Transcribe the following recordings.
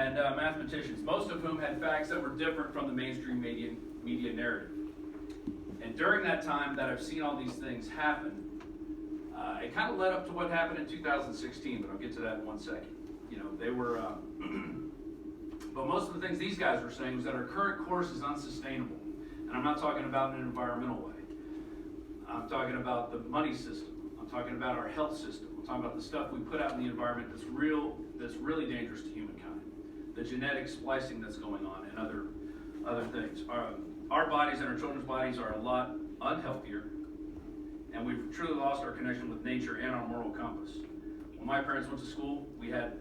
and mathematicians, most of whom had facts that were different from the mainstream media narrative. And during that time that I've seen all these things happen, it kind of led up to what happened in 2016, but I'll get to that in 1 second. You know, they were, but most of the things these guys were saying was that our current course is unsustainable. And I'm not talking about in an environmental way. I'm talking about the money system. I'm talking about our health system. I'm talking about the stuff we put out in the environment that's really dangerous to humankind. The genetic splicing that's going on and other things. Our bodies and our children's bodies are a lot unhealthier, and we've truly lost our connection with nature and our moral compass. When my parents went to school, they had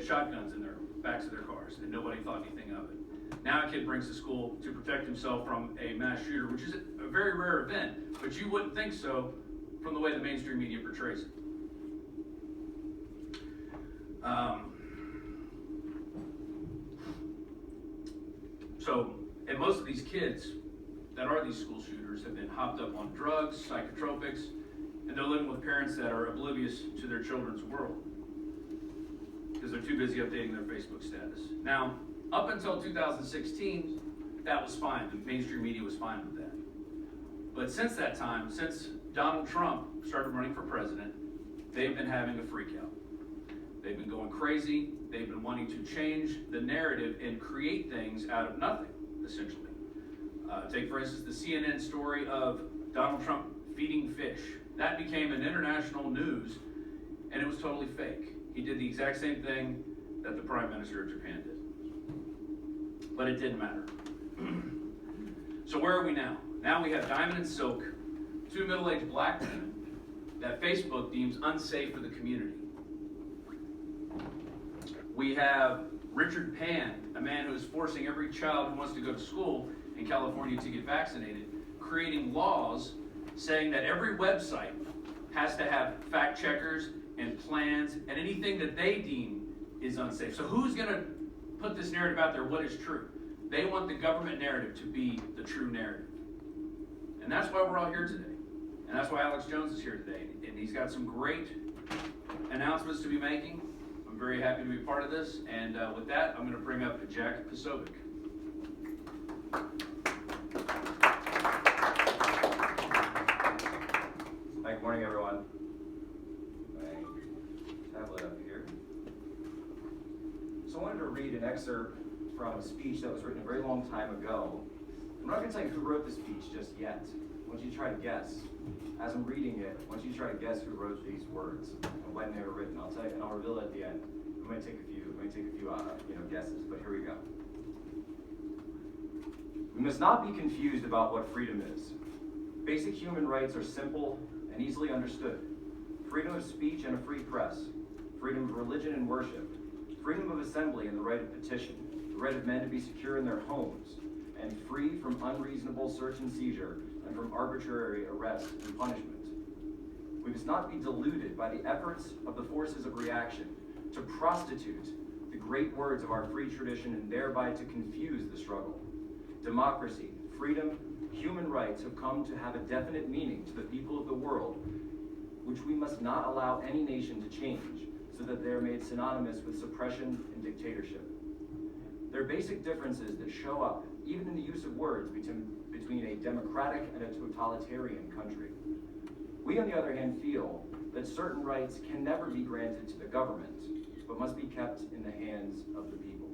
shotguns in their backs of their cars, and nobody thought anything of it. Now a kid brings to school to protect himself from a mass shooter, which is a very rare event, but you wouldn't think so from the way the mainstream media portrays it. And most of these kids that are these school shooters have been hopped up on drugs, psychotropics, and they're living with parents that are oblivious to their children's world because they're too busy updating their Facebook status. Now, up until 2016, that was fine. The mainstream media was fine with that. But since that time, since Donald Trump started running for president, they've been having a freak out. They've been going crazy. They've been wanting to change the narrative and create things out of nothing, essentially. Take, for instance, the CNN story of Donald Trump feeding fish. That became an international news, and it was totally fake. He did the exact same thing that the Prime Minister of Japan did. But it didn't matter. So where are we now? Now we have Diamond and Silk, two middle-aged black women that Facebook deems unsafe for the community. We have Richard Pan, a man who is forcing every child who wants to go to school in California to get vaccinated, creating laws saying that every website has to have fact checkers and plans and anything that they deem is unsafe. So who's going to put this narrative out there, what is true? They want the government narrative to be the true narrative. And that's why we're all here today. And that's why Alex Jones is here today. And he's got some great announcements to be making. I'm very happy to be part of this. And with that, I'm going to bring up Jack Posobiec. Hi, good morning, everyone. My tablet up here. So I wanted to read an excerpt from a speech that was written a very long time ago. I'm not going to tell you who wrote the speech just yet. I want you to try to guess. As I'm reading it, I want you to try to guess who wrote these words and when they were written. I'll tell you, and I'll reveal it at the end. We might take a few guesses, but here we go. We must not be confused about what freedom is. Basic human rights are simple and easily understood. Freedom of speech and a free press, freedom of religion and worship, freedom of assembly and the right of petition, the right of men to be secure in their homes, and free from unreasonable search and seizure and from arbitrary arrest and punishment. We must not be deluded by the efforts of the forces of reaction to prostitute the great words of our free tradition and thereby to confuse the struggle. Democracy, freedom, human rights have come to have a definite meaning to the people of the world, which we must not allow any nation to change so that they are made synonymous with suppression and dictatorship. There are basic differences that show up, even in the use of words, between a democratic and a totalitarian country. We, on the other hand, feel that certain rights can never be granted to the government, but must be kept in the hands of the people.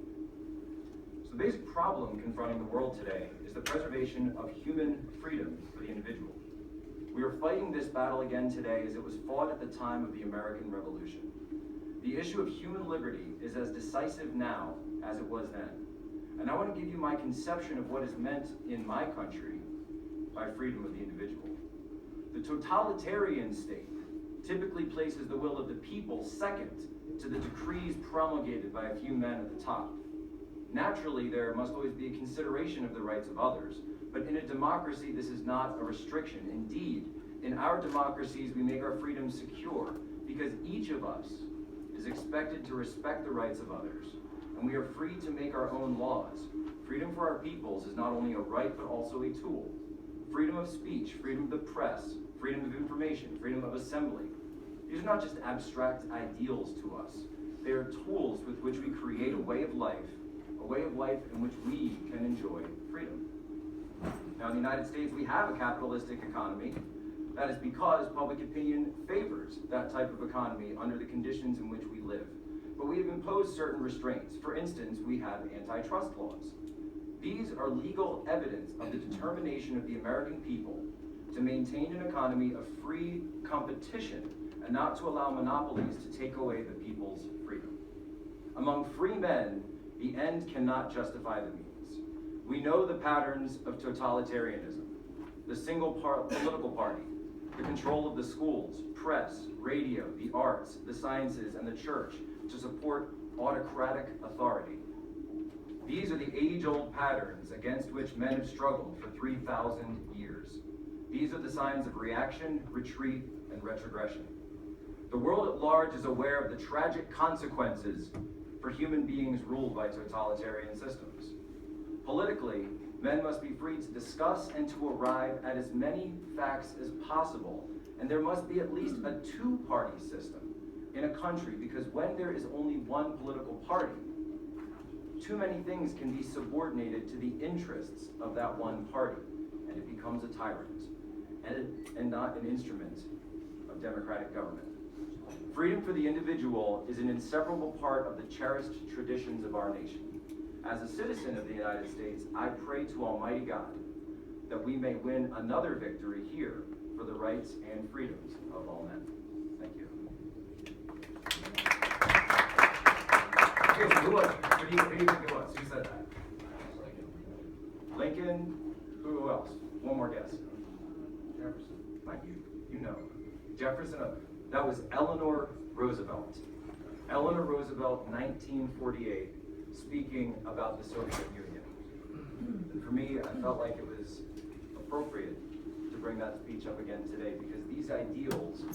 So the basic problem confronting the world today is the preservation of human freedom for the individual. We are fighting this battle again today as it was fought at the time of the American Revolution. The issue of human liberty is as decisive now as it was then. And I want to give you my conception of what is meant in my country by freedom of the individual. The totalitarian state typically places the will of the people second to the decrees promulgated by a few men at the top. Naturally, there must always be a consideration of the rights of others, but in a democracy, this is not a restriction. Indeed, in our democracies, we make our freedoms secure because each of us is expected to respect the rights of others, and we are free to make our own laws. Freedom for our peoples is not only a right, but also a tool. Freedom of speech, freedom of the press, freedom of information, freedom of assembly. These are not just abstract ideals to us. They are tools with which we create a way of life in which we can enjoy freedom. Now, in the United States, we have a capitalistic economy. That is because public opinion favors that type of economy under the conditions in which we live. But we have imposed certain restraints. For instance, we have antitrust laws. These are legal evidence of the determination of the American people to maintain an economy of free competition and not to allow monopolies to take away the people's freedom. Among free men, the end cannot justify the means. We know the patterns of totalitarianism, the single political party, the control of the schools, press, radio, the arts, the sciences, and the church to support autocratic authority. These are the age-old patterns against which men have struggled for 3,000 years. These are the signs of reaction, retreat, and retrogression. The world at large is aware of the tragic consequences for human beings ruled by totalitarian systems. Politically, men must be free to discuss and to arrive at as many facts as possible, and there must be at least a two-party system in a country, because when there is only one political party, too many things can be subordinated to the interests of that one party, and it becomes a tyrant, and not an instrument of democratic government. Freedom for the individual is an inseparable part of the cherished traditions of our nation. As a citizen of the United States, I pray to Almighty God that we may win another victory here for the rights and freedoms of all men. Thank you. Okay, so who was it? Who do you think it was? Who said that? Lincoln. Who else? One more guess. Jefferson. Mike, you know. Jefferson. That was Eleanor Roosevelt. Eleanor Roosevelt, 1948, speaking about the Soviet Union. And for me, I felt like it was appropriate to bring that speech up again today, because these ideals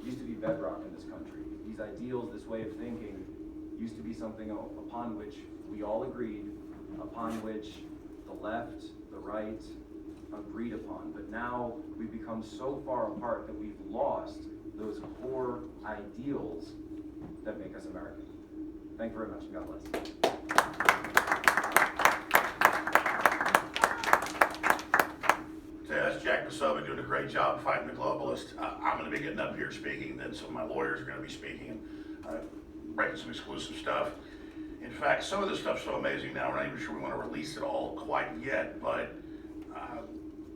used to be bedrock in this country. These ideals, this way of thinking, used to be something upon which we all agreed, upon which the left, the right, agreed upon. But now we've become so far apart that we've lost those core ideals that make us American. Thank you very much, and God bless. That's Jack Bassovi doing a great job fighting the globalists. I'm going to be getting up here speaking, then some of my lawyers are going to be speaking, breaking some exclusive stuff. In fact, some of this stuff's so amazing now, we're not even sure we want to release it all quite yet, but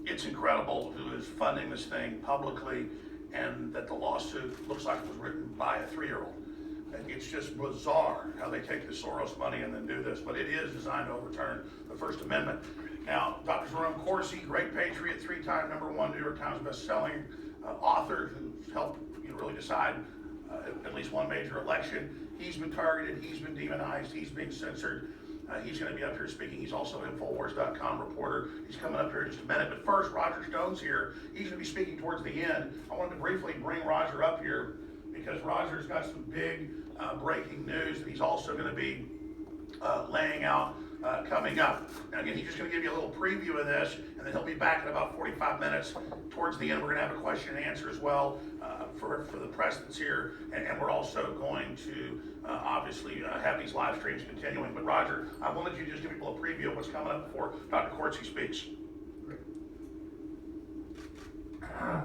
it's incredible who is funding this thing publicly, and that the lawsuit looks like it was written by a 3-year-old. It's just bizarre how they take the Soros money and then do this, but it is designed to overturn the First Amendment. Now, Dr. Jerome Corsi, great patriot, 3-time #1 New York Times best-selling author who's helped really decide at least one major election. He's been targeted, he's been demonized, he's being censored. He's going to be up here speaking. He's also an InfoWars.com reporter. He's coming up here in just a minute. But first, Roger Stone's here. He's going to be speaking towards the end. I wanted to briefly bring Roger up here because Roger's got some big breaking news that he's also going to be laying out coming up. Now again, he's just going to give you a little preview of this, and then he'll be back in about 45 minutes. Towards the end, we're going to have a question and answer as well for the press that's here, and we're also going to obviously have these live streams continuing. But Roger, I wanted you to just give people a preview of what's coming up before Dr. Corsi speaks. Great.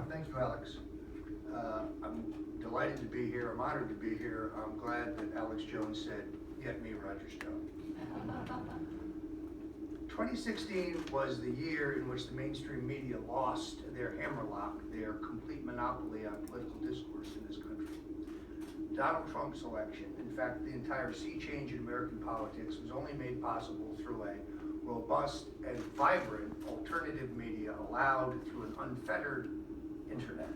Thank you, Alex. I'm delighted to be here. I'm honored to be here. I'm glad that Alex Jones said, "Get me Roger Stone." 2016 was the year in which the mainstream media lost their hammerlock, their complete monopoly on political discourse in this country. Donald Trump's election, in fact, the entire sea change in American politics, was only made possible through a robust and vibrant alternative media allowed through an unfettered internet.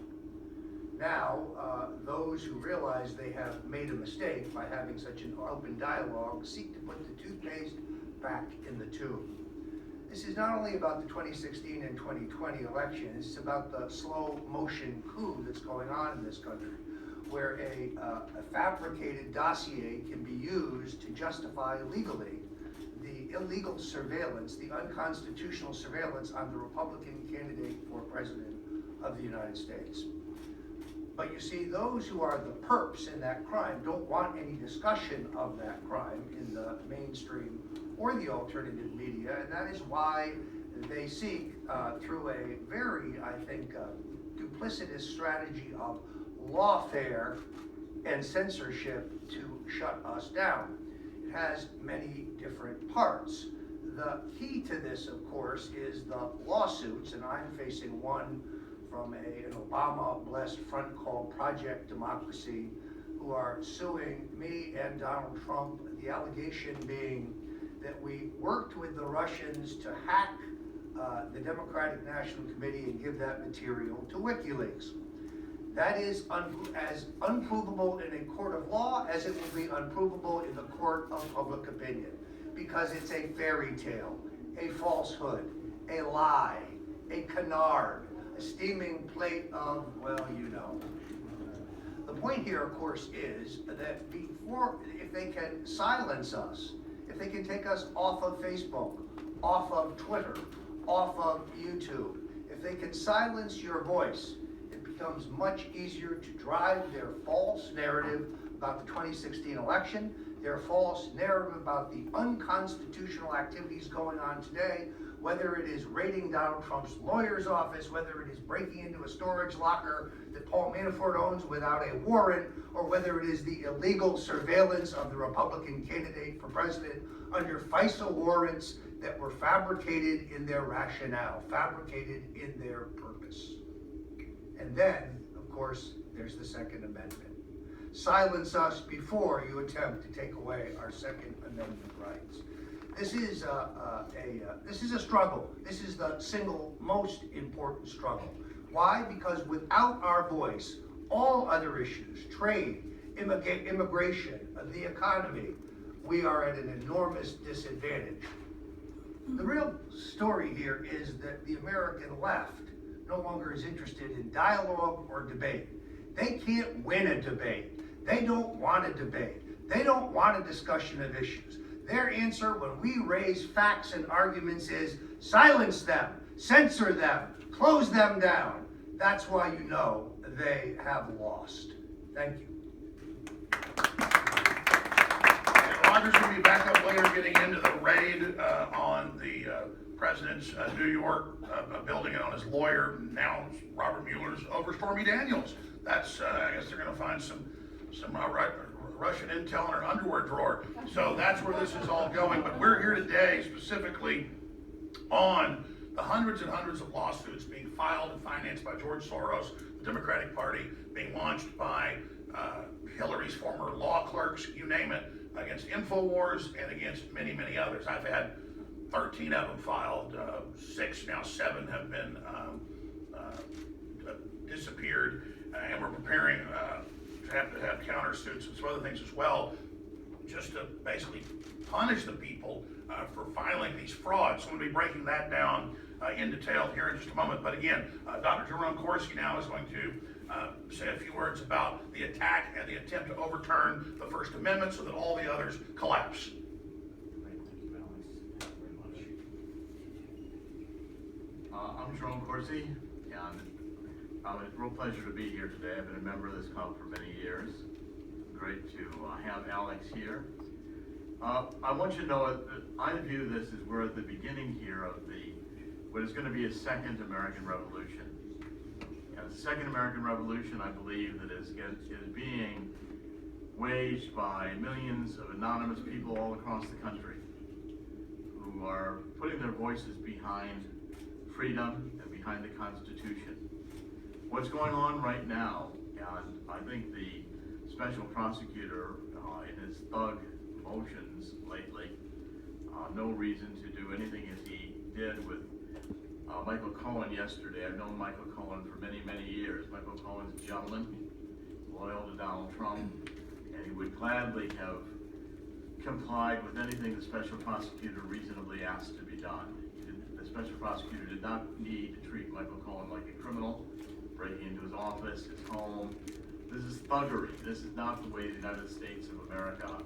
Now, those who realize they have made a mistake by having such an open dialogue seek to put the toothpaste back in the tube. This is not only about the 2016 and 2020 elections, it's about the slow motion coup that's going on in this country, where a fabricated dossier can be used to justify legally the illegal surveillance, the unconstitutional surveillance on the Republican candidate for president of the United States. But you see, those who are the perps in that crime don't want any discussion of that crime in the mainstream or the alternative media, and that is why they seek, through a very, I think, duplicitous strategy of lawfare and censorship, to shut us down. It has many different parts. The key to this, of course, is the lawsuits, and I'm facing one from an Obama-blessed front called Project Democracy, who are suing me and Donald Trump, the allegation being that we worked with the Russians to hack the Democratic National Committee and give that material to WikiLeaks. That is as unprovable in a court of law as it will be unprovable in the court of public opinion, because it's a fairy tale, a falsehood, a lie, a canard, a steaming plate of, well, you know. The point here, of course, is that if they can silence us, if they can take us off of Facebook, off of Twitter, off of YouTube, if they can silence your voice, it becomes much easier to drive their false narrative about the 2016 election, their false narrative about the unconstitutional activities going on today, whether it is raiding Donald Trump's lawyer's office, whether it is breaking into a storage locker that Paul Manafort owns without a warrant, or whether it is the illegal surveillance of the Republican candidate for president under FISA warrants that were fabricated in their rationale, fabricated in their purpose. And then, of course, there's the Second Amendment. Silence us before you attempt to take away our Second Amendment rights. This is a struggle. This is the single most important struggle. Why? Because without our voice, all other issues, trade, immigration, the economy, we are at an enormous disadvantage. The real story here is that the American left no longer is interested in dialogue or debate. They can't win a debate. They don't want a debate. They don't want a discussion of issues. Their answer when we raise facts and arguments is silence them, censor them, close them down. That's why you know they have lost. Thank you. And Roger's going to be back up later getting into the raid on the president's New York building and on his lawyer, now Robert Mueller's, over Stormy Daniels. That's, I guess they're going to find some Russian intel in her underwear drawer. So that's where this is all going. But we're here today specifically on the hundreds and hundreds of lawsuits being filed and financed by George Soros, the Democratic Party, being launched by Hillary's former law clerks, you name it, against InfoWars and against many, many others. I've had 13 of them filed, 6, now 7 have been disappeared, and we're preparing to have countersuits and some other things as well, just to basically punish the people for filing these frauds. So I'm going to be breaking that down in detail here in just a moment. But again, Dr. Jerome Corsi now is going to say a few words about the attack and the attempt to overturn the First Amendment so that all the others collapse. I'm Jerome Corsi, and it's a real pleasure to be here today. I've been a member of this club for many years. Great to have Alex here. I want you to know that I view this as we're at the beginning here of what is going to be a second American Revolution. And the second American Revolution, I believe, that is being waged by millions of anonymous people all across the country who are putting their voices behind freedom and behind the Constitution. What's going on right now, and I think the special prosecutor in his thug motions lately, no reason to do anything as he did with Michael Cohen yesterday. I've known Michael Cohen for many, many years. Michael Cohen's a gentleman, loyal to Donald Trump, and he would gladly have complied with anything the special prosecutor reasonably asked to be done. The special prosecutor did not need to treat Michael Cohen like a criminal, breaking into his office, his home. This is thuggery. This is not the way the United States of America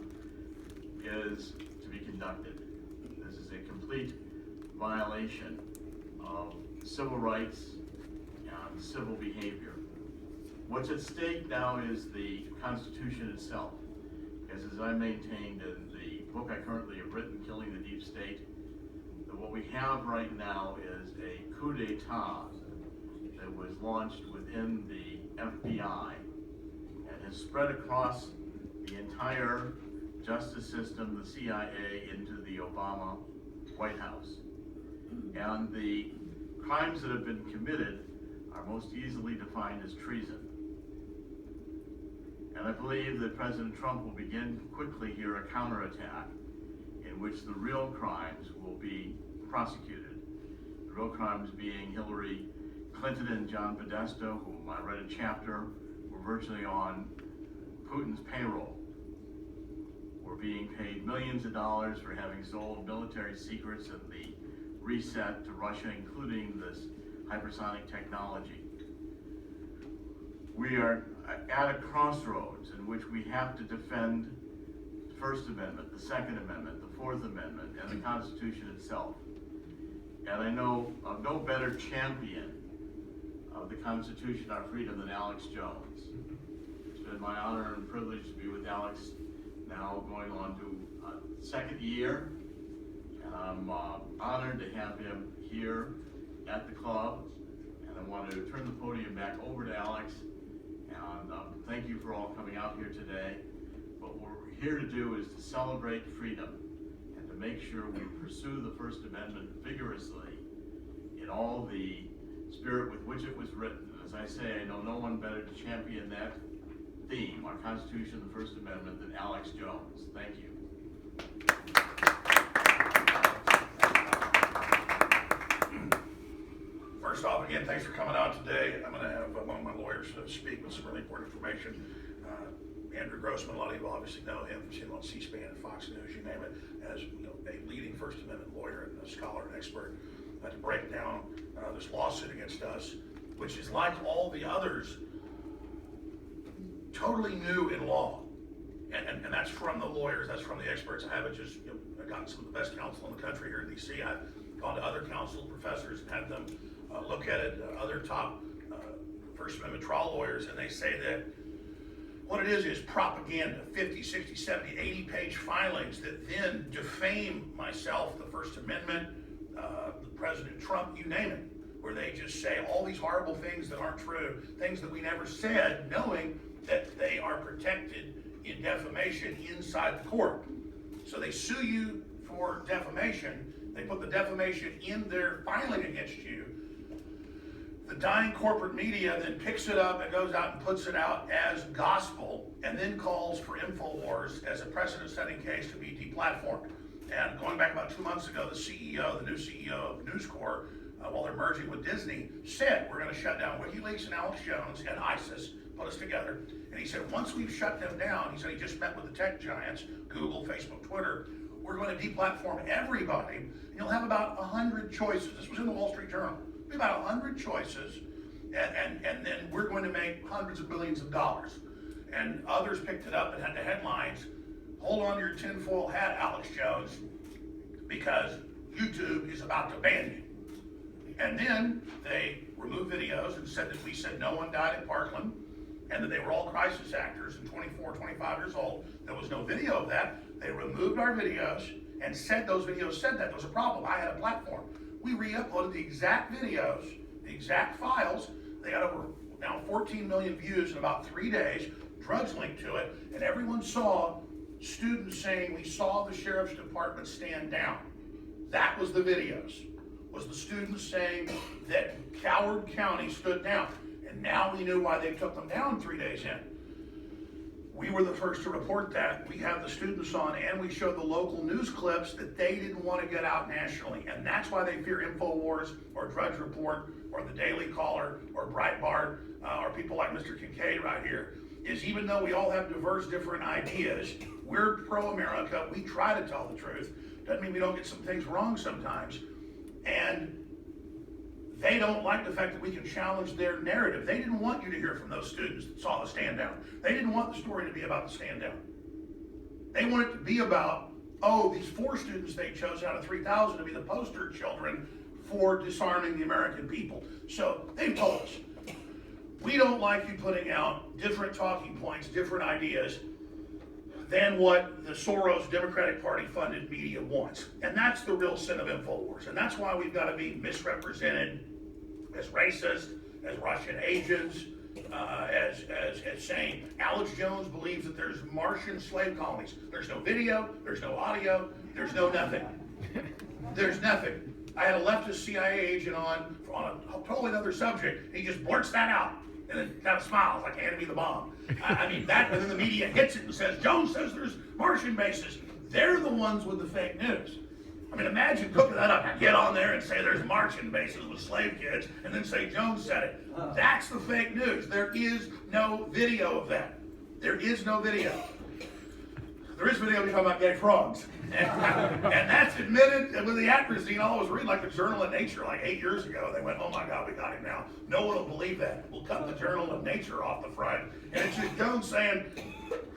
is to be conducted. This is a complete violation of civil rights and civil behavior. What's at stake now is the Constitution itself. Because as I maintained in the book I currently have written, Killing the Deep State, that what we have right now is a coup d'etat that was launched within the FBI and has spread across the entire justice system, the CIA, into the Obama White House. And the crimes that have been committed are most easily defined as treason. And I believe that President Trump will begin quickly here a counterattack in which the real crimes will be prosecuted. The real crimes being Hillary Clinton and John Podesta, whom I read a chapter, were virtually on Putin's payroll. Were being paid millions of dollars for having sold military secrets and the reset to Russia, including this hypersonic technology. We are at a crossroads in which we have to defend the First Amendment, the Second Amendment, the Fourth Amendment, and the Constitution itself. And I know of no better champion of the Constitution, our freedom, than Alex Jones. It's been my honor and privilege to be with Alex now going on to second year. And I'm honored to have him here at the club. And I want to turn the podium back over to Alex. And thank you for all coming out here today. What we're here to do is to celebrate freedom and to make sure we pursue the First Amendment vigorously in all the spirit with which it was written. As I say, I know no one better to champion that theme, our Constitution, the First Amendment, than Alex Jones. Thank you. First off, again, thanks for coming out today. I'm going to have one of my lawyers speak with some really important information. Andrew Grossman, a lot of you obviously know him, seen him on C-SPAN and Fox News, you name it, as a leading First Amendment lawyer and a scholar and expert to break down this lawsuit against us, which is like all the others, totally new in law. And that's from the lawyers, that's from the experts. I haven't just I've gotten some of the best counsel in the country here in D.C. I've gone to other counsel professors and had them look at it, other top First Amendment trial lawyers, and they say that what it is propaganda, 50, 60, 70, 80-page filings that then defame myself, the First Amendment, President Trump, you name it, where they just say all these horrible things that aren't true, things that we never said, knowing that they are protected in defamation inside the court. So they sue you for defamation. They put the defamation in their filing against you. The dying corporate media then picks it up and goes out and puts it out as gospel, and then calls for InfoWars as a precedent-setting case to be deplatformed. And going back about 2 months ago, the new CEO of News Corp, while they're merging with Disney, said we're going to shut down WikiLeaks and Alex Jones and ISIS, put us together. And he said once we've shut them down, he said he just met with the tech giants, Google, Facebook, Twitter, we're going to deplatform everybody, and you'll have about 100 choices. This was in the Wall Street Journal. About 100 choices, and then we're going to make hundreds of billions of dollars. And others picked it up and had the headlines, hold on to your tinfoil hat, Alex Jones, because YouTube is about to ban you. And then they removed videos and said that we said no one died at Parkland, and that they were all crisis actors and 24, 25 years old. There was no video of that. They removed our videos and said those videos said that. There was a problem. I had a platform. We re-uploaded the exact videos, the exact files. They got over now 14 million views in about 3 days, drugs linked to it, and everyone saw students saying, we saw the sheriff's department stand down. That was the videos, was the students saying that Coward County stood down. And now we knew why they took them down 3 days in. We were the first to report that. We have the students on, and we showed the local news clips that they didn't want to get out nationally. And that's why they fear InfoWars or Drudge Report or the Daily Caller or Breitbart or people like Mr. Kincaid right here, is even though we all have diverse, different ideas, we're pro-America. We try to tell the truth. Doesn't mean we don't get some things wrong sometimes. And they don't like the fact that we can challenge their narrative. They didn't want you to hear from those students that saw the stand down. They didn't want the story to be about the stand down. They want it to be about, oh, these 4 students they chose out of 3,000 to be the poster children for disarming the American people. So they told us, we don't like you putting out different talking points, different ideas than what the Soros Democratic Party funded media wants. And that's the real sin of InfoWars. And that's why we've got to be misrepresented as racist, as Russian agents, as saying Alex Jones believes that there's Martian slave colonies. There's no video, there's no audio, there's no nothing. There's nothing. I had a leftist CIA agent on a totally other subject. He just blurts that out and then kind of smiles like handed me the bomb. I mean, that, and then the media hits it and says, Jones says there's Martian bases. They're the ones with the fake news. I mean, imagine cooking that up. Get on there and say there's Martian bases with slave kids, and then say Jones said it. That's the fake news. There is no video of that. There is no video. There is video talking about gay frogs. And that's admitted with the atrazine. I was reading like the Journal of Nature like 8 years ago. They went, oh my God, we got him now. No one will believe that. We'll cut the Journal of Nature off the front. And it's just Jones saying,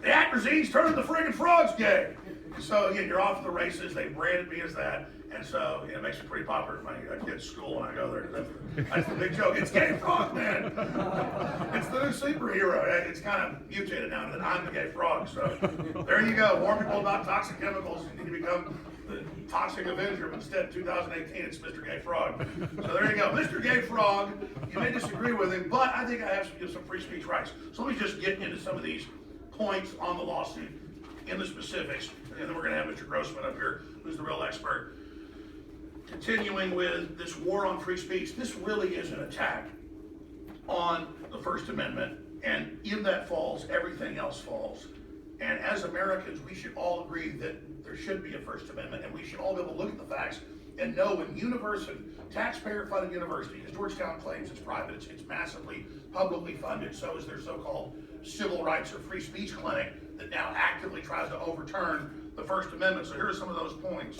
the atrazine's turning the friggin' frogs gay. So again, you're off the races. They branded me as that. And so it makes me pretty popular at my kids' school when I go there. That's the big joke. It's gay frog, man. It's the new superhero. It's kind of mutated now that I'm the gay frog. So there you go. Warn people about toxic chemicals. You need to become the toxic avenger. But instead, 2018, it's Mr. Gay Frog. So there you go. Mr. Gay Frog, you may disagree with him, but I think I have some free speech rights. So let me just get into some of these points on the lawsuit in the specifics. And then we're going to have Mr. Grossman up here, who's the real expert. Continuing with this war on free speech, this really is an attack on the First Amendment, and in that falls, everything else falls. And as Americans, we should all agree that there should be a First Amendment, and we should all be able to look at the facts and know when university, taxpayer-funded university, because Georgetown claims it's private, it's massively publicly funded, so is their so-called civil rights or free speech clinic that now actively tries to overturn the First Amendment. So here are some of those points.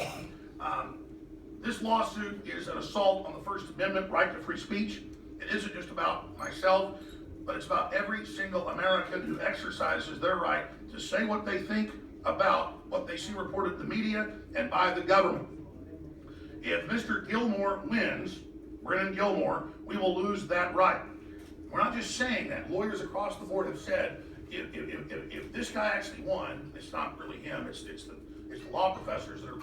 This lawsuit is an assault on the First Amendment right to free speech. It isn't just about myself, but it's about every single American who exercises their right to say what they think about what they see reported in the media and by the government. If Mr. Gilmore wins, Brennan Gilmore, we will lose that right. We're not just saying that. Lawyers across the board have said, if this guy actually won, it's not really him, it's the law professors that are,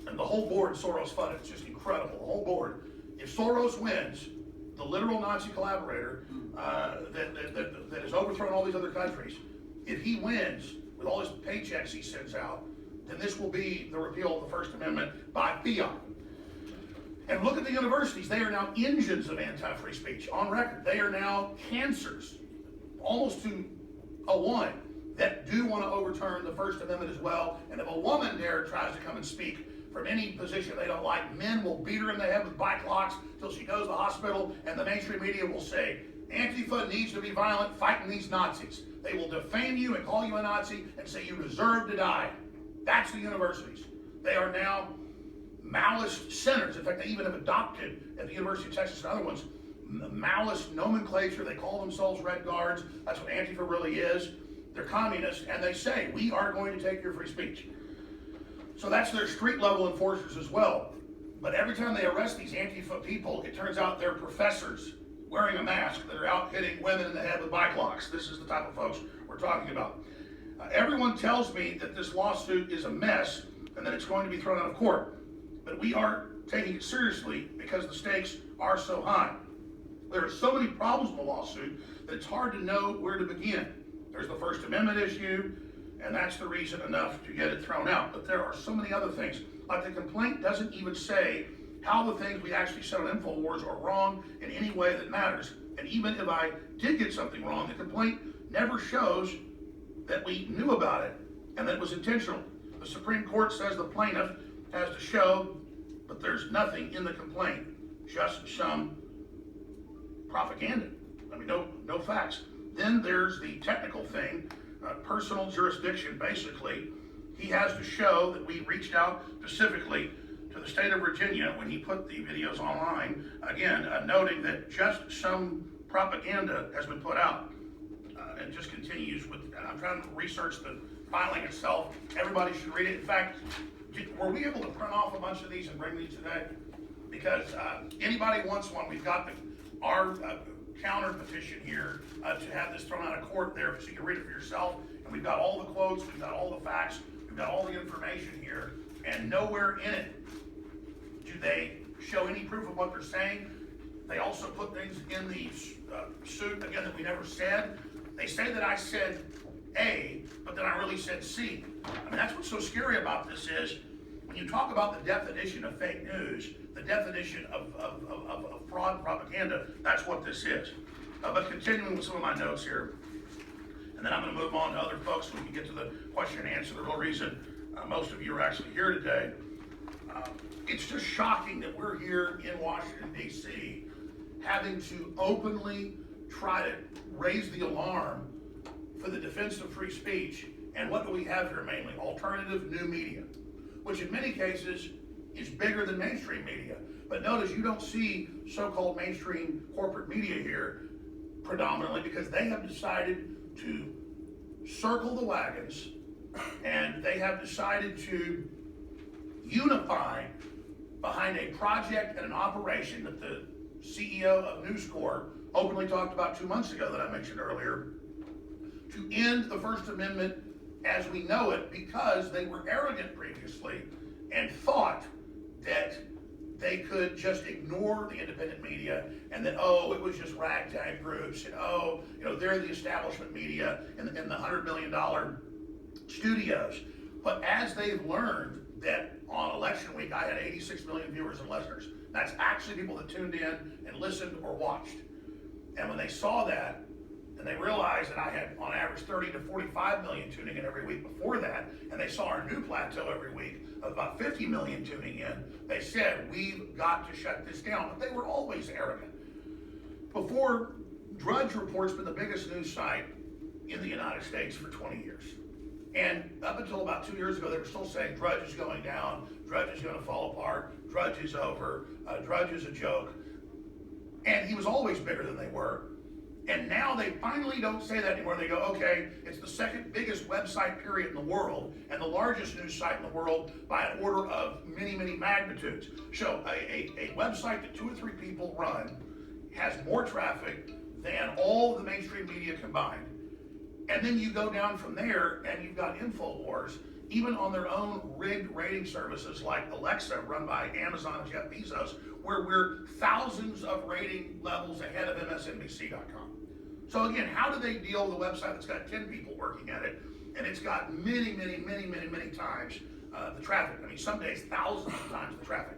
and the whole board, Soros funded, it's just incredible, the whole board. If Soros wins, the literal Nazi collaborator that has overthrown all these other countries, if he wins with all his paychecks he sends out, then this will be the repeal of the First Amendment by fiat. And look at the universities. They are now engines of anti-free speech on record. They are now cancers, almost to a one, that do want to overturn the First Amendment as well. And if a woman there tries to come and speak from any position they don't like, men will beat her in the head with bike locks till she goes to the hospital, and the mainstream media will say, Antifa needs to be violent fighting these Nazis. They will defame you and call you a Nazi and say you deserve to die. That's the universities. They are now Maoist centers. In fact, they even have adopted, at the University of Texas and other ones, Maoist nomenclature. They call themselves Red Guards. That's what Antifa really is. They're communists, and they say, we are going to take your free speech. So that's their street level enforcers as well. But every time they arrest these Antifa people, it turns out they're professors wearing a mask that are out hitting women in the head with bike locks. This is the type of folks we're talking about. Everyone tells me that this lawsuit is a mess and that it's going to be thrown out of court. But we are taking it seriously because the stakes are so high. There are so many problems with the lawsuit that it's hard to know where to begin. There's the First Amendment issue, and that's the reason enough to get it thrown out. But there are so many other things. Like the complaint doesn't even say how the things we actually said on InfoWars are wrong in any way that matters. And even if I did get something wrong, the complaint never shows that we knew about it and that it was intentional. The Supreme Court says the plaintiff has to show, but there's nothing in the complaint, just some propaganda. I mean, no facts. Then there's the technical thing, personal jurisdiction. Basically, he has to show that we reached out specifically to the state of Virginia when he put the videos online, again, noting that just some propaganda has been put out. And just continues with, I'm trying to research the filing itself. Everybody should read it. In fact, were we able to print off a bunch of these and bring these today? Because anybody wants one, we've got our counter petition here to have this thrown out of court there so you can read it for yourself. And we've got all the quotes, we've got all the facts, we've got all the information here, and nowhere in it do they show any proof of what they're saying. They also put things in the suit, again, that we never said. They say that I said A, but then I really said C. I mean, that's what's so scary about this is, when you talk about the definition of fake news, the definition of fraud and propaganda, that's what this is. But continuing with some of my notes here, and then I'm going to move on to other folks so we can get to the question and answer. The real reason most of you are actually here today. It's just shocking that we're here in Washington, D.C., having to openly try to raise the alarm for the defense of free speech. And what do we have here mainly? Alternative new media, which in many cases is bigger than mainstream media. But notice you don't see so-called mainstream corporate media here predominantly because they have decided to circle the wagons, and they have decided to unify behind a project and an operation that the CEO of News Corp openly talked about 2 months ago that I mentioned earlier, to end the First Amendment as we know it, because they were arrogant previously and thought that they could just ignore the independent media and that, oh, it was just ragtag groups, and oh, they're the establishment media in the $100 million studios. But as they've learned that on election week I had 86 million viewers and listeners, that's actually people that tuned in and listened or watched. And when they saw that, and they realized that I had on average 30 to 45 million tuning in every week before that, and they saw our new plateau every week of about 50 million tuning in, they said, we've got to shut this down. But they were always arrogant. Before, Drudge Report's been the biggest news site in the United States for 20 years. And up until about 2 years ago, they were still saying Drudge is going down, Drudge is going to fall apart, Drudge is over, Drudge is a joke. And he was always bigger than they were. And now they finally don't say that anymore. They go, okay, it's the second biggest website period in the world and the largest news site in the world by an order of many, many magnitudes. So a website that 2 or 3 people run has more traffic than all the mainstream media combined. And then you go down from there and you've got InfoWars, even on their own rigged rating services like Alexa, run by Amazon and Jeff Bezos, where we're thousands of rating levels ahead of MSNBC.com. So again, how do they deal with a website that's got 10 people working at it, and it's got many, many, many, many, many times the traffic? I mean, some days thousands of times the traffic.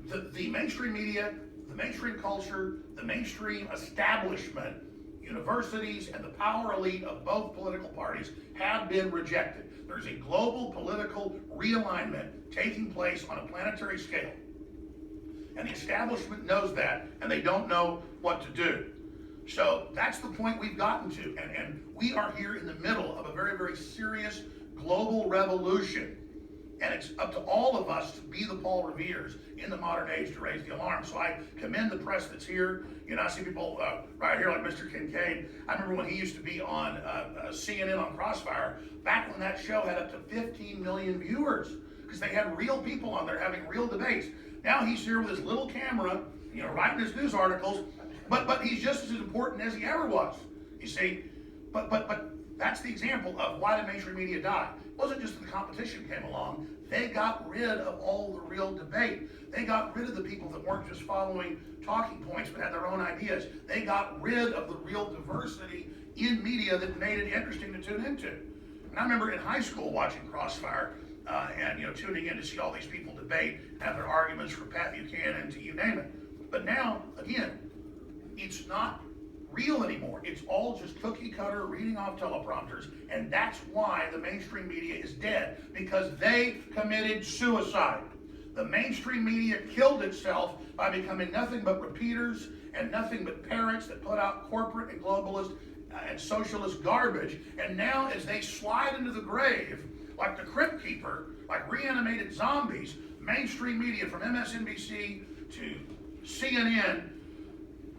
The mainstream media, the mainstream culture, the mainstream establishment, universities, and the power elite of both political parties have been rejected. There's a global political realignment taking place on a planetary scale. And the establishment knows that, and they don't know what to do. So that's the point we've gotten to. And we are here in the middle of a very, very serious global revolution. And it's up to all of us to be the Paul Revere's in the modern age to raise the alarm. So I commend the press that's here. I see people right here like Mr. Kincaid. I remember when he used to be on CNN on Crossfire, back when that show had up to 15 million viewers, because they had real people on there having real debates. Now he's here with his little camera, writing his news articles, but he's just as important as he ever was, you see. But that's the example of why the mainstream media died. It wasn't just that the competition came along. They got rid of all the real debate. They got rid of the people that weren't just following talking points but had their own ideas. They got rid of the real diversity in media that made it interesting to tune into. And I remember in high school watching Crossfire and tuning in to see all these people debate, have their arguments from Pat Buchanan to you name it. But now, again, it's not real anymore. It's all just cookie cutter reading off teleprompters, and that's why the mainstream media is dead, because they committed suicide. The mainstream media killed itself by becoming nothing but repeaters and nothing but parrots that put out corporate and globalist and socialist garbage. And now as they slide into the grave, like the Crypt Keeper, like reanimated zombies, mainstream media from MSNBC to CNN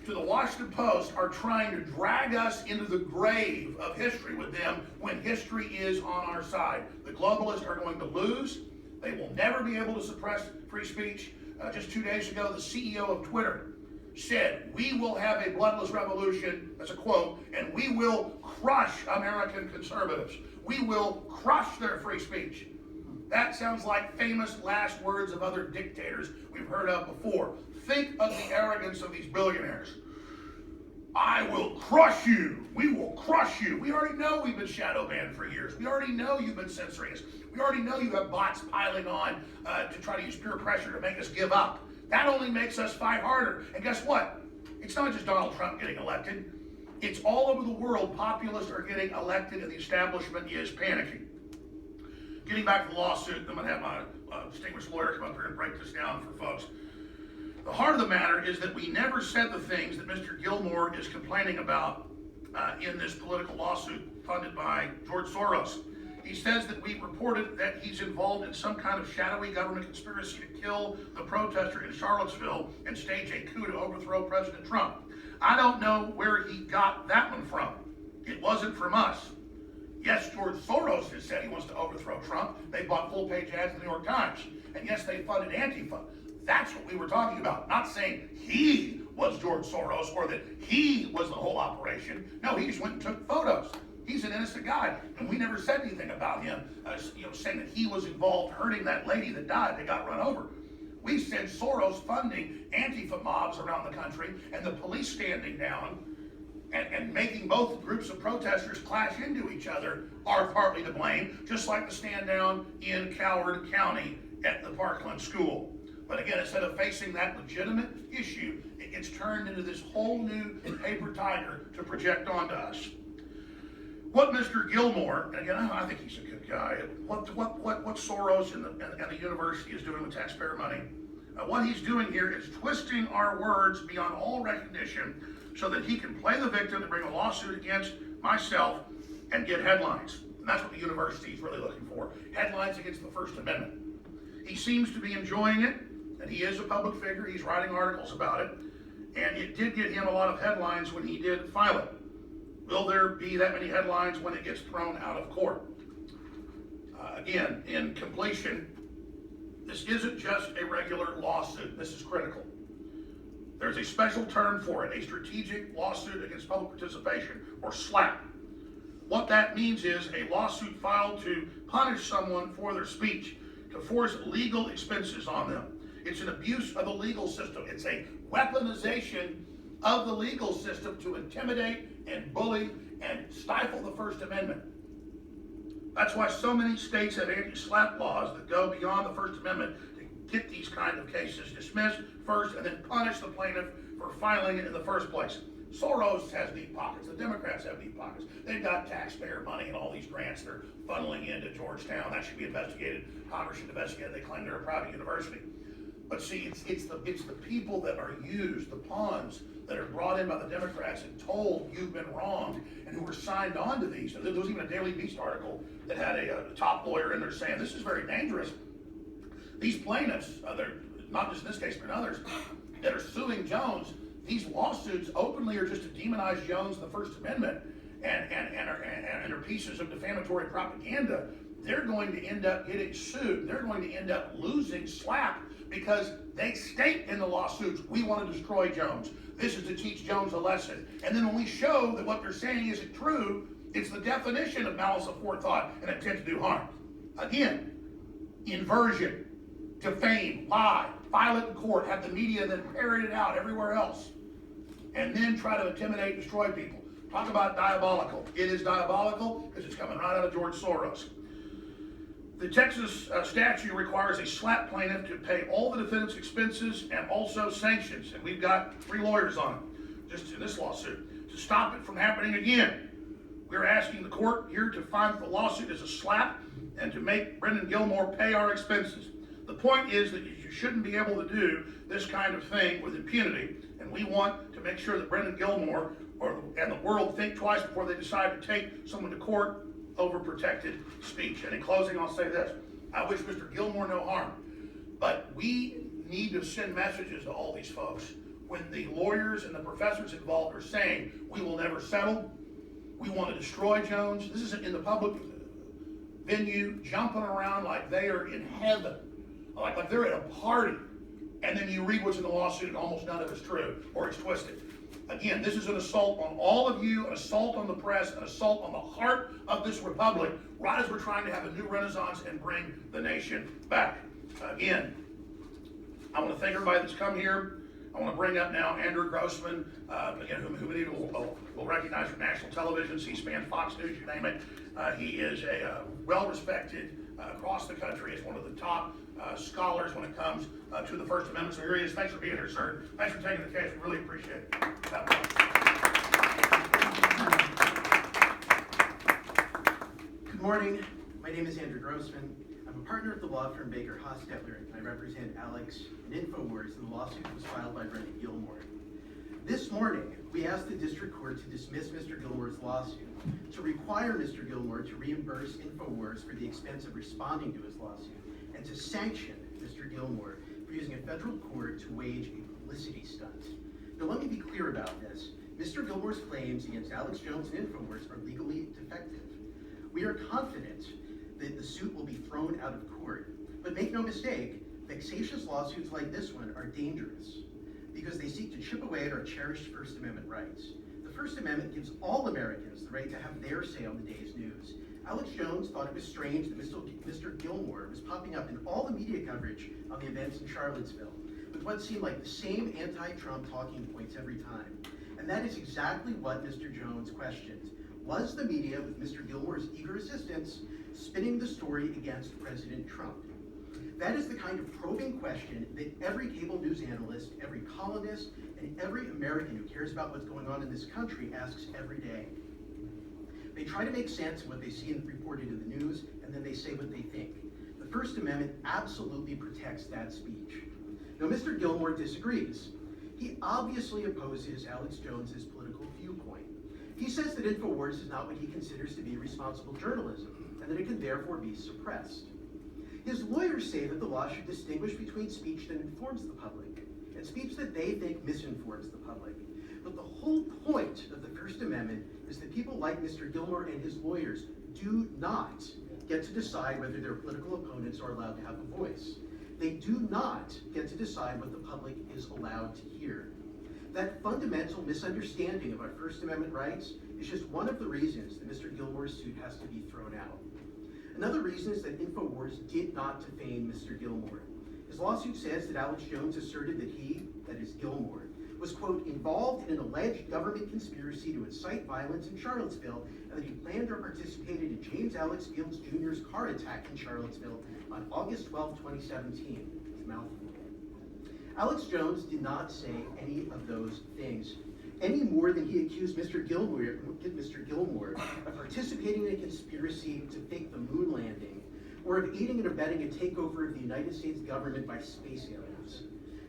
to the Washington Post are trying to drag us into the grave of history with them when history is on our side. The globalists are going to lose. They will never be able to suppress free speech. Just 2 days ago, the CEO of Twitter said, "We will have a bloodless revolution," that's a quote, "and we will crush American conservatives. We will crush their free speech." That sounds like famous last words of other dictators we've heard of before. Think of the arrogance of these billionaires. "I will crush you. We will crush you." We already know we've been shadow banned for years. We already know you've been censoring us. We already know you have bots piling on to try to use peer pressure to make us give up. That only makes us fight harder. And guess what? It's not just Donald Trump getting elected. It's all over the world. Populists are getting elected and the establishment is panicking. Getting back to the lawsuit, I'm going to have my distinguished lawyer come up here and break this down for folks. The heart of the matter is that we never said the things that Mr. Gilmore is complaining about in this political lawsuit funded by George Soros. He says that we reported that he's involved in some kind of shadowy government conspiracy to kill the protester in Charlottesville and stage a coup to overthrow President Trump. I don't know where he got that one from. It wasn't from us. Yes, George Soros has said he wants to overthrow Trump. They bought full-page ads in the New York Times. And yes, they funded Antifa. That's what we were talking about. Not saying he was George Soros or that he was the whole operation. No, he just went and took photos. He's an innocent guy, and we never said anything about him, saying that he was involved hurting that lady that died, that got run over. We said Soros funding Antifa mobs around the country and the police standing down and making both groups of protesters clash into each other are partly to blame, just like the stand down in Coward County at the Parkland School. But again, instead of facing that legitimate issue, it gets turned into this whole new paper tiger to project onto us. What Mr. Gilmore, and again, I think he's a good guy, what Soros and the university is doing with taxpayer money, what he's doing here is twisting our words beyond all recognition so that he can play the victim and bring a lawsuit against myself and get headlines. And that's what the university is really looking for, headlines against the First Amendment. He seems to be enjoying it, and he is a public figure. He's writing articles about it, and it did get him a lot of headlines when he did file it. Will there be that many headlines when it gets thrown out of court? Again, in completion, this isn't just a regular lawsuit. This is critical. There's a special term for it, a strategic lawsuit against public participation, or SLAPP. What that means is a lawsuit filed to punish someone for their speech, to force legal expenses on them. It's an abuse of the legal system. It's a weaponization of the legal system to intimidate and bully and stifle the First Amendment. That's why so many states have anti-SLAPP laws that go beyond the First Amendment to get these kind of cases dismissed first and then punish the plaintiff for filing it in the first place. Soros has deep pockets. The Democrats have deep pockets. They've got taxpayer money and all these grants they're funneling into Georgetown. That should be investigated. Congress should investigate it. They claim they're a private university. But see, it's the people that are used, the pawns that are brought in by the Democrats and told you've been wronged and who were signed on to these. There was even a Daily Beast article that had a top lawyer in there saying this is very dangerous. These plaintiffs, they're not just in this case but in others, that are suing Jones, these lawsuits openly are just to demonize Jones and the First Amendment and are pieces of defamatory propaganda. They're going to end up getting sued. They're going to end up losing SLAPP because they state in the lawsuits, we want to destroy Jones. This is to teach Jones a lesson. And then when we show that what they're saying isn't true, it's the definition of malice aforethought and intent to do harm. Again, inversion, defame, lie, file it in court, have the media then parrot it out everywhere else, and then try to intimidate and destroy people. Talk about diabolical. It is diabolical because it's coming right out of George Soros. The Texas statute requires a SLAPP plaintiff to pay all the defendant's expenses and also sanctions, and we've got 3 lawyers on it, just in this lawsuit, to stop it from happening again. We're asking the court here to find that the lawsuit is a SLAPP and to make Brendan Gilmore pay our expenses. The point is that you shouldn't be able to do this kind of thing with impunity, and we want to make sure that Brendan Gilmore and the world think twice before they decide to take someone to court over protected speech. And in closing, I'll say this. I wish Mr. Gilmore no harm, but we need to send messages to all these folks when the lawyers and the professors involved are saying, we will never settle, we want to destroy Jones. This isn't in the public venue, jumping around like they are in heaven, like they're at a party. and then you read what's in the lawsuit, and almost none of it's true, or it's twisted. Again, this is an assault on all of you, an assault on the press, an assault on the heart of this republic, right as we're trying to have a new renaissance and bring the nation back. Again, I want to thank everybody that's come here. I want to bring up now Andrew Grossman, again, who many will recognize from national television, C-SPAN, Fox News, you name it. He is a well-respected across the country as one of the top scholars when it comes to the First Amendment. So here he is. Thanks for being here, sir. Thanks for taking the case. We really appreciate it. Good morning. My name is Andrew Grossman. I'm a partner at the law firm Baker Hostetler, and I represent Alex and InfoWars in the lawsuit that was filed by Brendan Gilmore. This morning, we asked the district court to dismiss Mr. Gilmore's lawsuit, to require Mr. Gilmore to reimburse InfoWars for the expense of responding to his lawsuit, and to sanction Mr. Gilmore for using a federal court to wage a publicity stunt. Now, let me be clear about this. Mr. Gilmore's claims against Alex Jones and InfoWars are legally defective. We are confident that the suit will be thrown out of court. But make no mistake, vexatious lawsuits like this one are dangerous because they seek to chip away at our cherished First Amendment rights. The First Amendment gives all Americans the right to have their say on the day's news. Alex Jones thought it was strange that Mr. Gilmore was popping up in all the media coverage on the events in Charlottesville with what seemed like the same anti-Trump talking points every time. And that is exactly what Mr. Jones questioned. Was the media, with Mr. Gilmore's eager assistance, spinning the story against President Trump? That is the kind of probing question that every cable news analyst, every columnist, and every American who cares about what's going on in this country asks every day. They try to make sense of what they see reported in the news, and then they say what they think. The First Amendment absolutely protects that speech. Now, Mr. Gilmore disagrees. He obviously opposes Alex Jones's political viewpoint. He says that InfoWars is not what he considers to be responsible journalism, and that it can therefore be suppressed. His lawyers say that the law should distinguish between speech that informs the public and speech that they think misinforms the public. But the whole point of the First Amendment is that people like Mr. Gilmore and his lawyers do not get to decide whether their political opponents are allowed to have a voice. They do not get to decide what the public is allowed to hear. That fundamental misunderstanding of our First Amendment rights is just one of the reasons that Mr. Gilmore's suit has to be thrown out. Another reason is that InfoWars did not defame Mr. Gilmore. His lawsuit says that Alex Jones asserted that he, that is Gilmore, was, quote, involved in an alleged government conspiracy to incite violence in Charlottesville, and that he planned or participated in James Alex Fields Jr.'s car attack in Charlottesville on August 12, 2017. It's a mouthful. Alex Jones did not say any of those things, any more than he accused Mr. Gilmore of participating in a conspiracy to fake the moon landing, or of aiding and abetting a takeover of the United States government by space aliens.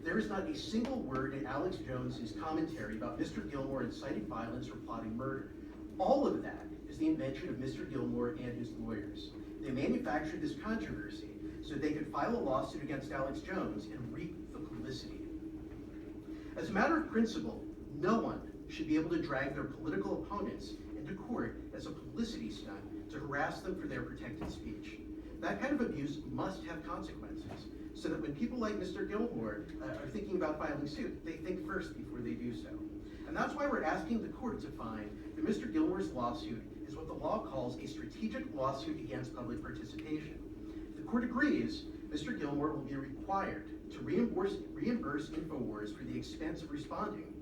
There is not a single word in Alex Jones's commentary about Mr. Gilmore inciting violence or plotting murder. All of that is the invention of Mr. Gilmore and his lawyers. They manufactured this controversy so they could file a lawsuit against Alex Jones and reap the publicity. As a matter of principle, no one should be able to drag their political opponents into court as a publicity stunt to harass them for their protected speech. That kind of abuse must have consequences, so that when people like Mr. Gilmore are thinking about filing suit, they think first before they do so. And that's why we're asking the court to find that Mr. Gilmore's lawsuit is what the law calls a strategic lawsuit against public participation. If the court agrees, Mr. Gilmore will be required to reimburse InfoWars for the expense of responding,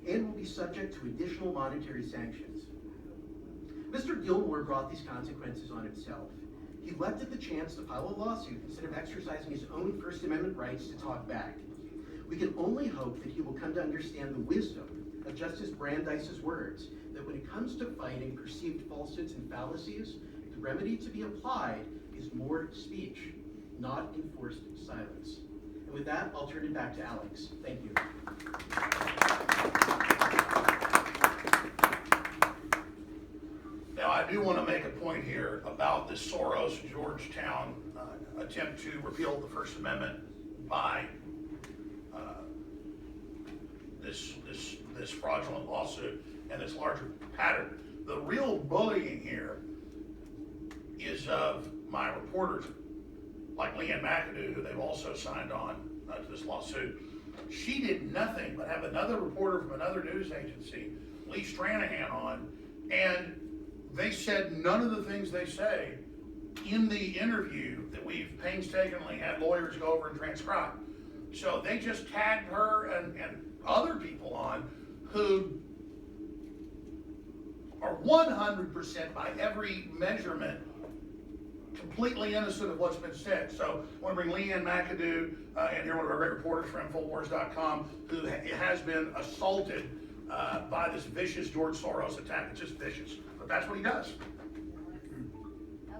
and will be subject to additional monetary sanctions. Mr. Gilmore brought these consequences on himself. He leapt at the chance to file a lawsuit instead of exercising his own First Amendment rights to talk back. We can only hope that he will come to understand the wisdom of Justice Brandeis's words, that when it comes to fighting perceived falsehoods and fallacies, the remedy to be applied is more speech, not enforced silence. And with that, I'll turn it back to Alex. Thank you. Now, I do want to make a point here about this Soros Georgetown attempt to repeal the First Amendment by this fraudulent lawsuit and this larger pattern. The real bullying here is of my reporters like Leanne MacAdoo, who they've also signed on to this lawsuit, she did nothing but have another reporter from another news agency, Lee Stranahan, on, and they said none of the things they say in the interview that we've painstakingly had lawyers go over and transcribe. So they just tagged her and other people on who are 100% by every measurement completely innocent of what's been said. So I want to bring Leanne MacAdoo and here, one of our great reporters from InfoWars.com, who has been assaulted by this vicious George Soros attack. It's just vicious, but that's what he does.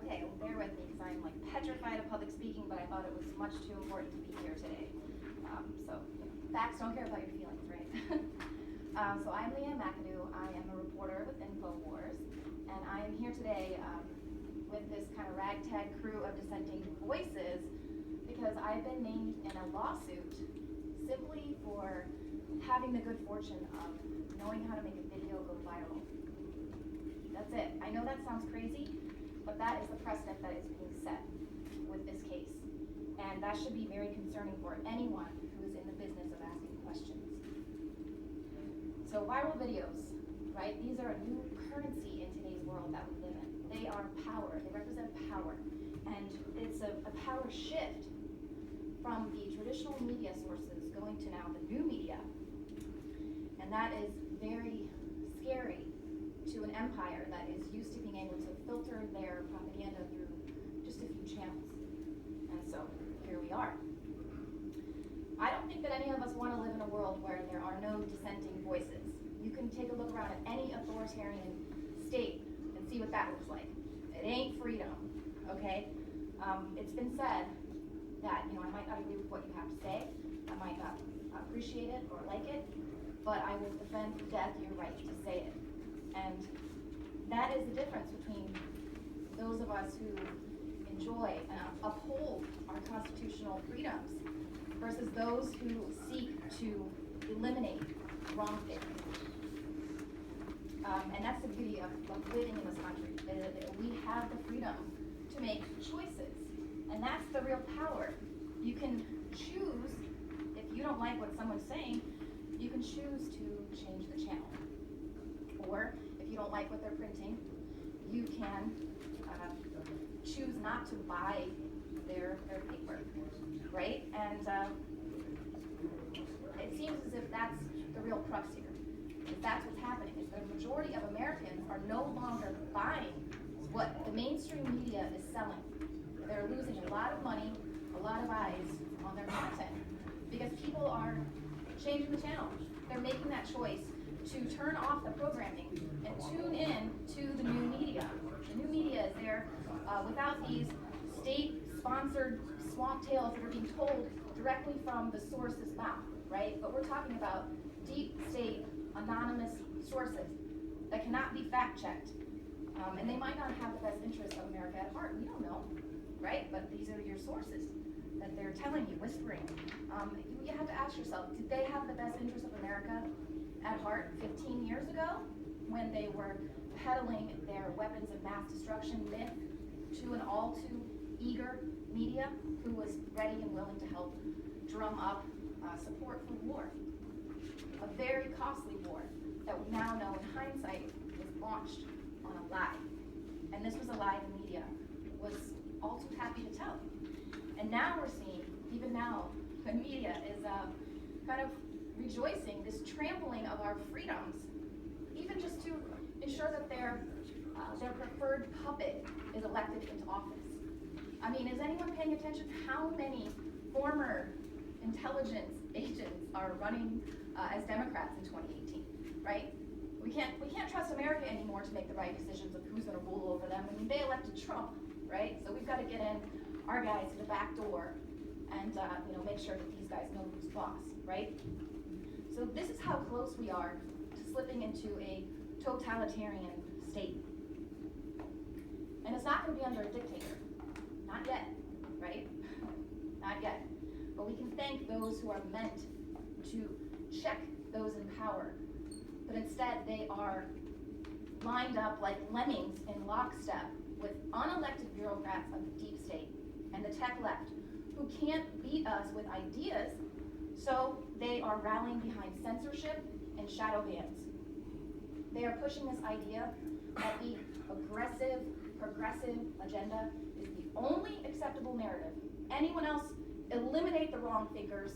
Okay, well, bear with me because I'm like petrified of public speaking, but I thought it was much too important to be here today. So facts don't care about your feelings, right? So I'm Leanne MacAdoo. I am a reporter with InfoWars, and I am here today with this kind of ragtag crew of dissenting voices because I've been named in a lawsuit simply for having the good fortune of knowing how to make a video go viral. That's it. I know that sounds crazy, but that is the precedent that is being set with this case. And that should be very concerning for anyone who is in the business of asking questions. So viral videos, right? These are a new currency in today's world that we live in. They are power, they represent power. And it's a power shift from the traditional media sources going to now the new media. And that is very scary to an empire that is used to being able to filter their propaganda through just a few channels. And so here we are. I don't think that any of us want to live in a world where there are no dissenting voices. You can take a look around at any authoritarian state and see what that looks like. It ain't freedom, okay? It's been said that, I might not agree with what you have to say, I might not appreciate it or like it, but I will defend to death your right to say it. And that is the difference between those of us who enjoy and uphold our constitutional freedoms versus those who seek to eliminate wrongdoing. And that's the beauty of living in this country. We have the freedom to make choices. And that's the real power. You can choose, if you don't like what someone's saying, you can choose to change the channel. Or if you don't like what they're printing, you can choose not to buy their paper, right? And it seems as if that's the real crux here. If that's what's happening, is the majority of Americans are no longer buying what the mainstream media is selling. They're losing a lot of money, a lot of eyes on their content because people are changing the channel. They're making that choice to turn off the programming and tune in to the new media. The new media is there without these state-sponsored swamp tales that are being told directly from the source's mouth, right? But we're talking about deep state, anonymous sources that cannot be fact-checked. And they might not have the best interests of America at heart. We don't know, right? But these are your sources that they're telling you, whispering. You have to ask yourself, did they have the best interests of America at heart 15 years ago when they were peddling their weapons of mass destruction myth to an all too eager media who was ready and willing to help drum up support for war? A very costly war that we now know in hindsight was launched on a lie. And this was a lie the media was all too happy to tell. And now we're seeing, even now, the media is kind of rejoicing this trampling of our freedoms, even just to ensure that their preferred puppet is elected into office. I mean, is anyone paying attention to how many former intelligence agents are running as Democrats in 2018, right? We can't trust America anymore to make the right decisions of who's going to rule over them. I mean, they elected Trump, right? So we've got to get in our guys to the back door and make sure that these guys know who's boss, right? So this is how close we are to slipping into a totalitarian state. And it's not going to be under a dictator. Not yet, right? Not yet. But we can thank those who are meant to check those in power. But instead, they are lined up like lemmings in lockstep with unelected bureaucrats of the deep state and the tech left, who can't beat us with ideas, so they are rallying behind censorship and shadow bans. They are pushing this idea that the aggressive, progressive agenda is the only acceptable narrative. Anyone else, eliminate the wrong thinkers,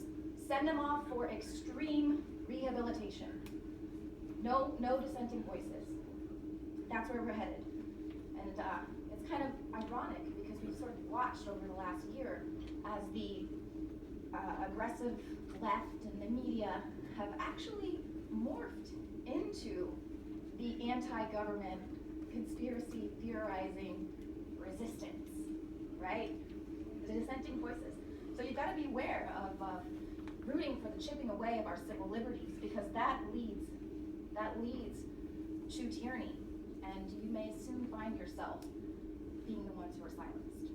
send them off for extreme rehabilitation. No dissenting voices. That's where we're headed. And it's kind of ironic because we've sort of watched over the last year as the aggressive left and the media have actually morphed into the anti-government conspiracy theorizing resistance, right? The dissenting voices. So you've got to be aware of rooting for the chipping away of our civil liberties, because that leads to tyranny, and you may soon find yourself being the ones who are silenced.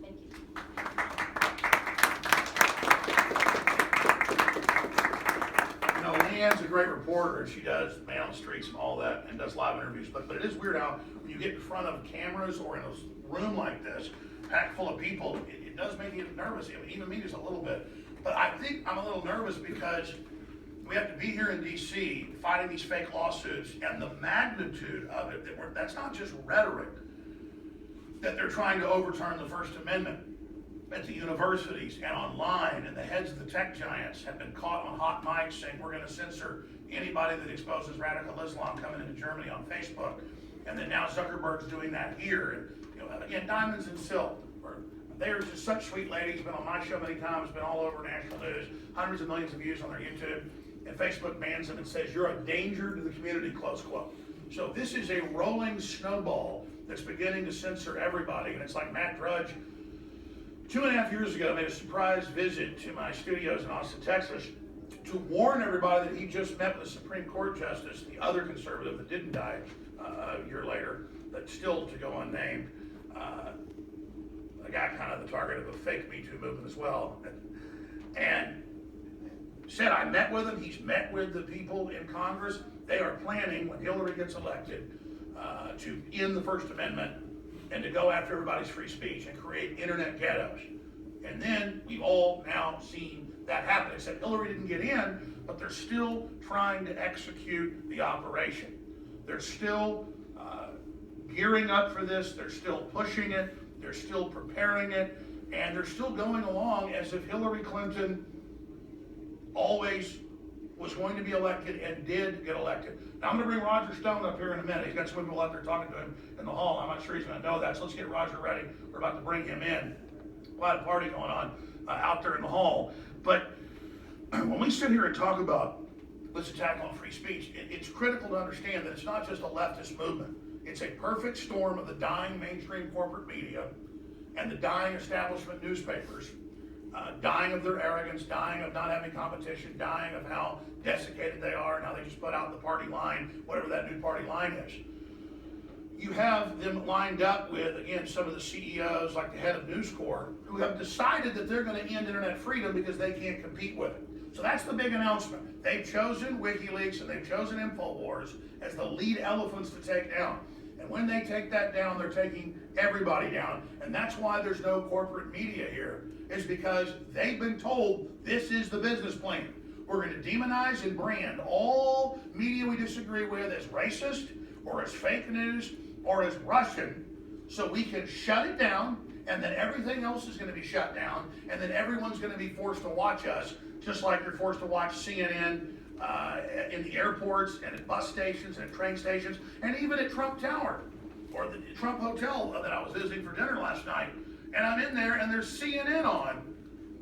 Thank you. You know, Leanne's a great reporter, and she does man on the streets and all that, and does live interviews. But it is weird how when you get in front of cameras or in a room like this, packed full of people, it does make you nervous. I mean, even me just a little bit. But I think I'm a little nervous because we have to be here in D.C. fighting these fake lawsuits, and the magnitude of it, that's not just rhetoric, that they're trying to overturn the First Amendment at the universities and online, and the heads of the tech giants have been caught on hot mics saying we're going to censor anybody that exposes radical Islam coming into Germany on Facebook. And then now Zuckerberg's doing that here. And again, Diamonds and Silk. They're just such sweet ladies, been on my show many times, been all over national news, hundreds of millions of views on their YouTube, and Facebook bans them and says you're a danger to the community, close quote. So this is a rolling snowball that's beginning to censor everybody, and it's like Matt Drudge, 2.5 years ago, made a surprise visit to my studios in Austin, Texas, to warn everybody that he just met with a Supreme Court justice, the other conservative that didn't die a year later, that's still to go unnamed. A guy kind of the target of a fake Me Too movement as well. And said, I met with him. He's met with the people in Congress. They are planning, when Hillary gets elected, to end the First Amendment and to go after everybody's free speech and create internet ghettos. And then we've all now seen that happen, except Hillary didn't get in, but they're still trying to execute the operation. They're still gearing up for this. They're still pushing it. They're still preparing it. And they're still going along as if Hillary Clinton always was going to be elected and did get elected. Now I'm going to bring Roger Stone up here in a minute. He's got some people out there talking to him in the hall. I'm not sure he's going to know that, so let's get Roger ready. We're about to bring him in. A lot of party going on out there in the hall. But when we sit here and talk about this attack on free speech, it's critical to understand that it's not just a leftist movement. It's a perfect storm of the dying mainstream corporate media and the dying establishment newspapers, dying of their arrogance, dying of not having competition, dying of how desiccated they are, and how they just put out the party line, whatever that new party line is. You have them lined up with, again, some of the CEOs, like the head of News Corp, who have decided that they're going to end internet freedom because they can't compete with it. So that's the big announcement. They've chosen WikiLeaks and they've chosen InfoWars as the lead elephants to take down. And when they take that down, they're taking everybody down. And that's why there's no corporate media here, is because they've been told this is the business plan. We're going to demonize and brand all media we disagree with as racist or as fake news or as Russian, so we can shut it down, and then everything else is going to be shut down, and then everyone's going to be forced to watch us, just like you're forced to watch CNN in the airports and at bus stations and at train stations, and even at Trump Tower or the Trump Hotel that I was visiting for dinner last night. And I'm in there and there's CNN on,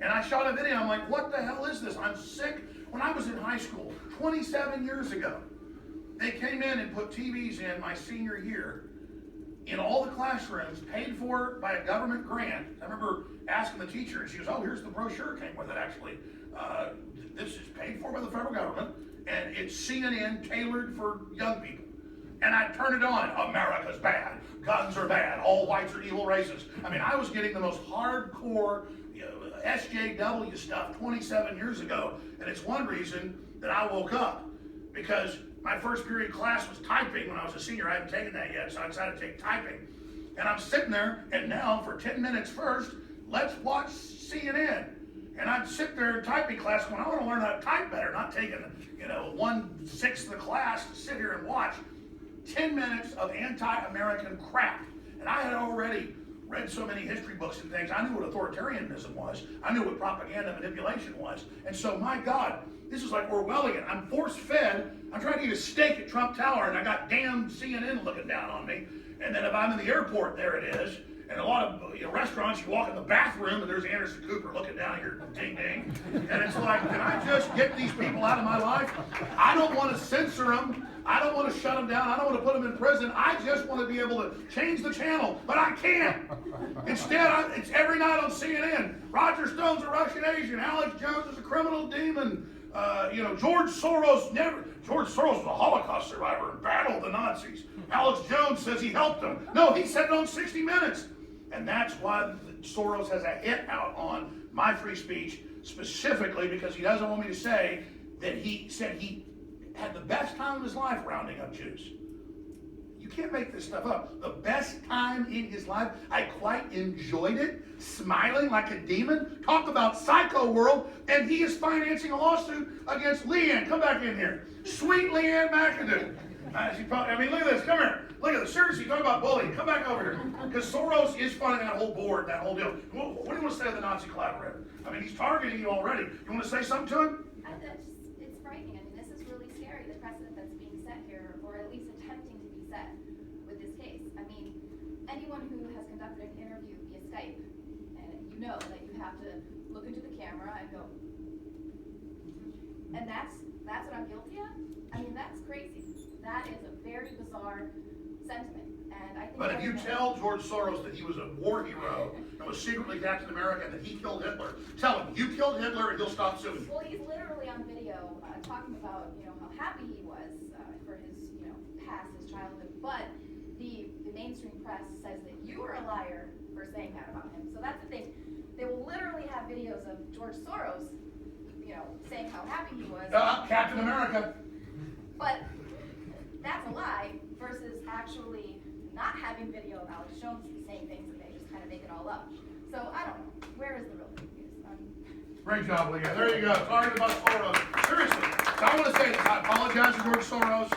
and I shot a video. I'm like, what the hell is this? I'm sick. When I was in high school 27 years ago, they came in and put TVs in my senior year in all the classrooms, paid for by a government grant. I remember asking the teacher, and she goes, oh, here's the brochure came with it, actually. This is paid for by the federal government, and it's CNN tailored for young people. And I turn it on. America's bad. Guns are bad. All whites are evil racists. I mean, I was getting the most hardcore SJW stuff 27 years ago, and it's one reason that I woke up, because my first period class was typing when I was a senior. I hadn't taken that yet, so I decided to take typing. And I'm sitting there, and now for 10 minutes first, let's watch CNN. And I'd sit there in typing class going, I want to learn how to type better, not taking, 1/6 of the class to sit here and watch 10 minutes of anti-American crap. And I had already read so many history books and things. I knew what authoritarianism was. I knew what propaganda manipulation was. And so, my God, this is like Orwellian. I'm force-fed. I'm trying to eat a steak at Trump Tower, and I got damn CNN looking down on me. And then if I'm in the airport, there it is. And a lot of restaurants, you walk in the bathroom, and there's Anderson Cooper looking down at your ding-ding. And it's like, can I just get these people out of my life? I don't want to censor them. I don't want to shut them down. I don't want to put them in prison. I just want to be able to change the channel, but I can't. Instead, it's every night on CNN. Roger Stone's a Russian Asian. Alex Jones is a criminal demon. George Soros was a Holocaust survivor and battled the Nazis. Alex Jones says he helped them. No, he said it on 60 Minutes. And that's why Soros has a hit out on my free speech, specifically because he doesn't want me to say that he said he had the best time of his life rounding up Jews. You can't make this stuff up. The best time in his life, I quite enjoyed it, smiling like a demon. Talk about psycho world, and he is financing a lawsuit against Leanne. Come back in here. Sweet Leanne MacAdoo. Look at this. Come here. Look at this. Seriously, talk about bullying. Come back over here. Because Soros is funding that whole board, that whole deal. What do you want to say to the Nazi collaborator? He's targeting you already. You want to say something to him? It's frightening. This is really scary, the precedent that's being set here, or at least attempting to be set with this case. Anyone who has conducted an interview via Skype, and you know that you have to look into the camera and go, and that's what I'm guilty of? That's crazy. That is a very bizarre sentiment. And I think but if you tell George Soros that he was a war hero and was secretly Captain America and that he killed Hitler, tell him you killed Hitler and he'll stop suing you. Well, he's literally on video talking about how happy he was for his his childhood, but the mainstream press says that you are a liar for saying that about him. So that's the thing. They will literally have videos of George Soros, saying how happy he was. Captain America. But that's a lie versus actually not having video of Alex Jones saying things that they just kind of make it all up. So I don't know. Where is the real news? Great job, Leanne. There you go. Sorry about Soros. Seriously. So I want to say this. I apologize to George Soros.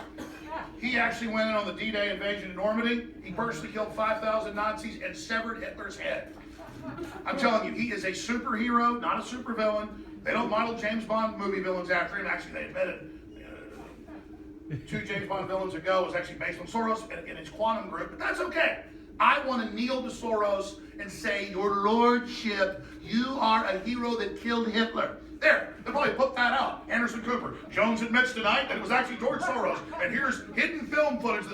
He actually went in on the D-Day invasion of Normandy. He personally killed 5,000 Nazis and severed Hitler's head. I'm telling you, he is a superhero, not a supervillain. They don't model James Bond movie villains after him. Actually, they admitted 2 James Bond villains ago was actually based on Soros and his quantum group, but that's okay. I want to kneel to Soros and say, Your Lordship, you are a hero that killed Hitler. There, they'll probably put that out. Anderson Cooper. Jones admits tonight that it was actually George Soros. And here's hidden film footage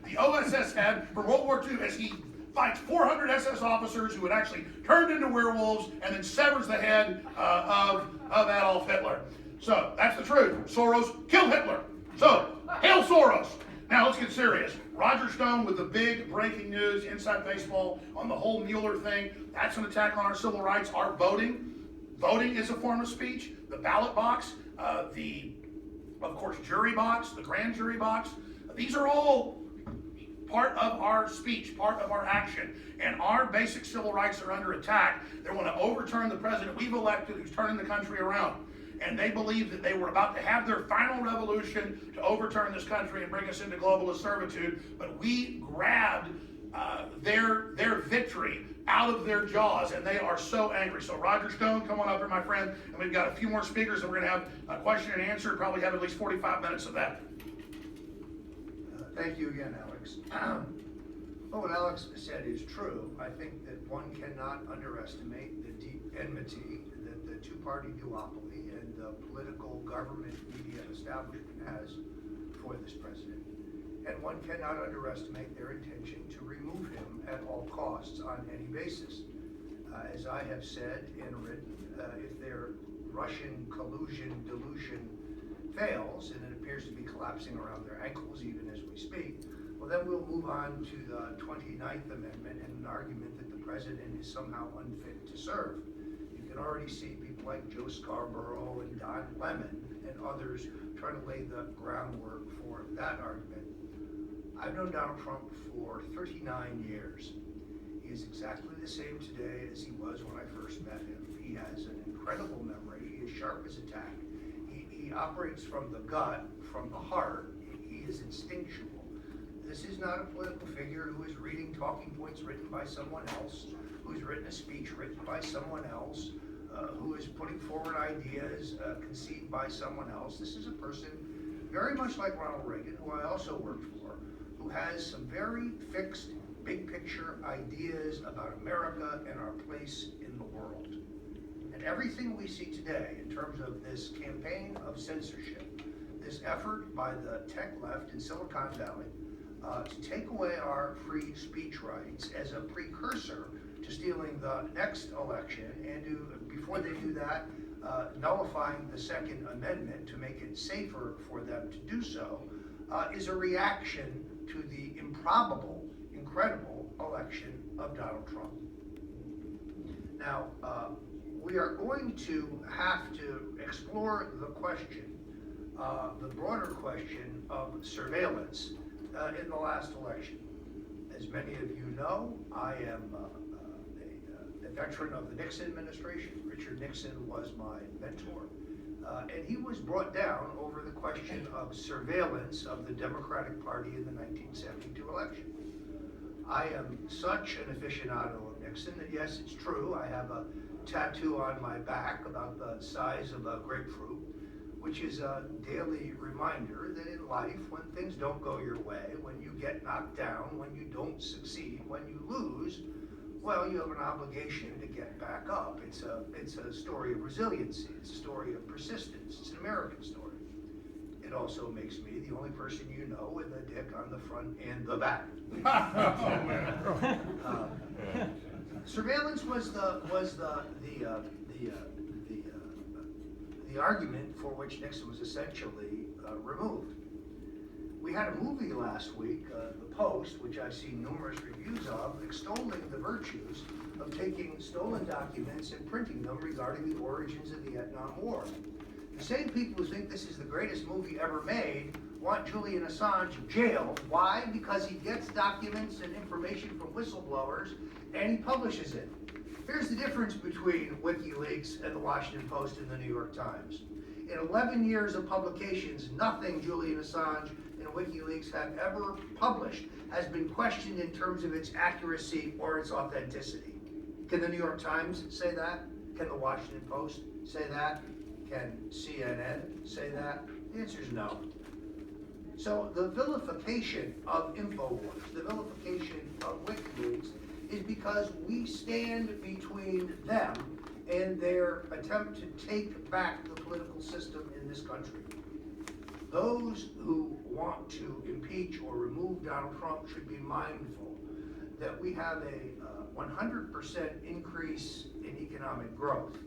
the OSS had from World War II as he fights 400 SS officers who had actually turned into werewolves and then severs the head of Adolf Hitler. So, that's the truth. Soros killed Hitler. So, hail Soros! Now, let's get serious. Roger Stone with the big breaking news inside baseball on the whole Mueller thing. That's an attack on our civil rights, our voting. Voting is a form of speech. The ballot box, of course, jury box, the grand jury box. These are all part of our speech, part of our action. And our basic civil rights are under attack. They want to overturn the president we've elected who's turning the country around. And they believe that they were about to have their final revolution to overturn this country and bring us into globalist servitude. But we grabbed their victory out of their jaws, and they are so angry. So Roger Stone, come on up here, my friend. And we've got a few more speakers, and we're going to have a question and answer. Probably have at least 45 minutes of that. Thank you again, Alex. Well, what Alex said is true. I think that one cannot underestimate the deep enmity that the two-party duopoly and the political government media establishment has for this president. And one cannot underestimate their intention to remove him at all costs on any basis. As I have said and written, if their Russian collusion delusion fails, and it appears to be collapsing around their ankles even as we speak, well, then we'll move on to the 29th Amendment and an argument that the president is somehow unfit to serve. You can already see people like Joe Scarborough and Don Lemon and others trying to lay the groundwork for that argument. I've known Donald Trump for 39 years. He is exactly the same today as he was when I first met him. He has an incredible memory. He is sharp as a tack. He operates from the gut, from the heart. He is instinctual. This is not a political figure who is reading talking points written by someone else, who's written a speech written by someone else, who is putting forward ideas conceived by someone else. This is a person very much like Ronald Reagan, who I also worked for, who has some very fixed, big picture ideas about America and our place in the world. And everything we see today in terms of this campaign of censorship, this effort by the tech left in Silicon Valley to take away our free speech rights as a precursor to stealing the next election, and to, before they do that, nullifying the Second Amendment to make it safer for them to do so, is a reaction to the improbable, incredible election of Donald Trump. Now, we are going to have to explore the question, the broader question of surveillance in the last election. As many of you know, I am a veteran of the Nixon administration. Richard Nixon was my mentor. And he was brought down over the question of surveillance of the Democratic Party in the 1972 election. I am such an aficionado of Nixon that, yes, it's true, I have a tattoo on my back about the size of a grapefruit, which is a daily reminder that in life, when things don't go your way, when you get knocked down, when you don't succeed, when you lose, well, you have an obligation to get back up. It's a story of resiliency. It's a story of persistence. It's an American story. It also makes me the only person you know with a dick on the front and the back. Surveillance was the argument for which Nixon was essentially removed. We had a movie last week, The Post, which I've seen numerous reviews of, extolling the virtues of taking stolen documents and printing them regarding the origins of the Vietnam War. The same people who think this is the greatest movie ever made want Julian Assange jailed. Why? Because he gets documents and information from whistleblowers and he publishes it. Here's the difference between WikiLeaks and the Washington Post and the New York Times. In 11 years of publications, nothing Julian Assange and WikiLeaks have ever published has been questioned in terms of its accuracy or its authenticity. Can the New York Times say that? Can the Washington Post say that? Can CNN say that? The answer is no. So the vilification of InfoWars, the vilification of WikiLeaks, is because we stand between them and their attempt to take back the political system in this country. Those who want to impeach or remove Donald Trump should be mindful that we have a 100% increase in economic growth.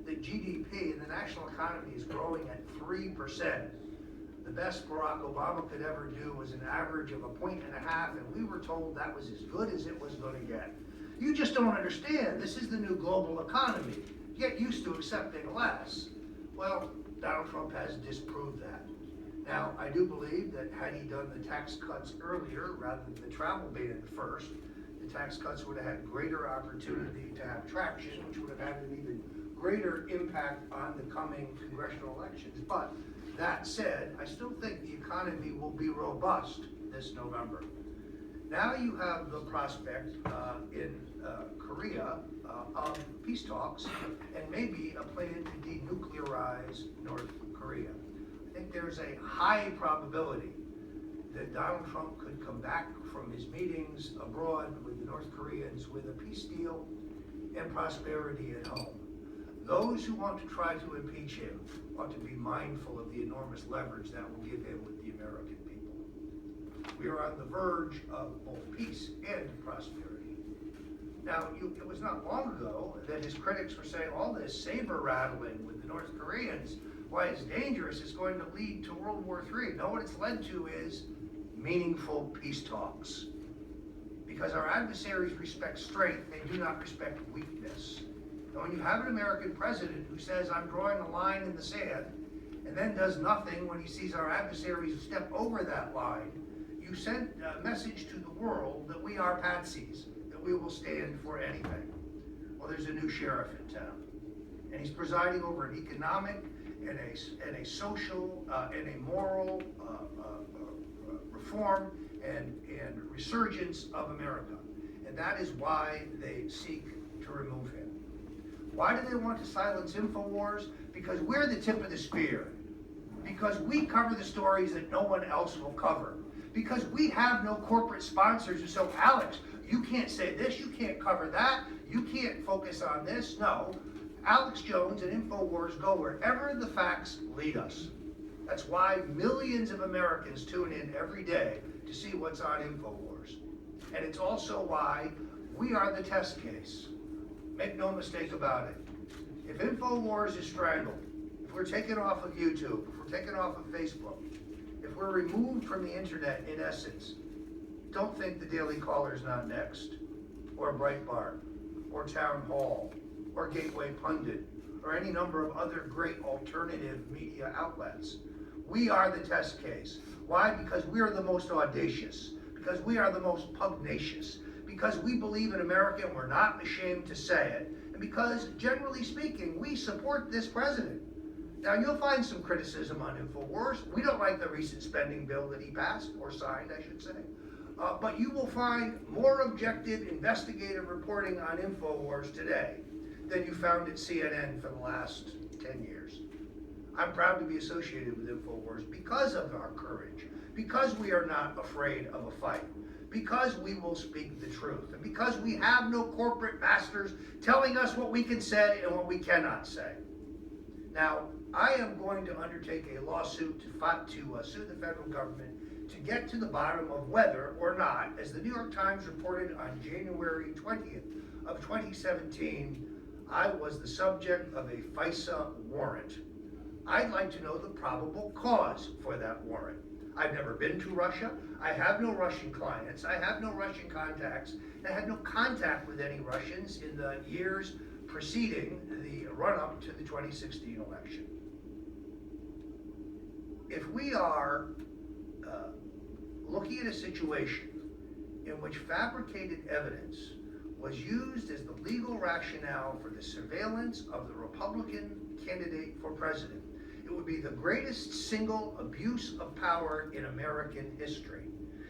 The GDP in the national economy is growing at 3%. The best Barack Obama could ever do was an average of 1.5 points, and we were told that was as good as it was going to get. You just don't understand. This is the new global economy. Get used to accepting less. Well, Donald Trump has disproved that. Now, I do believe that had he done the tax cuts earlier rather than the travel ban first, the tax cuts would have had greater opportunity to have traction, which would have had an even greater impact on the coming congressional elections. But that said, I still think the economy will be robust this November. Now you have the prospect in Korea of peace talks and maybe a plan to denuclearize North Korea. I think there's a high probability that Donald Trump could come back from his meetings abroad with the North Koreans with a peace deal and prosperity at home. Those who want to try to impeach him ought to be mindful of the enormous leverage that will give him with the American people. We are on the verge of both peace and prosperity. Now, it was not long ago that his critics were saying all this saber rattling with the North Koreans, why it's dangerous, is going to lead to World War III. No, what it's led to is meaningful peace talks. Because our adversaries respect strength, they do not respect weakness. And when you have an American president who says, I'm drawing a line in the sand, and then does nothing when he sees our adversaries step over that line, you send a message to the world that we are patsies, that we will stand for anything. Well, there's a new sheriff in town, and he's presiding over an economic and a social and a moral reform and resurgence of America. And that is why they seek to remove him. Why do they want to silence InfoWars? Because we're the tip of the spear. Because we cover the stories that no one else will cover. Because we have no corporate sponsors. So, Alex, you can't say this, you can't cover that, you can't focus on this. No, Alex Jones and InfoWars go wherever the facts lead us. That's why millions of Americans tune in every day to see what's on InfoWars. And it's also why we are the test case. Make no mistake about it. If InfoWars is strangled, if we're taken off of YouTube, if we're taken off of Facebook, if we're removed from the internet, in essence, don't think the Daily Caller's not next, or Breitbart, or Town Hall, or Gateway Pundit, or any number of other great alternative media outlets. We are the test case. Why? Because we are the most audacious, because we are the most pugnacious, because we believe in America and we're not ashamed to say it, and because, generally speaking, we support this president. Now, you'll find some criticism on InfoWars. We don't like the recent spending bill that he passed, or signed, I should say. But you will find more objective, investigative reporting on InfoWars today than you found at CNN for the last 10 years. I'm proud to be associated with InfoWars because of our courage, because we are not afraid of a fight, because we will speak the truth, and because we have no corporate masters telling us what we can say and what we cannot say. Now, I am going to undertake a lawsuit to sue the federal government to get to the bottom of whether or not, as the New York Times reported on January 20th of 2017, I was the subject of a FISA warrant. I'd like to know the probable cause for that warrant. I've never been to Russia. I have no Russian clients. I have no Russian contacts. I had no contact with any Russians in the years preceding the run-up to the 2016 election. If we are looking at a situation in which fabricated evidence was used as the legal rationale for the surveillance of the Republican candidate for president, it would be the greatest single abuse of power in American history.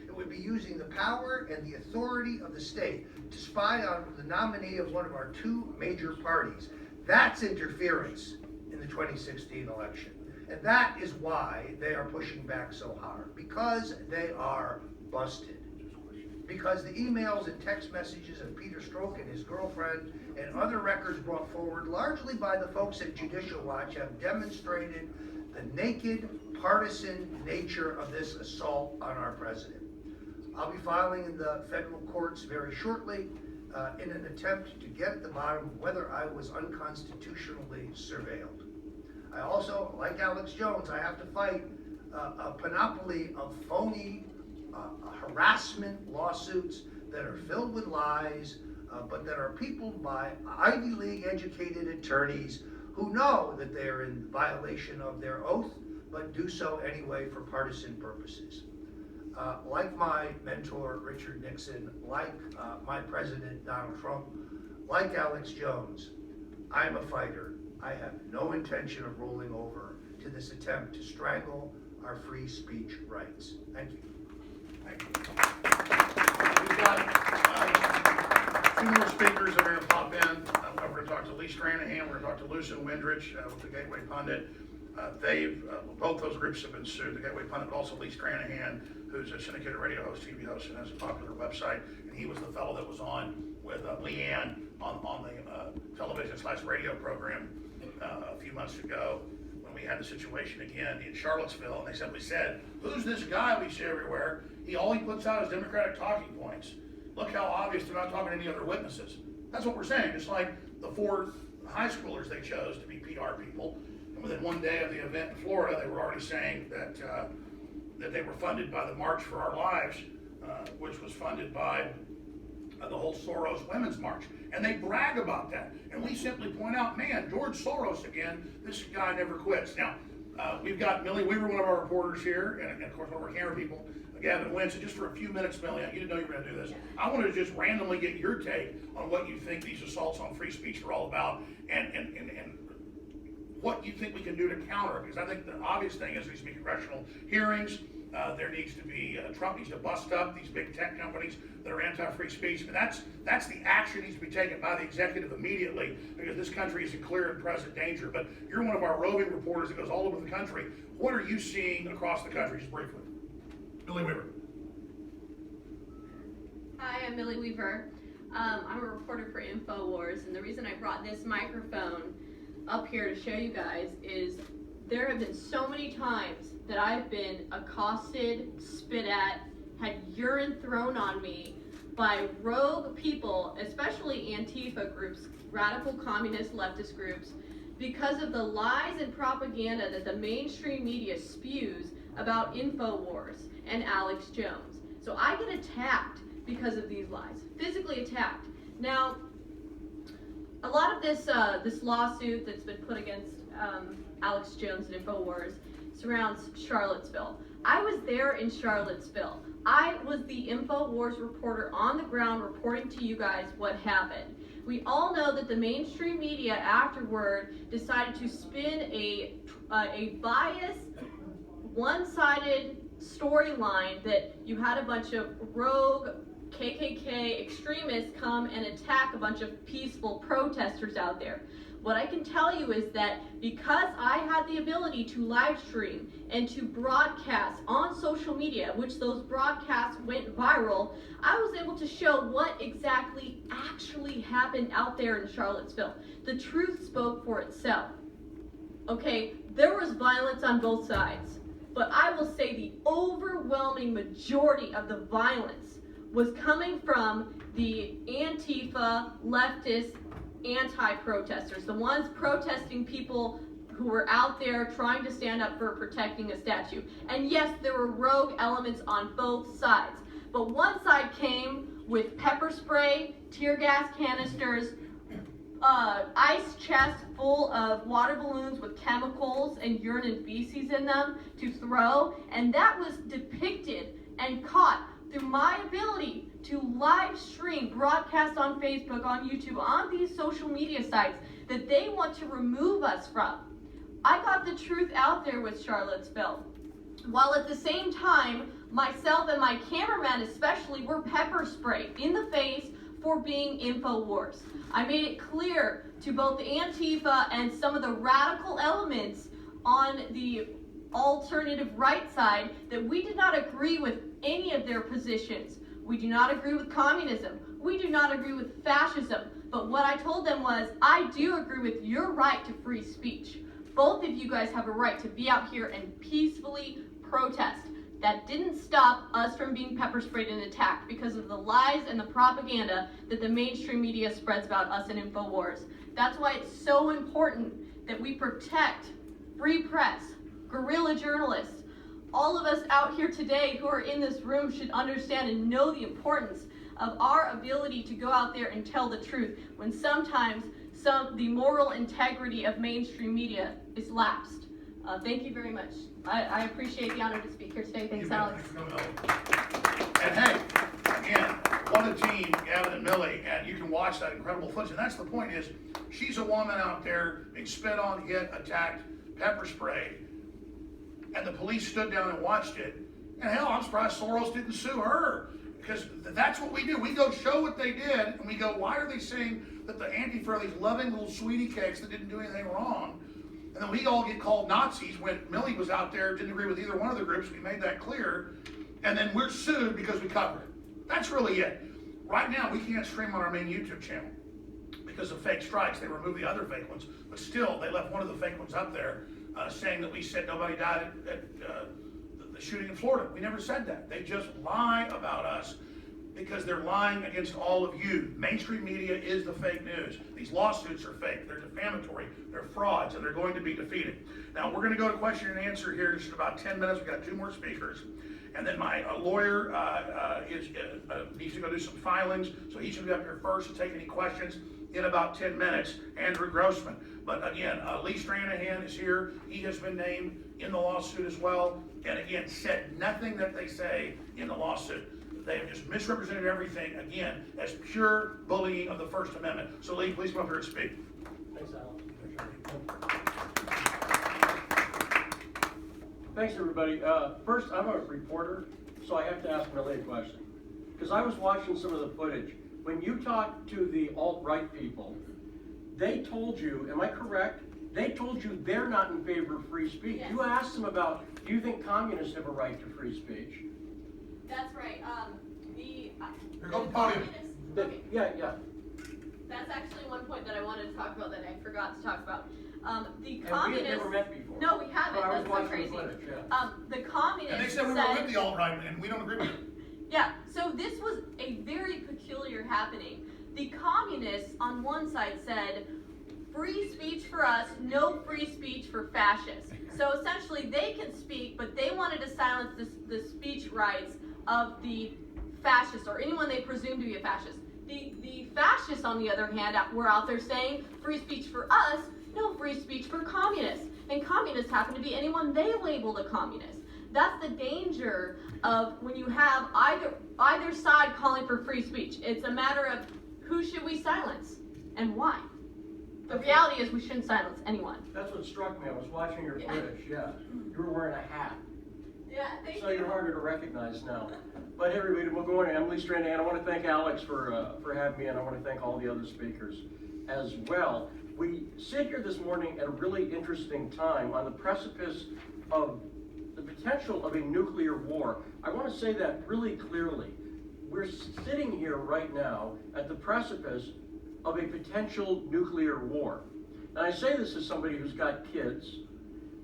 It would be using the power and the authority of the state to spy on the nominee of one of our two major parties. That's interference in the 2016 election. And that is why they are pushing back so hard, because they are busted. Because the emails and text messages of Peter Strzok and his girlfriend and other records brought forward largely by the folks at Judicial Watch have demonstrated the naked, partisan nature of this assault on our president. I'll be filing in the federal courts very shortly in an attempt to get at the bottom of whether I was unconstitutionally surveilled. I also, like Alex Jones, I have to fight a panoply of phony harassment lawsuits that are filled with lies, but that are peopled by Ivy League educated attorneys who know that they are in violation of their oath, but do so anyway for partisan purposes. Like my mentor, Richard Nixon, like my president, Donald Trump, like Alex Jones, I'm a fighter. I have no intention of rolling over to this attempt to strangle our free speech rights. Thank you. Thank you. We've got two more speakers that are going to pop in. We're going to talk to Lee Stranahan. We're going to talk to Lucian Windrich with the Gateway Pundit. Both those groups have been sued. The Gateway Pundit, but also Lee Stranahan, who's a syndicated radio host, TV host, and has a popular website. And he was the fellow that was on with Leanne on the television/radio program a few months ago when we had the situation again in Charlottesville, and they simply said, "Who's this guy we see everywhere? All he puts out is Democratic talking points. Look how obvious they're not talking to any other witnesses." That's what we're saying. It's like the 4 high schoolers they chose to be PR people, and within one day of the event in Florida, they were already saying that that they were funded by the March for Our Lives, which was funded by the whole Soros Women's March. And they brag about that. And we simply point out, man, George Soros again, this guy never quits. Now, We've got Millie Weaver, one of our reporters here, and of course one of our camera people, Gavin Wentz. And just for a few minutes, Millie, you didn't know you were going to do this. I wanted to just randomly get your take on what you think these assaults on free speech are all about, and what you think we can do to counter it. Because I think the obvious thing is there needs to be congressional hearings. There needs to be, Trump needs to bust up these big tech companies that are anti-free speech. But that's the action that needs to be taken by the executive immediately, because this country is in clear and present danger. But you're one of our roving reporters that goes all over the country. What are you seeing across the country, just briefly? Millie Weaver. Hi, I'm Millie Weaver. I'm a reporter for InfoWars, and the reason I brought this microphone up here to show you guys is there have been so many times that I've been accosted, spit at, had urine thrown on me by rogue people, especially Antifa groups, radical communist leftist groups, because of the lies and propaganda that the mainstream media spews about InfoWars and Alex Jones. So I get attacked because of these lies, physically attacked. Now, a lot of this lawsuit that's been put against Alex Jones and InfoWars surrounds Charlottesville. I was there in Charlottesville. I was the InfoWars reporter on the ground reporting to you guys what happened. We all know that the mainstream media afterward decided to spin a biased, one-sided storyline that you had a bunch of rogue KKK extremists come and attack a bunch of peaceful protesters out there. What I can tell you is that because I had the ability to live stream and to broadcast on social media, which those broadcasts went viral, I was able to show what exactly actually happened out there in Charlottesville. The truth spoke for itself. Okay, there was violence on both sides, but I will say the overwhelming majority of the violence was coming from the Antifa, leftist, anti-protesters, the ones protesting people who were out there trying to stand up for protecting a statue. And yes, there were rogue elements on both sides, but one side came with pepper spray, tear gas canisters, ice chests full of water balloons with chemicals and urine and feces in them to throw, and that was depicted and caught through my ability to live stream, broadcast on Facebook, on YouTube, on these social media sites that they want to remove us from. I got the truth out there with Charlottesville, while at the same time, myself and my cameraman especially were pepper sprayed in the face for being InfoWars. I made it clear to both Antifa and some of the radical elements on the alternative right side that we did not agree with any of their positions. We do not agree with communism. We do not agree with fascism. But what I told them was, I do agree with your right to free speech. Both of you guys have a right to be out here and peacefully protest. That didn't stop us from being pepper sprayed and attacked because of the lies and the propaganda that the mainstream media spreads about us in InfoWars. That's why it's so important that we protect free press, guerrilla journalists. All of us out here today who are in this room should understand and know the importance of our ability to go out there and tell the truth when sometimes the moral integrity of mainstream media is lapsed. Thank you very much. I appreciate the honor to speak here today. Thanks, Alex. And hey, again, what a team, Gavin and Millie, and you can watch that incredible footage. And that's the point is, she's a woman out there being spit on, hit, attacked, pepper sprayed, and the police stood down and watched it. And hell, I'm surprised Soros didn't sue her, because that's what we do. We go show what they did, and we go, why are they saying that the Antifa are these loving little sweetie cakes that didn't do anything wrong? And then we all get called Nazis when Millie was out there, didn't agree with either one of the groups. We made that clear. And then we're sued because we covered it. That's really it. Right now, we can't stream on our main YouTube channel because of fake strikes. They removed the other fake ones. But still, they left one of the fake ones up there saying that we said nobody died at the shooting in Florida. We never said that. They just lie about us because they're lying against all of you. Mainstream media is the fake news. These lawsuits are fake. They're defamatory. They're frauds, and they're going to be defeated. Now, we're going to go to question and answer here in just about 10 minutes. We've got 2 more speakers. And then my lawyer needs to go do some filings, so he should be up here first to take any questions in about 10 minutes. Andrew Grossman. But again, Lee Stranahan is here. He has been named in the lawsuit as well. And again, said nothing that they say in the lawsuit. They have just misrepresented everything, again, as pure bullying of the First Amendment. So Lee, please come up here and speak. Thanks, Alex. Thanks, everybody. First, I'm a reporter, so I have to ask Millie a question. Because I was watching some of the footage. When you talk to the alt-right people, they told you, am I correct? They told you they're not in favor of free speech. Yes. You asked them about, do you think communists have a right to free speech? That's right, Here comes the podium. Okay. Yeah. That's actually one point that I wanted to talk about that I forgot to talk about. The And we communists. have never met before. No, we haven't. But I was That's so watching crazy. the footage, yeah. The communists And they said we were with the alt-right, and we don't agree with it. Yeah, so this was a very peculiar happening. The communists on one side said, free speech for us, no free speech for fascists. So essentially they can speak, but they wanted to silence the speech rights of the fascists or anyone they presume to be a fascist. The fascists, on the other hand, were out there saying, free speech for us, no free speech for communists. And communists happen to be anyone they labeled a communist. That's the danger of when you have either side calling for free speech. It's a matter of who should we silence and why. The reality is we shouldn't silence anyone. That's what struck me. I was watching your footage, yeah. You were wearing a hat. Yeah, thank So you. you're harder to recognize now. But everybody, well, good morning. I'm Lee Stranahan. I want to thank Alex for having me, and I want to thank all the other speakers as well. We sit here this morning at a really interesting time on the precipice of the potential of a nuclear war. I want to say that really clearly. We're sitting here right now at the precipice of a potential nuclear war. And I say this as somebody who's got kids,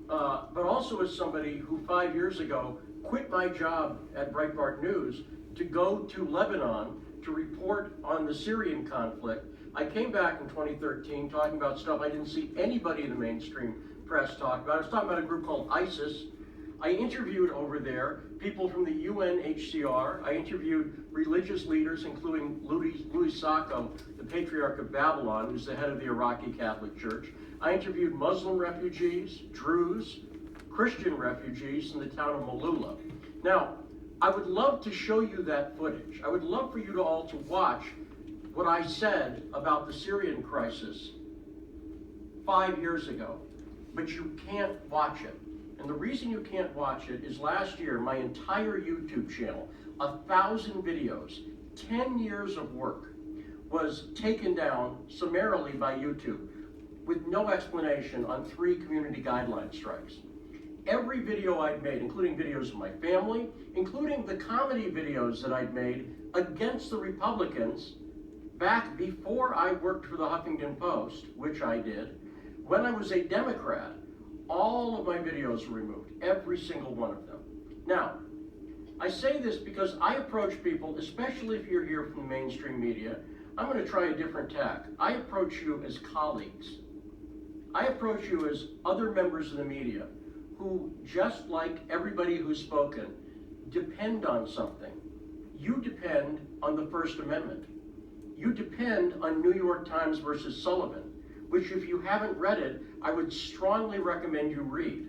but also as somebody who 5 years ago quit my job at Breitbart News to go to Lebanon to report on the Syrian conflict. I came back in 2013 talking about stuff I didn't see anybody in the mainstream press talk about. I was talking about a group called ISIS. I interviewed over there people from the UNHCR. I interviewed religious leaders, including Louis Sacco, the Patriarch of Babylon, who's the head of the Iraqi Catholic Church. I interviewed Muslim refugees, Druze, Christian refugees in the town of Malula. Now, I would love to show you that footage. I would love for you to all to watch what I said about the Syrian crisis 5 years ago, but you can't watch it. And the reason you can't watch it is last year, my entire YouTube channel, 1,000 videos, 10 years of work, was taken down summarily by YouTube with no explanation on 3 community guideline strikes. Every video I'd made, including videos of my family, including the comedy videos that I'd made against the Republicans back before I worked for the Huffington Post, which I did, when I was a Democrat, all of my videos were removed, every single one of them. Now, I say this because I approach people, especially if you're here from the mainstream media, I'm going to try a different tack. I approach you as colleagues. I approach you as other members of the media who, just like everybody who's spoken, depend on something. You depend on the First Amendment. You depend on New York Times versus Sullivan, which if you haven't read it, I would strongly recommend you read.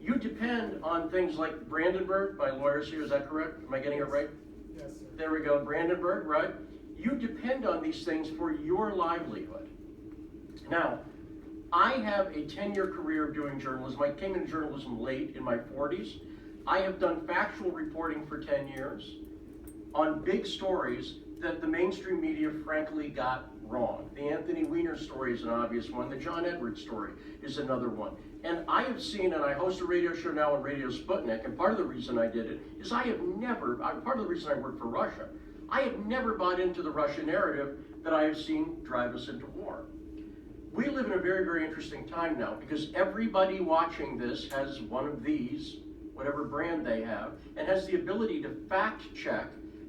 You depend on things like Brandenburg, my lawyers here, is that correct? Am I getting it right? Yes, sir. There we go, Brandenburg, right? You depend on these things for your livelihood. Now, I have a 10-year career of doing journalism. I came into journalism late in my 40s. I have done factual reporting for 10 years on big stories that the mainstream media frankly got wrong. The Anthony Weiner story is an obvious one. The John Edwards story is another one. And I have seen, and I host a radio show now on Radio Sputnik, and part of the reason I did it is part of the reason I work for Russia, I have never bought into the Russia narrative that I have seen drive us into war. We live in a very, very interesting time now because everybody watching this has one of these, whatever brand they have, and has the ability to fact check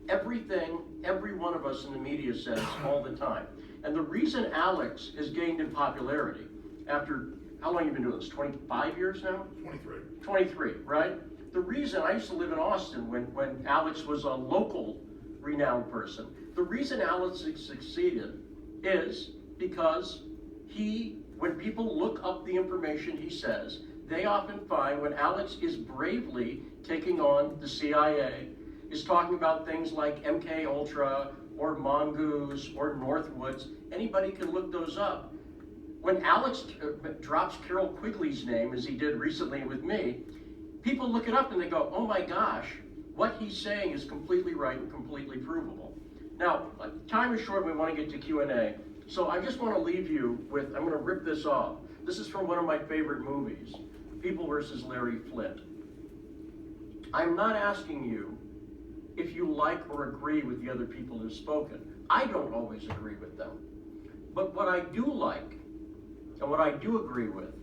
everything every one of us in the media says all the time. And the reason Alex has gained in popularity after, how long have you been doing this, 25 years now? 23. 23, right? The reason, I used to live in Austin when Alex was a local renowned person. The reason Alex succeeded is because he when people look up the information he says, they often find when Alex is bravely taking on the CIA, is talking about things like MK Ultra or Mongoose or Northwoods. Anybody can look those up. When Alex drops Carol Quigley's name, as he did recently with me, people look it up and they go, oh my gosh, what he's saying is completely right and completely provable. Now, time is short, we want to get to Q&A. So I just want to leave you with, I'm going to rip this off. This is from one of my favorite movies, People vs. Larry Flynt. I'm not asking you if you like or agree with the other people who've spoken. I don't always agree with them. But what I do like, and what I do agree with,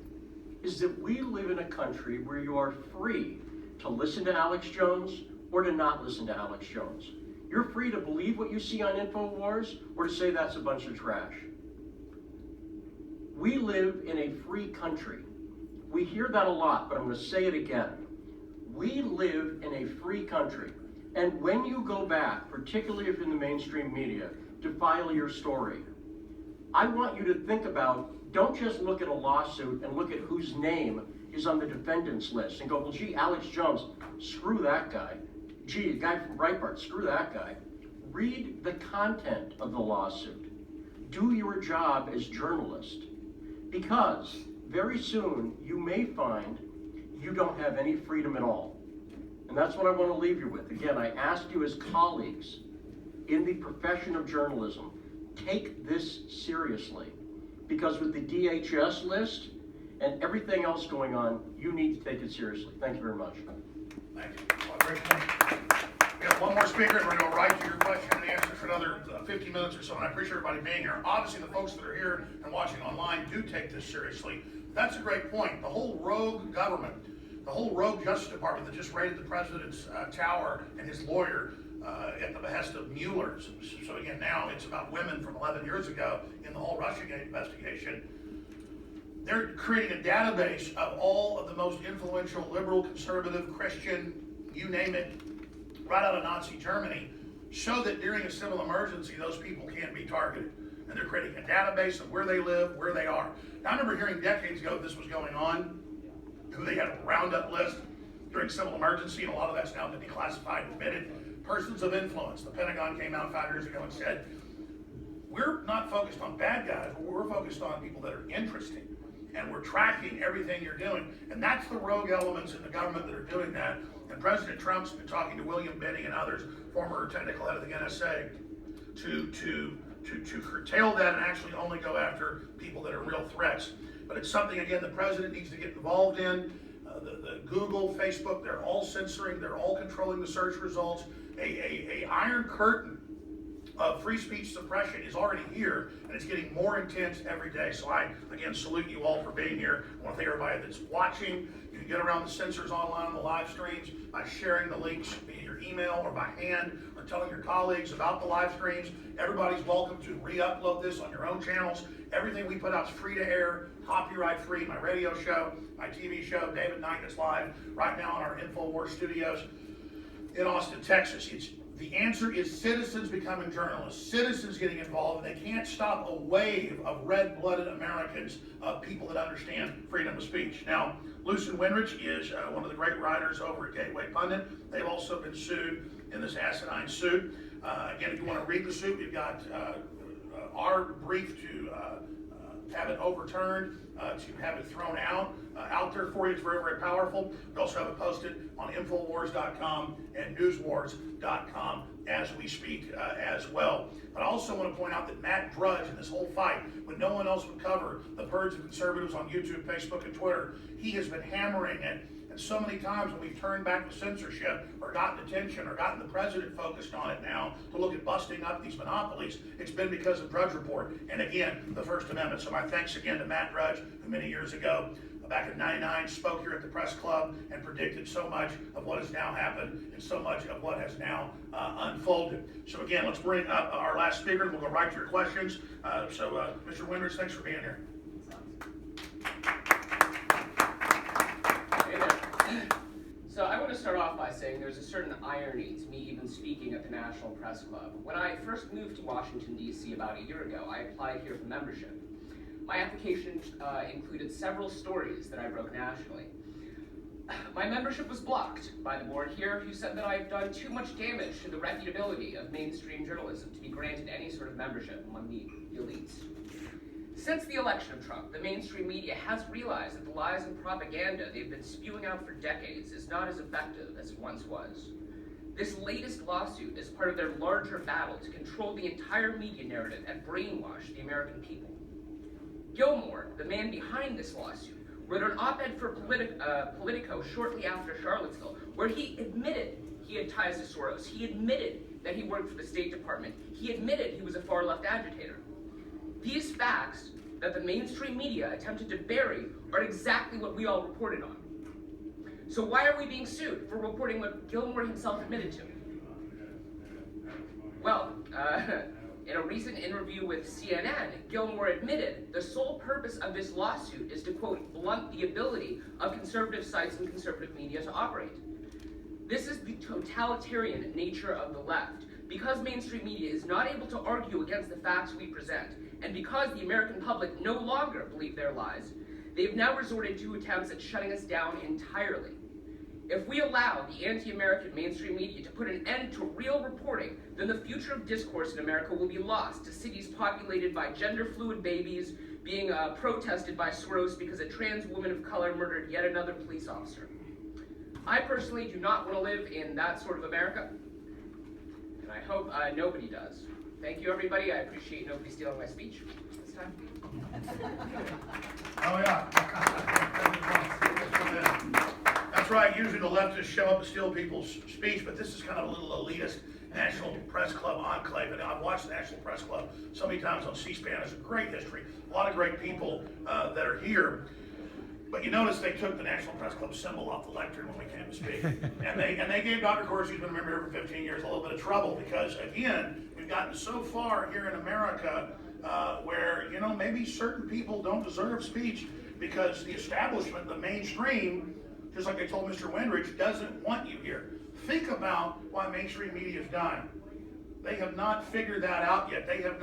is that we live in a country where you are free to listen to Alex Jones or to not listen to Alex Jones. You're free to believe what you see on InfoWars or to say that's a bunch of trash. We live in a free country. We hear that a lot, but I'm going to say it again. We live in a free country. And when you go back, particularly if in the mainstream media, to file your story, I want you to think about, don't just look at a lawsuit and look at whose name is on the defendant's list and go, well, gee, Alex Jones, screw that guy. Gee, the guy from Breitbart, screw that guy. Read the content of the lawsuit. Do your job as journalist. Because very soon you may find you don't have any freedom at all. And that's what I want to leave you with. Again, I ask you as colleagues in the profession of journalism, take this seriously. Because with the DHS list and everything else going on, you need to take it seriously. Thank you very much. Thank you. Well, great point. We have one more speaker, and we're going to go right to your question and answer for another 50 minutes or so, and I appreciate everybody being here. Obviously, the folks that are here and watching online do take this seriously. That's a great point. The whole rogue government, the whole rogue Justice Department that just raided the president's tower and his lawyer at the behest of Mueller. So again, now it's about women from 11 years ago in the whole Russiagate investigation. They're creating a database of all of the most influential liberal, conservative, Christian, you name it, right out of Nazi Germany, so that during a civil emergency, those people can't be targeted. And they're creating a database of where they live, where they are. Now, I remember hearing decades ago this was going on, who they had a roundup list during civil emergency, and a lot of that's now been declassified and admitted. Persons of influence. The Pentagon came out 5 years ago and said, we're not focused on bad guys, we're focused on people that are interesting. And we're tracking everything you're doing. And that's the rogue elements in the government that are doing that. And President Trump's been talking to William Binney and others, former technical head of the NSA, to curtail that and actually only go after people that are real threats. But it's something, again, the president needs to get involved in. The Google, Facebook, they're all censoring, they're all controlling the search results. A iron curtain of free speech suppression is already here, and it's getting more intense every day. So I, again, salute you all for being here. I want to thank everybody that's watching. You can get around the censors online on the live streams by sharing the links via your email or by hand, or telling your colleagues about the live streams. Everybody's welcome to re-upload this on your own channels. Everything we put out is free to air, copyright free. My radio show, my TV show, David Knight is live right now in our InfoWars studios in Austin, Texas. The answer is citizens becoming journalists, citizens getting involved, and they can't stop a wave of red-blooded Americans, people that understand freedom of speech. Now, Lucien Winrich is one of the great writers over at Gateway Pundit. They've also been sued in this asinine suit. Again, if you want to read the suit, we've got our brief to have it overturned, to have it thrown out there for you. It's very, very powerful. We also have it posted on InfoWars.com and NewsWars.com as we speak as well. But I also want to point out that Matt Drudge in this whole fight, when no one else would cover the purge of conservatives on YouTube, Facebook, and Twitter, he has been hammering it. And so many times when we've turned back the censorship or gotten attention or gotten the president focused on it now to look at busting up these monopolies, it's been because of Drudge Report and, again, the First Amendment. So my thanks again to Matt Drudge, who many years ago, back in '99, spoke here at the press club and predicted so much of what has now happened and so much of what has now unfolded. So again, let's bring up our last speaker and we'll go right to your questions. Mr. Winrich, thanks for being here. So I want to start off by saying there's a certain irony to me even speaking at the National Press Club. When I first moved to Washington, D.C. about a year ago, I applied here for membership. My application included several stories that I broke nationally. My membership was blocked by the board here, who said that I've done too much damage to the reputability of mainstream journalism to be granted any sort of membership among the elites. Since the election of Trump, the mainstream media has realized that the lies and propaganda they've been spewing out for decades is not as effective as it once was. This latest lawsuit is part of their larger battle to control the entire media narrative and brainwash the American people. Gilmore, the man behind this lawsuit, wrote an op-ed for Politico shortly after Charlottesville, where he admitted he had ties to Soros. He admitted that he worked for the State Department. He admitted he was a far-left agitator. These facts that the mainstream media attempted to bury are exactly what we all reported on. So why are we being sued for reporting what Gilmore himself admitted to? Well, in a recent interview with CNN, Gilmore admitted the sole purpose of this lawsuit is to, quote, blunt the ability of conservative sites and conservative media to operate. This is the totalitarian nature of the left. Because mainstream media is not able to argue against the facts we present, and because the American public no longer believe their lies, they've now resorted to attempts at shutting us down entirely. If we allow the anti-American mainstream media to put an end to real reporting, then the future of discourse in America will be lost to cities populated by gender-fluid babies being protested by Soros because a trans woman of color murdered yet another police officer. I personally do not want to live in that sort of America, and I hope nobody does. Thank you, everybody. I appreciate nobody stealing my speech this time. Oh, yeah. That's right, usually the leftists show up and steal people's speech, but this is kind of a little elitist National Press Club enclave, and I've watched the National Press Club so many times on C-SPAN. It's a great history, a lot of great people that are here. But you notice they took the National Press Club symbol off the lectern when we came to speak. and they gave Dr. Corsi, who's been a member here for 15 years, a little bit of trouble because, again, we've gotten so far here in America where, you know, maybe certain people don't deserve speech because the establishment, the mainstream, just like they told Mr. Windridge, doesn't want you here. Think about why mainstream media is dying. They have not figured that out yet. They have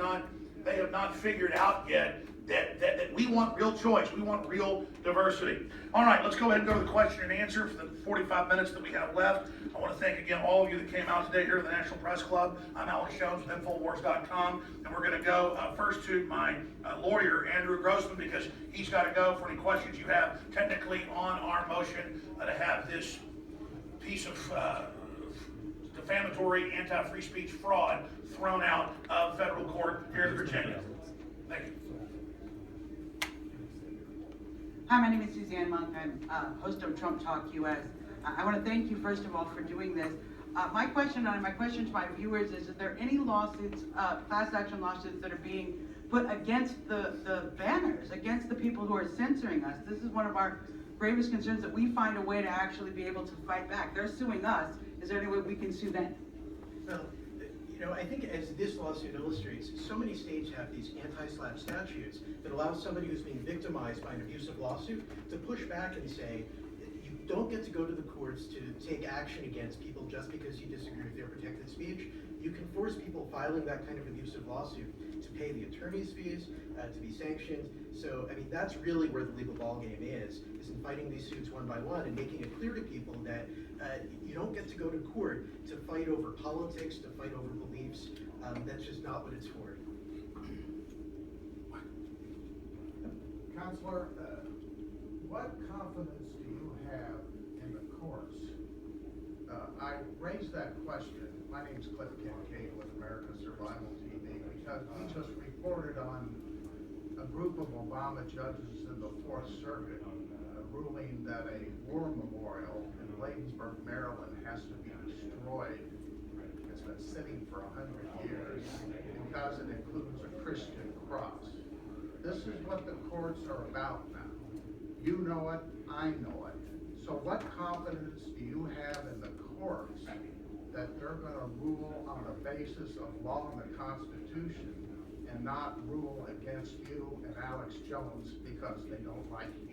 not figured out yet that we want real choice. We want real diversity. All right, let's go ahead and go to the question and answer for the 45 minutes that we have left. I want to thank again all of you that came out today here at the National Press Club. I'm Alex Jones with InfoWars.com, and we're going to go first to my lawyer, Andrew Grossman, because he's got to go for any questions you have technically on our motion to have this piece of defamatory anti-free speech fraud thrown out of federal court here in Virginia. Thank you. Hi, my name is Suzanne Monk. I'm host of Trump Talk US. I want to thank you, first of all, for doing this. My question to my viewers is there any lawsuits, class action lawsuits that are being put against the banners, against the people who are censoring us? This is one of our gravest concerns, that we find a way to actually be able to fight back. They're suing us. Is there any way we can sue them? Well, you know, I think as this lawsuit illustrates, so many states have these anti-SLAPP statutes that allow somebody who's being victimized by an abusive lawsuit to push back and say, you don't get to go to the courts to take action against people just because you disagree with their protected speech. You can force people filing that kind of abusive lawsuit to pay the attorney's fees, to be sanctioned. So, I mean, that's really where the legal ballgame is in fighting these suits one by one and making it clear to people that you don't get to go to court to fight over politics, to fight over beliefs. That's just not what it's for. Counselor, what confidence do you have in the courts? I raised that question. My name's Cliff Kincaid with American Survival TV because we just reported on a group of Obama judges in the Fourth Circuit ruling that a war memorial in Bladensburg, Maryland has to be destroyed. It's been sitting for 100 years because it includes a Christian cross. This is what the courts are about now. You know it, I know it. So what confidence do you have in the courts that they're going to rule on the basis of law and the Constitution and not rule against you and Alex Jones because they don't like you?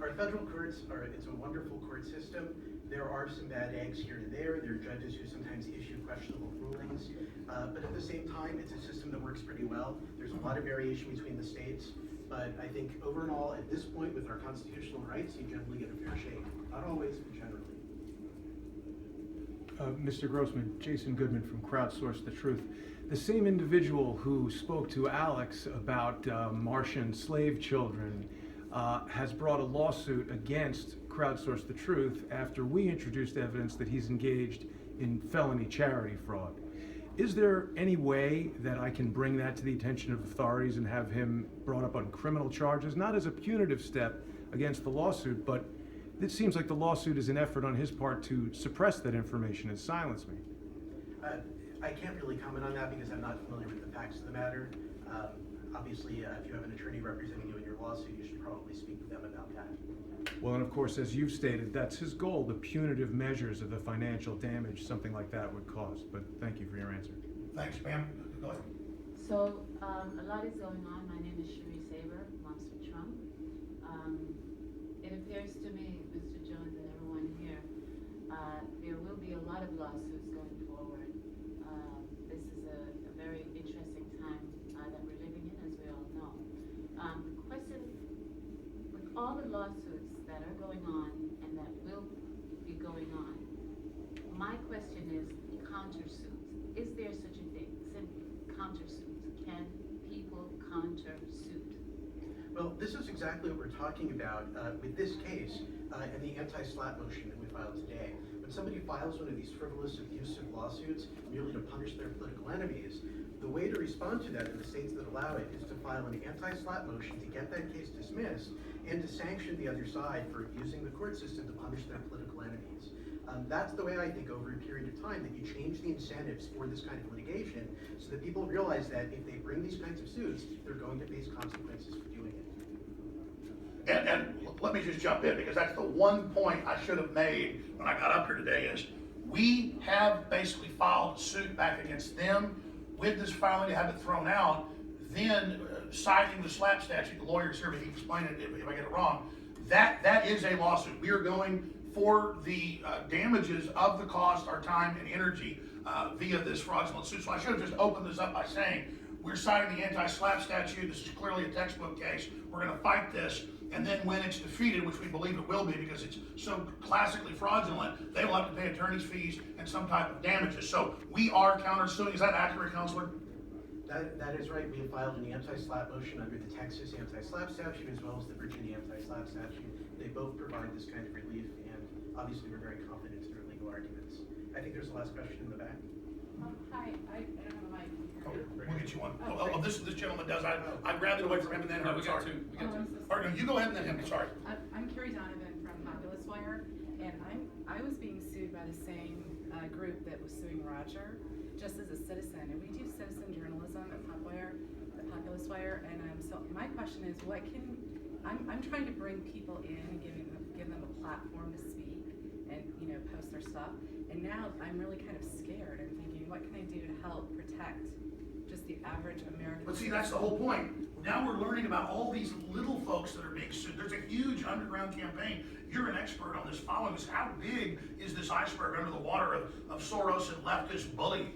Our federal courts it's a wonderful court system. There are some bad eggs here and there. There are judges who sometimes issue questionable rulings. But at the same time, it's a system that works pretty well. There's a lot of variation between the states. But I think overall, at this point, with our constitutional rights, you generally get a fair shake. Not always, but generally. Mr. Grossman, Jason Goodman from Crowdsource the Truth. The same individual who spoke to Alex about Martian slave children has brought a lawsuit against Crowdsource the Truth after we introduced evidence that he's engaged in felony charity fraud. Is there any way that I can bring that to the attention of authorities and have him brought up on criminal charges, not as a punitive step against the lawsuit, but it seems like the lawsuit is an effort on his part to suppress that information and silence me? I can't really comment on that because I'm not familiar with the facts of the matter. Obviously, if you have an attorney representing you in your lawsuit, you should probably speak with them about that. Well, and of course, as you've stated, that's his goal, the punitive measures of the financial damage something like that would cause. But thank you for your answer. Thanks, ma'am. Go ahead. So, a lot is going on. My name is Cherie Saber, Moms for Trump. It appears to me, Mr. Jones and everyone here, there will be a lot of lawsuits going forward. This is a very interesting time that we're living in, as we all know. Question, with all the lawsuits that are going on and that will be going on, my question is countersuits. Is there such a thing? Countersuits. Can people countersuit? Well, this is exactly what we're talking about with this case and the anti-SLAPP motion that we filed today. When somebody files one of these frivolous, abusive lawsuits merely to punish their political enemies, the way to respond to that in the states that allow it is to file an anti-SLAPP motion to get that case dismissed and to sanction the other side for abusing the court system to punish their political enemies. That's the way I think over a period of time that you change the incentives for this kind of litigation so that people realize that if they bring these kinds of suits, they're going to face consequences for doing it. And let me just jump in because that's the one point I should have made when I got up here today is we have basically filed a suit back against them with this filing to have it thrown out, then citing the SLAPP statute, the lawyers here, but he explained it if I get it wrong, that is a lawsuit. We are going for the damages of the cost, our time and energy via this fraudulent suit. So I should have just opened this up by saying, we're citing the anti-SLAPP statute. This is clearly a textbook case. We're going to fight this. And then when it's defeated, which we believe it will be because it's so classically fraudulent, they will have to pay attorney's fees and some type of damages. So we are countersuing. Is that accurate, Counselor? That is right. We have filed an anti-SLAPP motion under the Texas anti-SLAPP statute as well as the Virginia anti-SLAPP statute. They both provide this kind of relief, and obviously we're very confident in their legal arguments. I think there's the last question in the back. Hi, I don't have a mic. Oh, we'll get you one. This gentleman does. I grabbed it away from him and then her. No, we got Sorry. two. We got two. All right, no, you go ahead and then him. Sorry. I'm Carrie Donovan from Populous Wire, and I was being sued by the same group that was suing Roger, just as a citizen. And we do citizen journalism at Populous Wire, and so my question is, I'm trying to bring people in and give them a platform to speak and post their stuff. And now I'm really kind of scared. I'm thinking, what can I do to help protect just the average American? But see, that's the whole point. Now we're learning about all these little folks that are being sued. There's a huge underground campaign. You're an expert on this, following this. How big is this iceberg under the water of Soros and leftist bullying?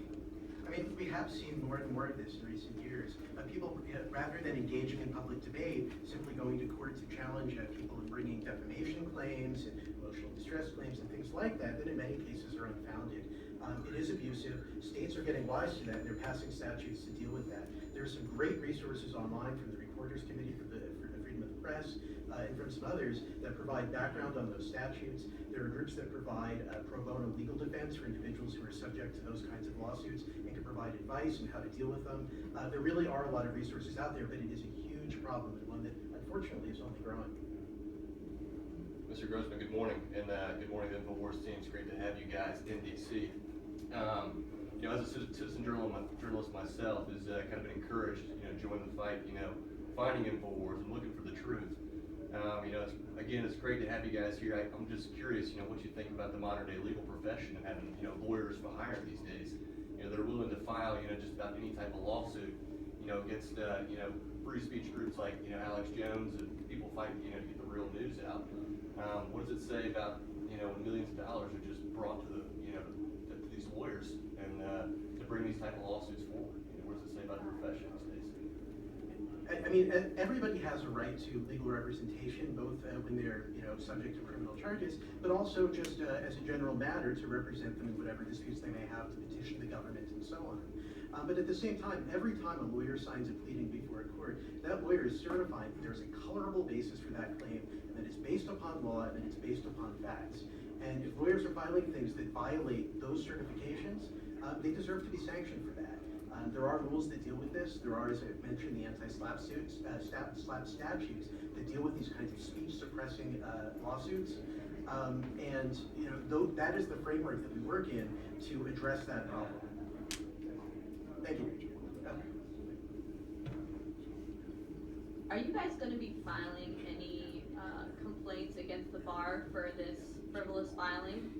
I mean, we have seen more and more of this in recent years. People, rather than engaging in public debate, simply going to court to challenge people and bringing defamation claims and emotional distress claims and things like that in many cases are unfounded. It is abusive. States are getting wise to that, and they're passing statutes to deal with that. There are some great resources online from the Reporters Committee for the Freedom of the Press and from some others that provide background on those statutes. There are groups that provide pro bono legal defense for individuals who are subject to those kinds of lawsuits and can provide advice on how to deal with them. There really are a lot of resources out there, but it is a huge problem and one that unfortunately is only growing. Mr. Grossman, good morning, and good morning to the InfoWars team. It's great to have you guys in D.C. As a citizen journalist myself, has kind of been encouraged, join the fight, finding InfoWars and looking for the truth. It's great to have you guys here. I'm just curious, what you think about the modern day legal profession and having, lawyers for hire these days. They're willing to file, just about any type of lawsuit, against, free speech groups like, Alex Jones and people fight, to get the real news out. What does it say about, when millions of dollars are just brought to to these lawyers and to bring these type of lawsuits forward? What does it say about the profession these days? I mean, everybody has a right to legal representation, both when they're, subject to criminal charges, but also just as a general matter to represent them in whatever disputes they may have, to petition the government and so on. But at the same time, every time a lawyer signs a pleading before a court, that lawyer is certifying that there's a colorable basis for that claim, and that it's based upon law, and it's based upon facts. And if lawyers are filing things that violate those certifications, they deserve to be sanctioned for that. There are rules that deal with this. There are, as I mentioned, the anti-SLAPP SLAPP statutes that deal with these kinds of speech-suppressing lawsuits. That is the framework that we work in to address that problem. Thank you. Are you guys going to be filing any complaints against the bar for this frivolous filing?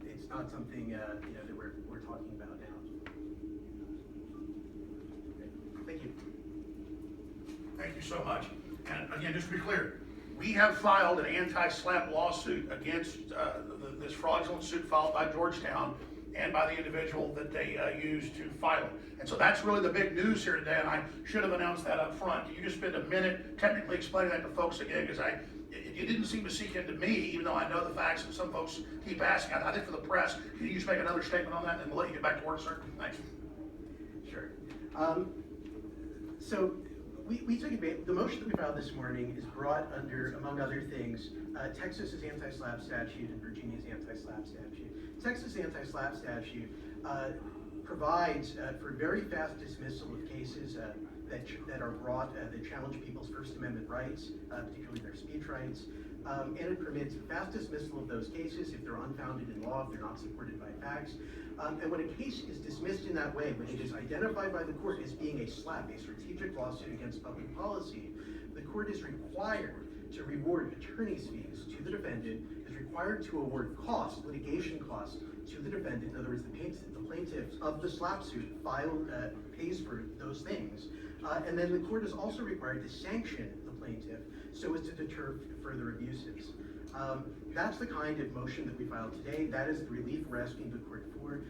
It's not something that we're talking about now. Thank you. Thank you so much. And again, just to be clear, we have filed an anti-SLAPP lawsuit against this fraudulent suit filed by Georgetown and by the individual that they used to file it. And so that's really the big news here today, and I should have announced that up front. Can you just spend a minute technically explaining that to folks again, because you didn't seem to seek into me, even though I know the facts, and some folks keep asking. I think for the press, can you just make another statement on that, and then we'll let you get back to work, sir? Thanks. Sure. So we took advantage. The motion that we filed this morning is brought under, among other things, Texas's anti-SLAPP statute and Virginia's anti-SLAPP statute. Texas anti-SLAPP statute provides for very fast dismissal of cases that are brought that challenge people's First Amendment rights, particularly their speech rights, and it permits fast dismissal of those cases if they're unfounded in law, if they're not supported by facts. And when a case is dismissed in that way, when it is identified by the court as being a SLAPP, a strategic lawsuit against public policy, the court is required to reward attorney's fees to the defendant, is required to award costs, litigation costs, to the defendant. In other words, the plaintiff of the SLAPP suit pays for those things. And then the court is also required to sanction the plaintiff so as to deter further abuses. That's the kind of motion that we filed today. That is the relief we're asking the court for.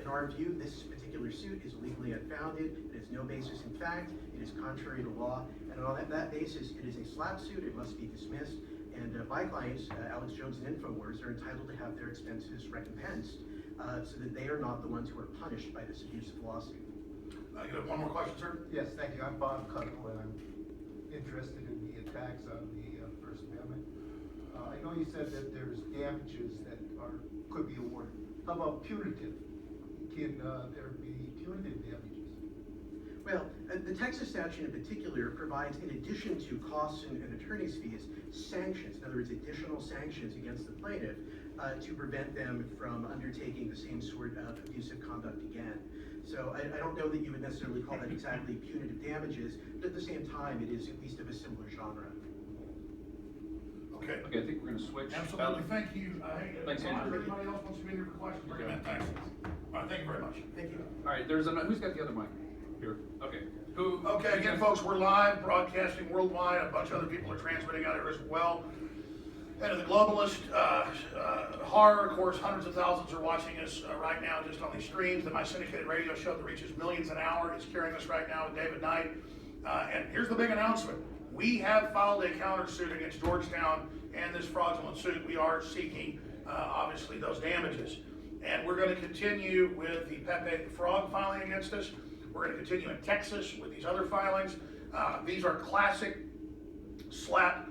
In our view, this particular suit is legally unfounded. It has no basis in fact. It is contrary to law. And on that basis, it is a SLAPP suit. It must be dismissed. And my clients, Alex Jones and InfoWars, are entitled to have their expenses recompensed so that they are not the ones who are punished by this abusive lawsuit. You have one more question, sir? Yes, thank you. I'm Bob Cuttle, and I'm interested in the attacks on the First Amendment. I know you said that there's damages that could be awarded. How about punitive? Can there be punitive damages? Well, the Texas statute in particular provides, in addition to costs and attorney's fees, sanctions, in other words, additional sanctions against the plaintiff to prevent them from undertaking the same sort of abusive conduct again. So I don't know that you would necessarily call that exactly punitive damages, but at the same time, it is at least of a similar genre. Okay. Okay, I think we're going to switch. Absolutely. Thank you. Thanks, Andrew. If anybody else wants to be in here for questions, bring them in. Thanks. All right, thank you very much. Thank you. All right, who's got the other mic? Here. Okay. Okay, again, folks, we're live, broadcasting worldwide. A bunch of other people are transmitting out here as well. And the globalist horror, of course, hundreds of thousands are watching us right now just on these streams. My syndicated radio show that reaches millions an hour is carrying us right now with David Knight. And here's the big announcement. We have filed a countersuit against Georgetown and this fraudulent suit. We are seeking, obviously, those damages. And we're going to continue with the Pepe the Frog filing against us. We're going to continue in Texas with these other filings. These are classic SLAPP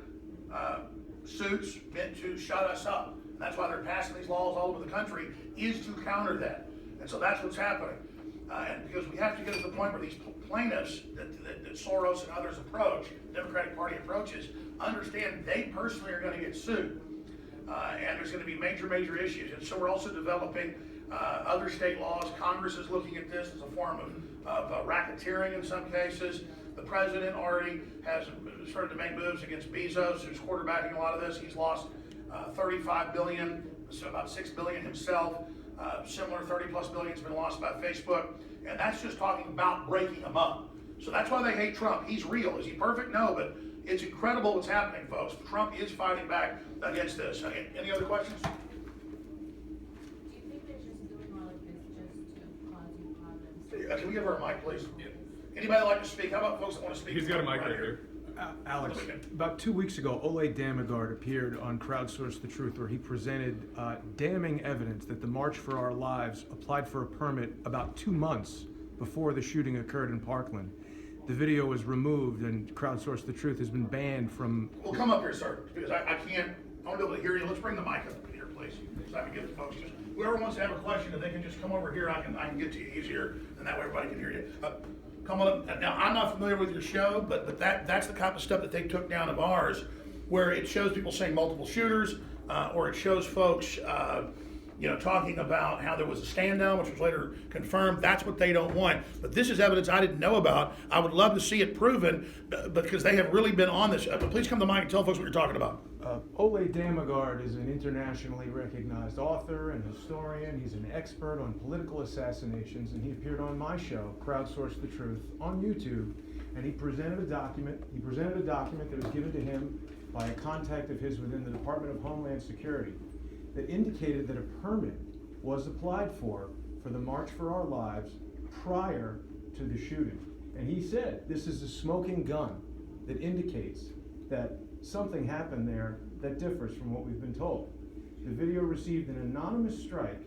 suits meant to shut us up. And that's why they're passing these laws all over the country, is to counter that. And so that's what's happening. And because we have to get to the point where these plaintiffs that Soros and others approach, the Democratic Party approaches, understand they personally are going to get sued. And there's going to be major issues. And so we're also developing other state laws. Congress is looking at this as a form of racketeering in some cases. The president already has started to make moves against Bezos, who's quarterbacking a lot of this. He's lost $35 billion, so about $6 billion himself. Similar $30+ billion has been lost by Facebook. And that's just talking about breaking them up. So that's why they hate Trump. He's real. Is he perfect? No, but it's incredible what's happening, folks. Trump is fighting back against this. Any other questions? Do you think they're just doing all of this just to cause you problems? Can we give her a mic, please? Anybody like to speak? How about folks that want to speak? He's got a mic right here. Alex, about 2 weeks ago, Ole Damagard appeared on Crowdsource the Truth, where he presented damning evidence that the March for Our Lives applied for a permit about 2 months before the shooting occurred in Parkland. The video was removed, and Crowdsource the Truth has been banned from... Well, come up here, sir, because I can't, I want to be able to hear you. Let's bring the mic up here, please, so I can give the folks, whoever wants to have a question, if they can just come over here, I can get to you easier, and that way everybody can hear you. Come on up. Now, I'm not familiar with your show, but that's the kind of stuff that they took down of ours, where it shows people saying multiple shooters, or it shows folks, talking about how there was a stand down, which was later confirmed. That's what they don't want. But this is evidence I didn't know about. I would love to see it proven, because they have really been on this. But please come to the mic and tell folks what you're talking about. Ole Damagard is an internationally recognized author and historian. He's an expert on political assassinations, and he appeared on my show, Crowdsource the Truth, on YouTube, and he presented a document. He presented a document that was given to him by a contact of his within the Department of Homeland Security that indicated that a permit was applied for the March for Our Lives prior to the shooting. And he said, this is a smoking gun that indicates that something happened there that differs from what we've been told. The video received an anonymous strike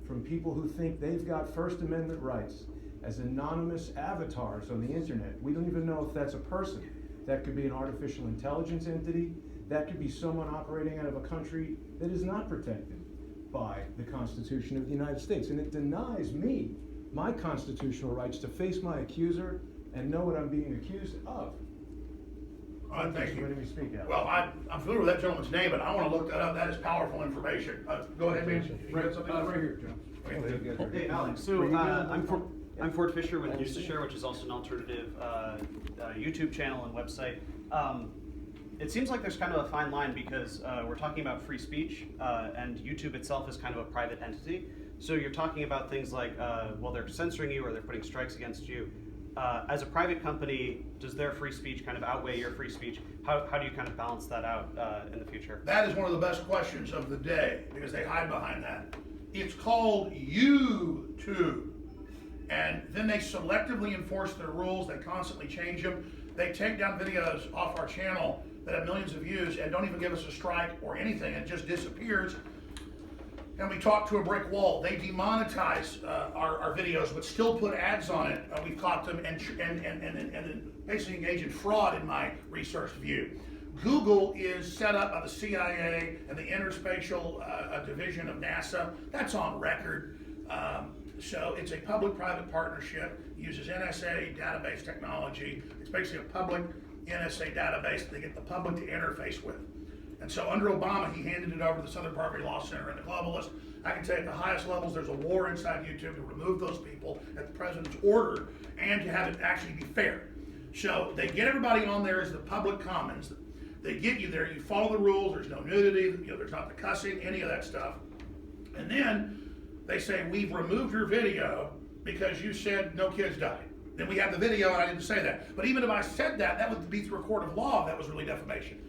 from people who think they've got First Amendment rights as anonymous avatars on the internet. We don't even know if that's a person. That could be an artificial intelligence entity. That could be someone operating out of a country that is not protected by the Constitution of the United States. And it denies me my constitutional rights to face my accuser and know what I'm being accused of. All right, thank you. Letting me speak out. Well, I'm familiar with that gentleman's name, but I want to look that up. That is powerful information. Go ahead, man. Right here, John. Hey, Alex. So I'm Ford Fisher with News to Share, which is also an alternative YouTube channel and website. It seems like there's kind of a fine line, because we're talking about free speech, and YouTube itself is kind of a private entity. So you're talking about things like, they're censoring you or they're putting strikes against you. As a private company, does their free speech kind of outweigh your free speech? How do you kind of balance that out in the future? That is one of the best questions of the day, because they hide behind that. It's called YouTube. And then they selectively enforce their rules. They constantly change them. They take down videos off our channel that have millions of views and don't even give us a strike or anything. It just disappears. And we talk to a brick wall. They demonetize our videos, but still put ads on it. We've caught them and basically engage in fraud, in my research view. Google is set up by the CIA and the Interspatial Division of NASA. That's on record. So it's a public-private partnership, uses NSA database technology. It's basically a public NSA database that they get the public to interface with. And so under Obama, he handed it over to the Southern Poverty Law Center and the globalists. I can tell you at the highest levels, there's a war inside YouTube to remove those people at the president's order and to have it actually be fair. So they get everybody on there as the public commons. They get you there, you follow the rules, there's no nudity, there's not the cussing, any of that stuff. And then they say, we've removed your video because you said no kids died. Then we have the video and I didn't say that. But even if I said that, that would be through a court of law if that was really defamation.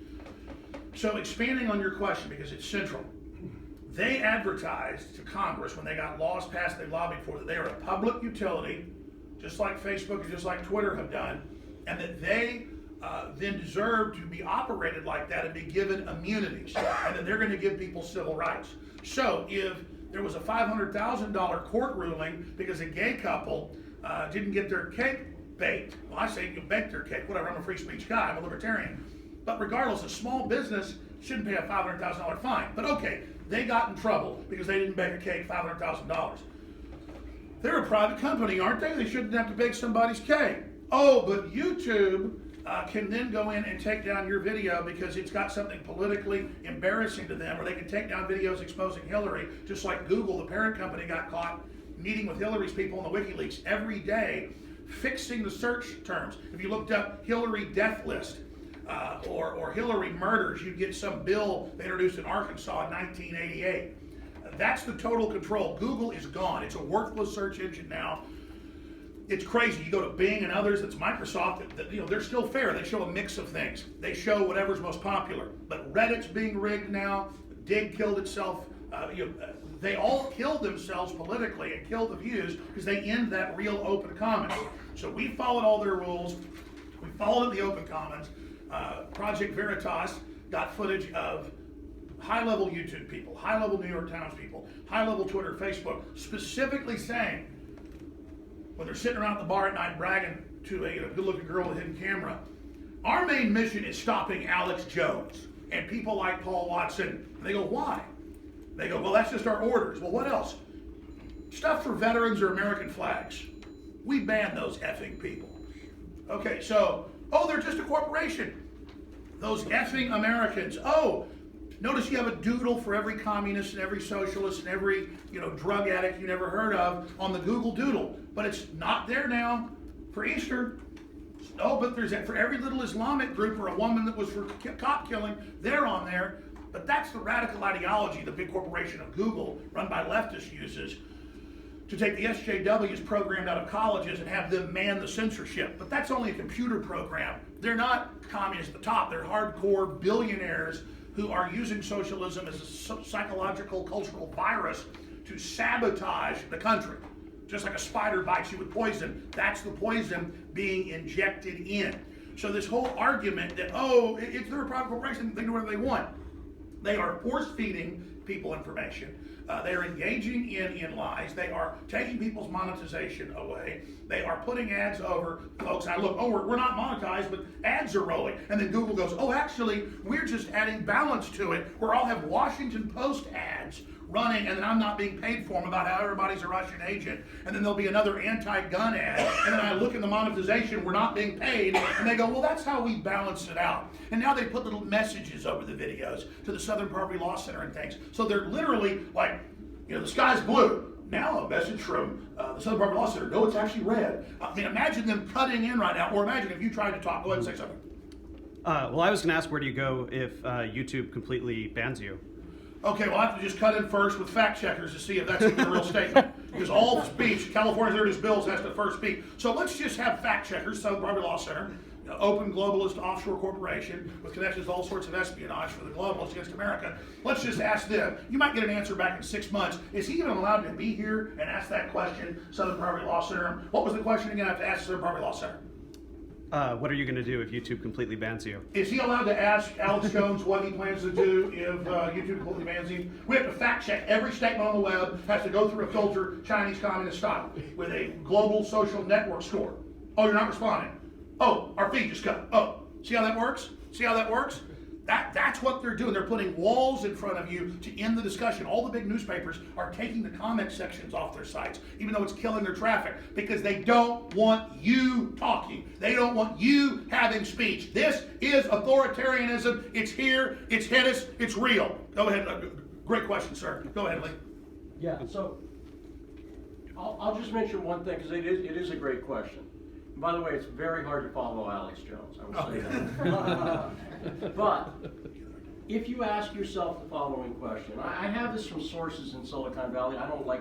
So expanding on your question, because it's central, they advertised to Congress when they got laws passed they lobbied for that they are a public utility, just like Facebook and just like Twitter have done, and that they then deserve to be operated like that and be given immunities, and that they're going to give people civil rights. So if there was a $500,000 court ruling because a gay couple didn't get their cake baked, well, I say you can bake their cake, whatever, I'm a free speech guy, I'm a libertarian. But regardless, a small business shouldn't pay a $500,000 fine. But okay, they got in trouble because they didn't bake a cake $500,000. They're a private company, aren't they? They shouldn't have to bake somebody's cake. Oh, but YouTube can then go in and take down your video because it's got something politically embarrassing to them, or they can take down videos exposing Hillary, just like Google, the parent company, got caught meeting with Hillary's people in the WikiLeaks every day, fixing the search terms. If you looked up Hillary death list, or Hillary murders, you'd get some bill they introduced in Arkansas in 1988. That's the total control. Google is gone. It's a worthless search engine now. it's crazy. You go to Bing and others, it's Microsoft, they're still fair. They show a mix of things. They show whatever's most popular. But Reddit's being rigged now. Dig killed itself. They all kill themselves politically and kill the views because they end that real open comments. So we followed all their rules. We followed the open comments. Project Veritas got footage of high-level YouTube people, high-level New York Times people, high-level Twitter, Facebook, specifically saying, when they're sitting around the bar at night bragging to a good-looking girl with a hidden camera, our main mission is stopping Alex Jones and people like Paul Watson. And they go, why? They go, well, that's just our orders. Well, what else? Stuff for veterans or American flags. We ban those effing people. Okay, so, they're just a corporation. Those effing Americans. Notice you have a doodle for every communist and every socialist and every, drug addict you never heard of on the Google Doodle. But it's not there now for Easter. But there's for every little Islamic group or a woman that was for cop killing, they're on there. But that's the radical ideology the big corporation of Google, run by leftists, uses to take the SJWs programmed out of colleges and have them man the censorship. But that's only a computer program. They're not communists at the top. They're hardcore billionaires who are using socialism as a psychological, cultural virus to sabotage the country. Just like a spider bites you with poison, that's the poison being injected in. So this whole argument that, if they're a private corporation, they do whatever they want. They are force-feeding people information. They are engaging in lies. They are taking people's monetization away. They are putting ads over folks. I look, we're not monetized, but ads are rolling. And then Google goes, actually, we're just adding balance to it, where I'll have Washington Post ads running, and then I'm not being paid for them about how everybody's a Russian agent. And then there'll be another anti-gun ad. And then I look in the monetization, we're not being paid. And they go, well, that's how we balance it out. And now they put little messages over the videos to the Southern Poverty Law Center and things. So they're literally like, the sky's blue. Now a message from the Southern Poverty Law Center. No, it's actually red. I mean, imagine them cutting in right now. Or imagine if you tried to talk. Go ahead and say something. Well, I was going to ask, where do you go if YouTube completely bans you? Okay, well, I have to just cut in first with fact checkers to see if that's even a real statement. Because all speech, California's introduced bills has to first speak. So let's just have fact checkers, Southern Poverty Law Center, open globalist offshore corporation with connections to all sorts of espionage for the globalists against America. Let's just ask them. You might get an answer back in 6 months. Is he even allowed to be here and ask that question, Southern Poverty Law Center? What was the question again? I have to ask Southern Poverty Law Center. What are you going to do if YouTube completely bans you? Is he allowed to ask Alex Jones what he plans to do if YouTube completely bans him? We have to fact check every statement on the web, has to go through a filter, Chinese communist style, with a global social network score. You're not responding. Our feed just cut. See how that works? See how that works? That's what they're doing. They're putting walls in front of you to end the discussion. All the big newspapers are taking the comment sections off their sites, even though it's killing their traffic, because they don't want you talking. They don't want you having speech. This is authoritarianism. It's here. It's hit us. It's real. Go ahead. Great question, sir. Go ahead, Lee. Yeah, so I'll just mention one thing, because it is a great question. By the way, it's very hard to follow Alex Jones, I will say that. But if you ask yourself the following question, I have this from sources in Silicon Valley. I don't like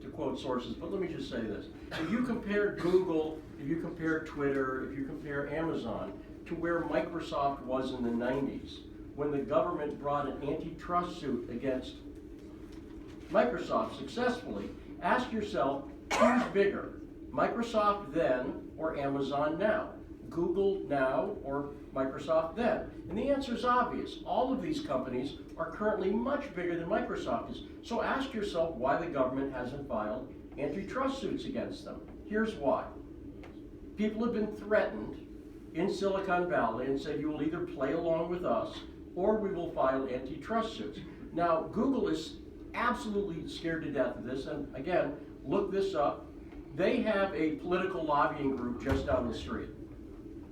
to quote sources, but let me just say this. If you compare Google, if you compare Twitter, if you compare Amazon to where Microsoft was in the 90s, when the government brought an antitrust suit against Microsoft successfully, ask yourself, who's bigger? Microsoft then or Amazon now? Google now or Microsoft then? And the answer is obvious. All of these companies are currently much bigger than Microsoft is. So ask yourself why the government hasn't filed antitrust suits against them. Here's why. People have been threatened in Silicon Valley and said, you will either play along with us or we will file antitrust suits. Now, Google is absolutely scared to death of this, and again, look this up. They have a political lobbying group just down the street.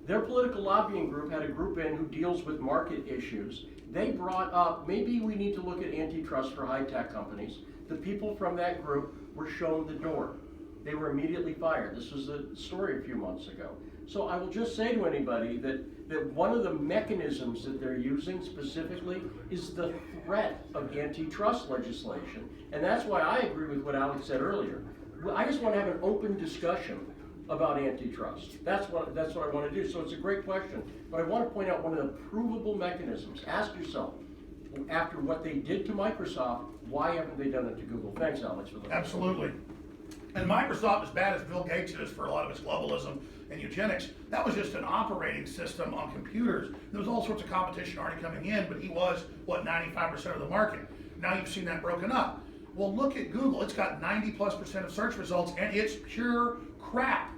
Their political lobbying group had a group in who deals with market issues. They brought up, maybe we need to look at antitrust for high-tech companies. The people from that group were shown the door. They were immediately fired. This was the story a few months ago. So I will just say to anybody that one of the mechanisms that they're using specifically is the threat of antitrust legislation. And that's why I agree with what Alex said earlier. I just want to have an open discussion about antitrust. That's what I want to do. So it's a great question, but I want to point out one of the provable mechanisms. Ask yourself, after what they did to Microsoft, why haven't they done it to Google? Thanks, Alex, for that. Absolutely. And Microsoft, as bad as Bill Gates is for a lot of his globalism and eugenics, that was just an operating system on computers. There was all sorts of competition already coming in, but he was, 95% of the market. Now you've seen that broken up. Well, look at Google. It's got 90+% of search results, and it's pure crap.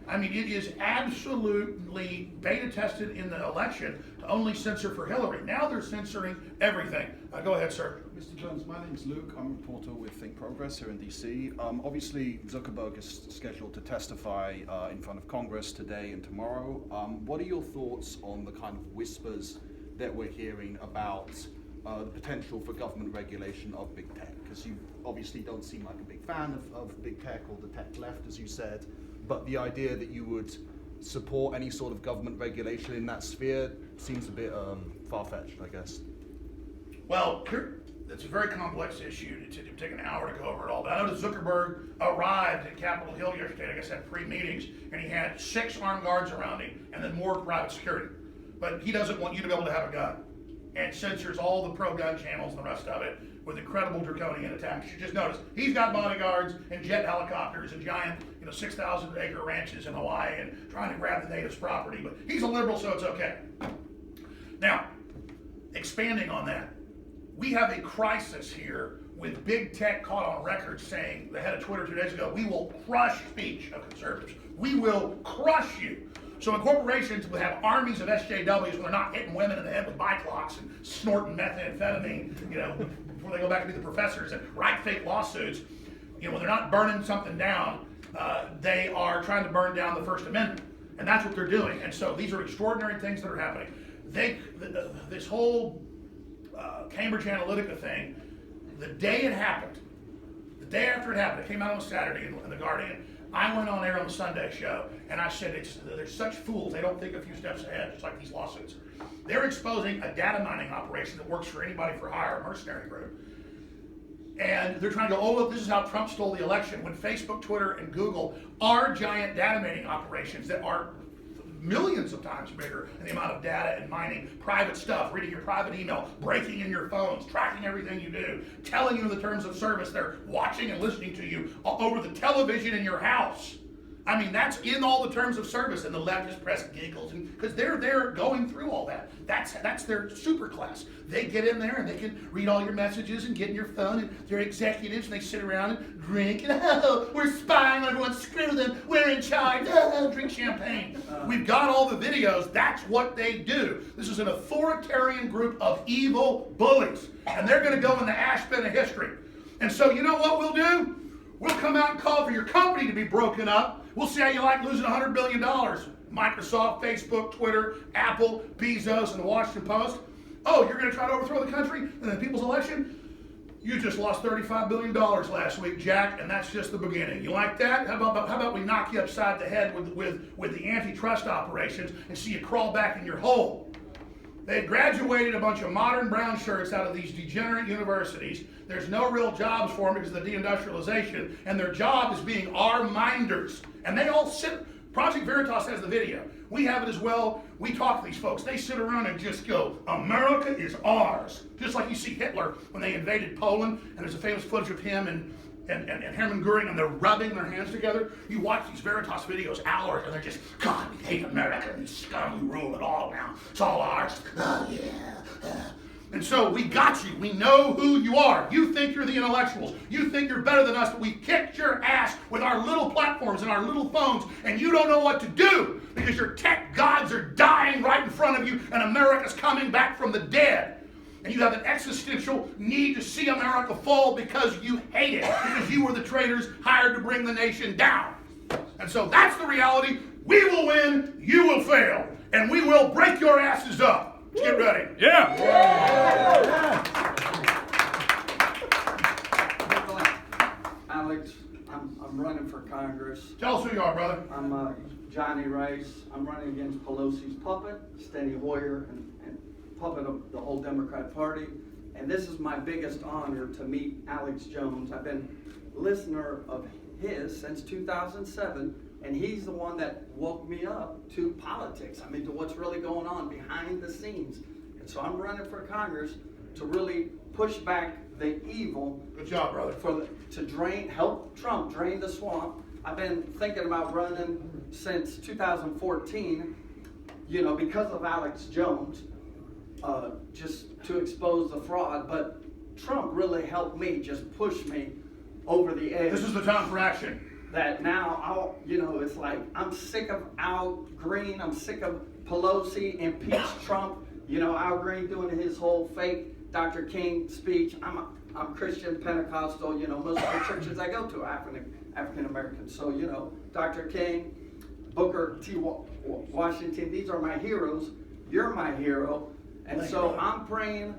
I mean, it is absolutely beta tested in the election to only censor for Hillary. Now they're censoring everything. Go ahead, sir. Mr. Jones, my name's Luke. I'm a reporter with Think Progress here in DC. Obviously, Zuckerberg is scheduled to testify in front of Congress today and tomorrow. What are your thoughts on the kind of whispers that we're hearing about the potential for government regulation of big tech? Because you obviously don't seem like a big fan of big tech or the tech left, as you said. But the idea that you would support any sort of government regulation in that sphere seems a bit far-fetched, I guess. Well, it's a very complex issue. It would take an hour to go over it all. But I know that Zuckerberg arrived at Capitol Hill yesterday, I guess had pre-meetings, and he had 6 armed guards around him and then more private security. But he doesn't want you to be able to have a gun, and censors all the pro-gun channels and the rest of it with incredible draconian attacks. You just notice he's got bodyguards and jet helicopters and giant, 6,000-acre ranches in Hawaii and trying to grab the natives' property. But he's a liberal, so it's okay. Now, expanding on that, we have a crisis here with big tech caught on record saying, the head of Twitter 2 days ago, we will crush speech of conservatives. We will crush you. So when corporations will have armies of SJWs when they're not hitting women in the head with bike locks and snorting methamphetamine, before they go back to be the professors and write fake lawsuits, when they're not burning something down, they are trying to burn down the First Amendment. And that's what they're doing. And so these are extraordinary things that are happening. This whole Cambridge Analytica thing, the day it happened, the day after it happened, it came out on a Saturday in The Guardian, I went on air on the Sunday show, and I said, they're such fools, they don't think a few steps ahead, just like these lawsuits. They're exposing a data mining operation that works for anybody for hire, a mercenary group. And they're trying to go, oh, look, this is how Trump stole the election, when Facebook, Twitter, and Google are giant data mining operations that are millions of times bigger in the amount of data and mining private stuff, reading your private email, breaking in your phones, tracking everything you do, telling you the terms of service. They're watching and listening to you over the television in your house. I mean, that's in all the terms of service, and the leftist press giggles, because they're there going through all that. That's their super class. They get in there and they can read all your messages and get in your phone, and they're executives and they sit around and drink, and we're spying on everyone, screw them, we're in charge, drink champagne. We've got all the videos, that's what they do. This is an authoritarian group of evil bullies, and they're gonna go in the ash bin of history. And so you know what we'll do? We'll come out and call for your company to be broken up. We'll see how you like losing $100 billion. Microsoft, Facebook, Twitter, Apple, Bezos, and the Washington Post. Oh, you're going to try to overthrow the country and the people's election? You just lost $35 billion last week, Jack, and that's just the beginning. You like that? How about we knock you upside the head with the antitrust operations and see you crawl back in your hole? They graduated a bunch of modern brown shirts out of these degenerate universities. There's no real jobs for them because of the deindustrialization, and their job is being our minders. And they all sit, Project Veritas has the video. We have it as well. We talk to these folks. They sit around and just go, America is ours. Just like you see Hitler when they invaded Poland, and there's a famous footage of him and Hermann Goering, and they're rubbing their hands together. You watch these Veritas videos, hours, and they're just, God, we hate America, these scum, we rule it all now. It's all ours. Oh, yeah. And so we got you. We know who you are. You think you're the intellectuals. You think you're better than us, but we kicked your ass with our little platforms and our little phones, and you don't know what to do because your tech gods are dying right in front of you, and America's coming back from the dead. And you have an existential need to see America fall because you hate it, because you were the traitors hired to bring the nation down. And so that's the reality. We will win, you will fail, and we will break your asses up. Let's get ready. Yeah. Alex, I'm running for Congress. Tell us who you are, brother. I'm Johnny Rice. I'm running against Pelosi's puppet, Steny Hoyer, and puppet of the whole Democrat Party. And this is my biggest honor to meet Alex Jones. I've been a listener of his since 2007, and he's the one that woke me up to politics. I mean, to what's really going on behind the scenes. And so I'm running for Congress to really push back the evil. Good job, brother. Help Trump drain the swamp. I've been thinking about running since 2014, you know, because of Alex Jones, just to expose the fraud. But Trump really helped me, just push me over the edge. This is the time for action. That now, it's like, I'm sick of Al Green, I'm sick of Pelosi, impeach Trump, Al Green doing his whole fake Dr. King speech. I'm Christian Pentecostal, most of the churches I go to are African American. So, Dr. King, Booker T. Washington, these are my heroes. You're my hero. And so I'm praying,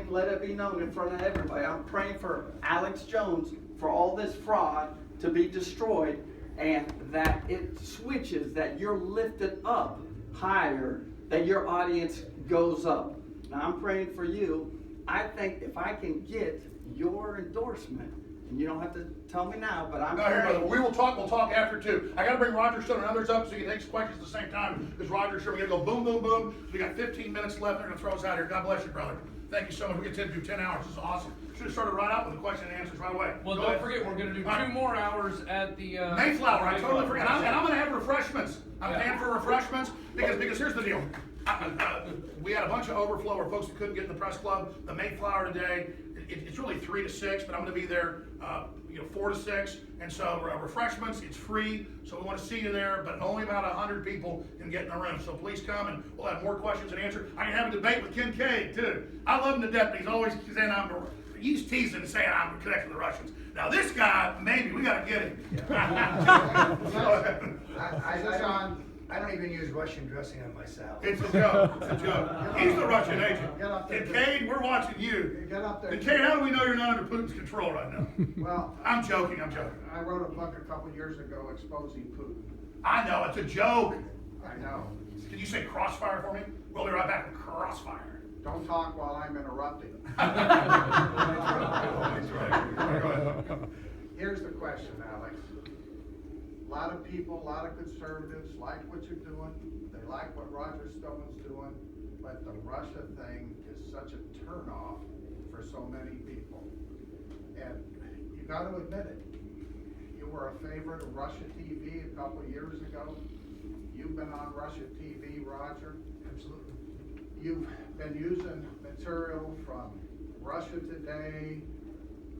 let it be known in front of everybody. I'm praying for Alex Jones, for all this fraud to be destroyed, and that it switches, that you're lifted up higher, that your audience goes up. Now I'm praying for you. I think if I can get your endorsement, and you don't have to tell me now, but I'm praying. We will talk. We'll talk after too. I got to bring Roger Stone and others up so you can take some questions at the same time. Because Roger Stone, we're going to go boom, boom, boom. We got 15 minutes left. They're going to throw us out here. God bless you, brother. Thank you so much. We get to do 10 hours. This is awesome. Should have started right out with the question and answers right away. Well, don't forget, we're going to do 2 more hours at the Mayflower. I totally forgot. And I'm going to have refreshments. I'm paying for refreshments because here's the deal. We had a bunch of overflow where folks that couldn't get in the press club. The Mayflower today, it's really 3 to 6, but I'm going to be there 4 to 6. And so refreshments, it's free. So we want to see you there, but only about 100 people can get in the room. So please come, and we'll have more questions and answers. I can have a debate with Kincaid too. I love him to death, but he's always saying he's teasing and saying I'm connected to the Russians. Now this guy, maybe we got to get him. I don't even use Russian dressing on myself. It's a joke. It's a joke. He's the Russian agent. Kincaid, we're watching you. Get up there. Kincaid, how do we know you're not under Putin's control right now? Well, I'm joking. I wrote a book a couple years ago exposing Putin. I know, it's a joke. I know. Can you say crossfire for me? We'll be right back with crossfire. Don't talk while I'm interrupting. Here's the question, Alex. A lot of people, a lot of conservatives like what you're doing. They like what Roger Stone's doing. But the Russia thing is such a turnoff for so many people. And you got to admit it. You were a favorite of Russia TV a couple of years ago. You've been on Russia TV, Roger. Absolutely. You've been using material from Russia Today,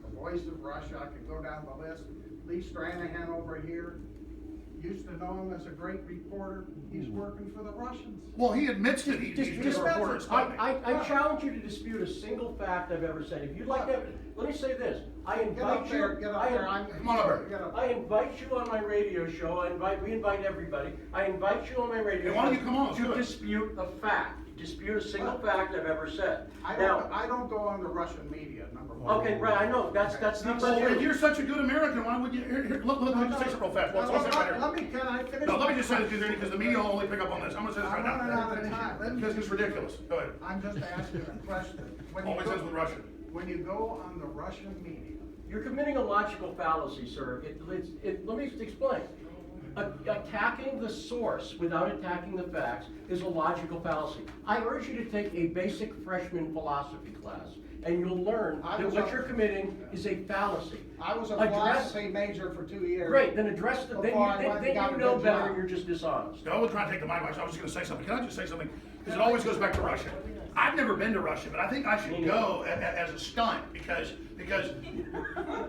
the Voice of Russia. I could go down the list. Lee Stranahan over here. Used to know him as a great reporter. He's working for the Russians. Well, he admits that he's a reporter. I challenge you to dispute a single fact I've ever said. If you'd like to, let me say this. I invite you. Get up there. Come on over. I invite you on my radio show. We invite everybody. I invite you on my radio why don't show you come on? to dispute a fact. Dispute a single fact I've ever said. I don't go on the Russian media, number one. Okay, right, I know. That's the If you're such a good American, why would you? Here, let me just say something real fast. Can I finish? No, let me just say this because the media will only pick up on this. I'm going to say this right now. I'm running out of time. Because it's ridiculous. Go ahead. I'm just asking a question. Always ends with Russian. When you go on the Russian media, You're committing a logical fallacy, sir. Let me explain. Attacking the source without attacking the facts is a logical fallacy. I urge you to take a basic freshman philosophy class, and you'll learn that what you're committing is a fallacy. I was a philosophy major for 2 years. Great, then address the. Then you know better, and you're just dishonest. No, I was trying to take the mic. I was just going to say something. Can I just say something? Because it always goes back to Russia. I've never been to Russia, but I think I should go as a stunt because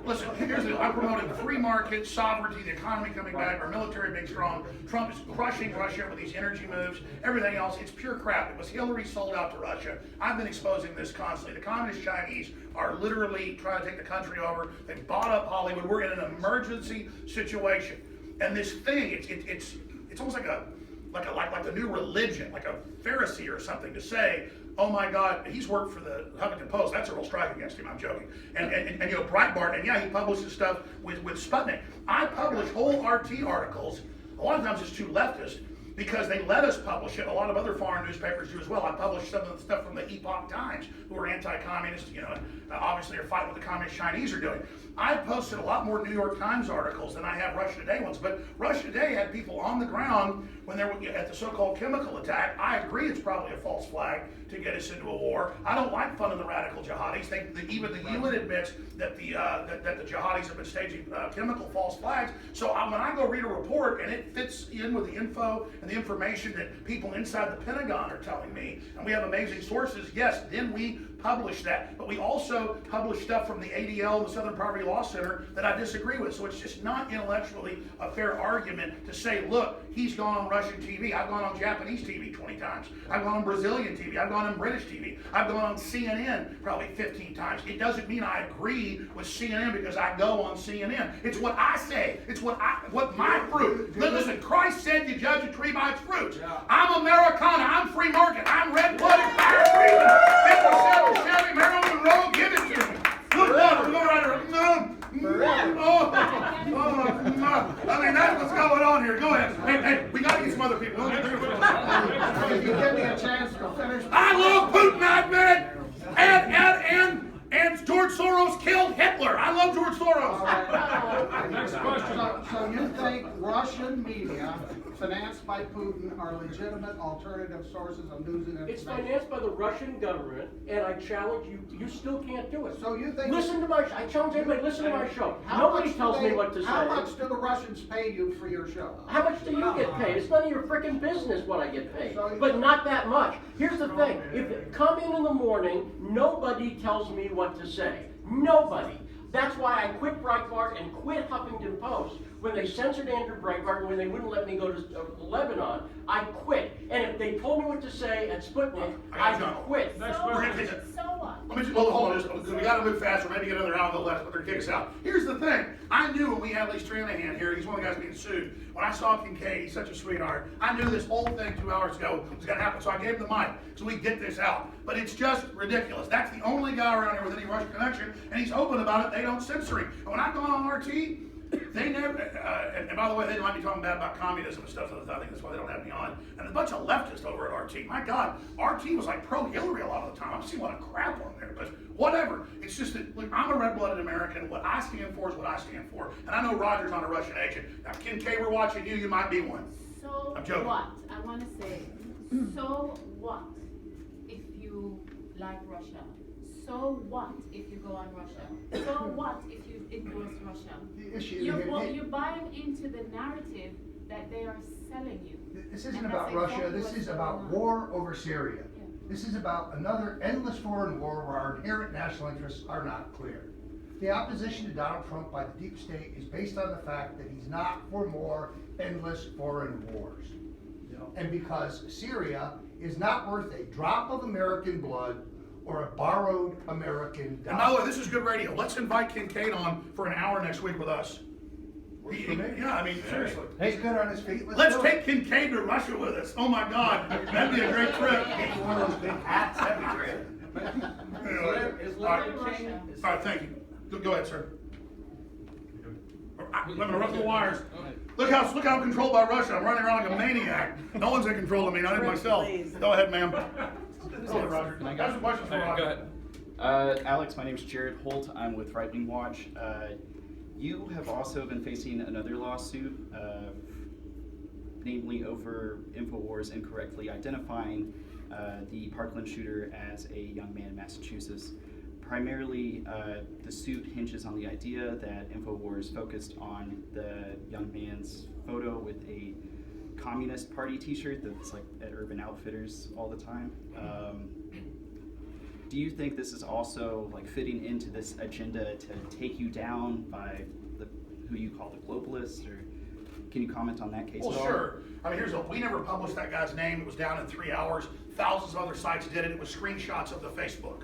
listen, here's the deal. I'm promoting free market, sovereignty, the economy coming back, our military big strong. Trump is crushing Russia with these energy moves, everything else. It's pure crap. It was Hillary sold out to Russia. I've been exposing this constantly. The communist Chinese are literally trying to take the country over. They bought up Hollywood. We're in an emergency situation. And this thing, it's almost like a new religion, like a Pharisee or something, to say, oh my God, he's worked for the Huffington Post. That's a real strike against him. I'm joking. And Breitbart, and yeah, he publishes stuff with Sputnik. I publish whole RT articles. A lot of times it's too leftist. because they let us publish it. A lot of other foreign newspapers do as well. I published some of the stuff from the Epoch Times, who are anti-communist, obviously are fighting what the communist Chinese are doing. I've posted a lot more New York Times articles than I have Russia Today ones, but Russia Today had people on the ground when they were at the so-called chemical attack. I agree it's probably a false flag to get us into a war. I don't like funding the radical jihadis. Even the UN admits that the jihadis have been staging chemical false flags. So when I go read a report and it fits in with the info and the information that people inside the Pentagon are telling me, and we have amazing sources, yes, then we publish that. But we also publish stuff from the ADL, the Southern Poverty Law Center, that I disagree with. So it's just not intellectually a fair argument to say, look, he's gone on Russian TV. I've gone on Japanese TV 20 times. I've gone on Brazilian TV. I've gone on British TV. I've gone on CNN probably 15 times. It doesn't mean I agree with CNN because I go on CNN. It's what I say. It's what my fruit. Listen, Christ said you judge a tree by its fruits. I'm Americana. I'm free market. I'm red-blooded, fire freedom. Chevy, Marilyn Monroe, give it to me. Good Lord, we're going right around. I mean, that's what's going on here. Go ahead. Hey, we got to get some other people. If you give me a chance to finish. I love Putin, I admit it. And George Soros killed Hitler. I love George Soros. Next question. So you think Russian media financed by Putin are legitimate alternative sources of news and information? It's financed by the Russian government, and I challenge you, you still can't do it. So you think... Listen to my show. I challenge everybody, listen to my show. How Nobody much tells me what to say. How much do the Russians pay you for your show? How much do you get paid? It's none of your freaking business what I get paid. But not that much. Here's the thing. If come in the morning, nobody tells me what to say. Nobody. That's why I quit Breitbart and quit Huffington Post. When they censored Andrew Breitbart and when they wouldn't let me go to Lebanon, I quit. And if they told me what to say at Sputnik, I quit. So what? Hold on, we got to move faster. Maybe get another hour left, but they're kick us out. Here's the thing. I knew when we had Lee Stranahan here, he's one of the guys being sued. When I saw Kincaid, he's such a sweetheart. I knew this whole thing 2 hours ago was going to happen, so I gave him the mic so we get this out. But it's just ridiculous. That's the only guy around here with any Russian connection, and he's open about it. They don't censor him. And when I've gone on RT, they never, and by the way, they don't like me talking bad about communism and stuff, so I think that's why they don't have me on. And a bunch of leftists over at RT. My God, RT was like pro-Hillary a lot of the time. I've seen a lot of crap on there, but whatever. It's just that, look, I'm a red-blooded American. What I stand for is what I stand for. And I know Roger's not a Russian agent. Now, Kincaid, we're watching you. You might be one. So I'm joking. what? I want to say, so what if you like Russia? So what if you go on Russia? So what if you endorse Russia? You're buying into the narrative that they are selling you. This isn't about Russia. This is about war over Syria. Yeah. This is about another endless foreign war where our inherent national interests are not clear. The opposition to Donald Trump by the deep state is based on the fact that he's not for more endless foreign wars. And because Syria is not worth a drop of American blood or a borrowed American dollar. And by the way, this is good radio. Let's invite Kincaid on for an hour next week with us. Yeah, I mean, seriously. He's good on his feet. Let's take Kincaid to Russia with us. Oh my God, that'd be a great trip. Maybe one of those big hats, that'd be great. All right, thank you. Go ahead, sir. I'm gonna run the wires. Look how I'm controlled by Russia. I'm running around like a maniac. No one's in control of me, not even myself. Go ahead, ma'am. Go ahead, Roger. Can I Got some questions for Roger. Go ahead. Alex, my name is Jared Holt. I'm with Right Wing Watch. You have also been facing another lawsuit, namely over InfoWars incorrectly identifying the Parkland shooter as a young man in Massachusetts. Primarily, the suit hinges on the idea that InfoWars focused on the young man's photo with a Communist Party t-shirt that's like at Urban Outfitters all the time. Do you think this is also like fitting into this agenda to take you down by who you call the globalists, or can you comment on that case? Well, sure. I mean, we never published that guy's name. It was down in 3 hours. Thousands of other sites did it. It was screenshots of the Facebook.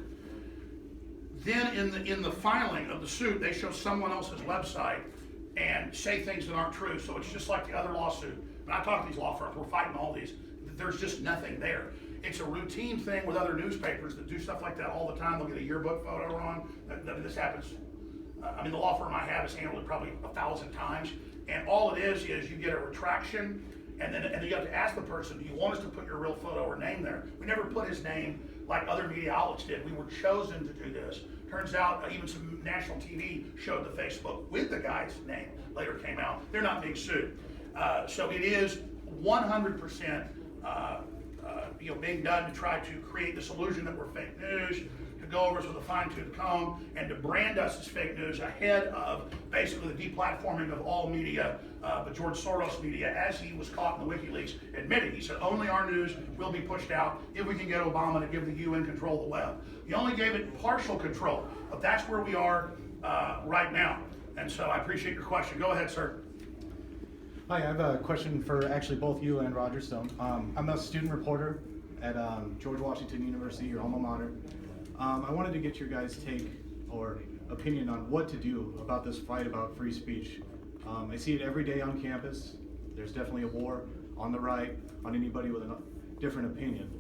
Then in the filing of the suit, they show someone else's website and say things that aren't true. So it's just like the other lawsuit. When I talk to these law firms, we're fighting all these. There's just nothing there. It's a routine thing with other newspapers that do stuff like that all the time. They'll get a yearbook photo wrong. This happens. I mean, the law firm I have has handled it probably 1,000 times. And all it is you get a retraction And then you have to ask the person, do you want us to put your real photo or name there? We never put his name like other media outlets did. We were chosen to do this. Turns out even some national TV showed the Facebook with the guy's name later came out. They're not being sued. So it is 100% being done to try to create this illusion that we're fake news, to go over us with a fine-tooth comb, and to brand us as fake news ahead of basically the deplatforming of all media, but George Soros media, as he was caught in the WikiLeaks, admitted. He said, only our news will be pushed out if we can get Obama to give the UN control of the web. He only gave it partial control, but that's where we are right now. And so I appreciate your question. Go ahead, sir. Hi, I have a question for actually both you and Roger Stone. I'm a student reporter at George Washington University, your alma mater. I wanted to get your guys' take or opinion on what to do about this fight about free speech. I see it every day on campus. There's definitely a war on the right, on anybody with a different opinion.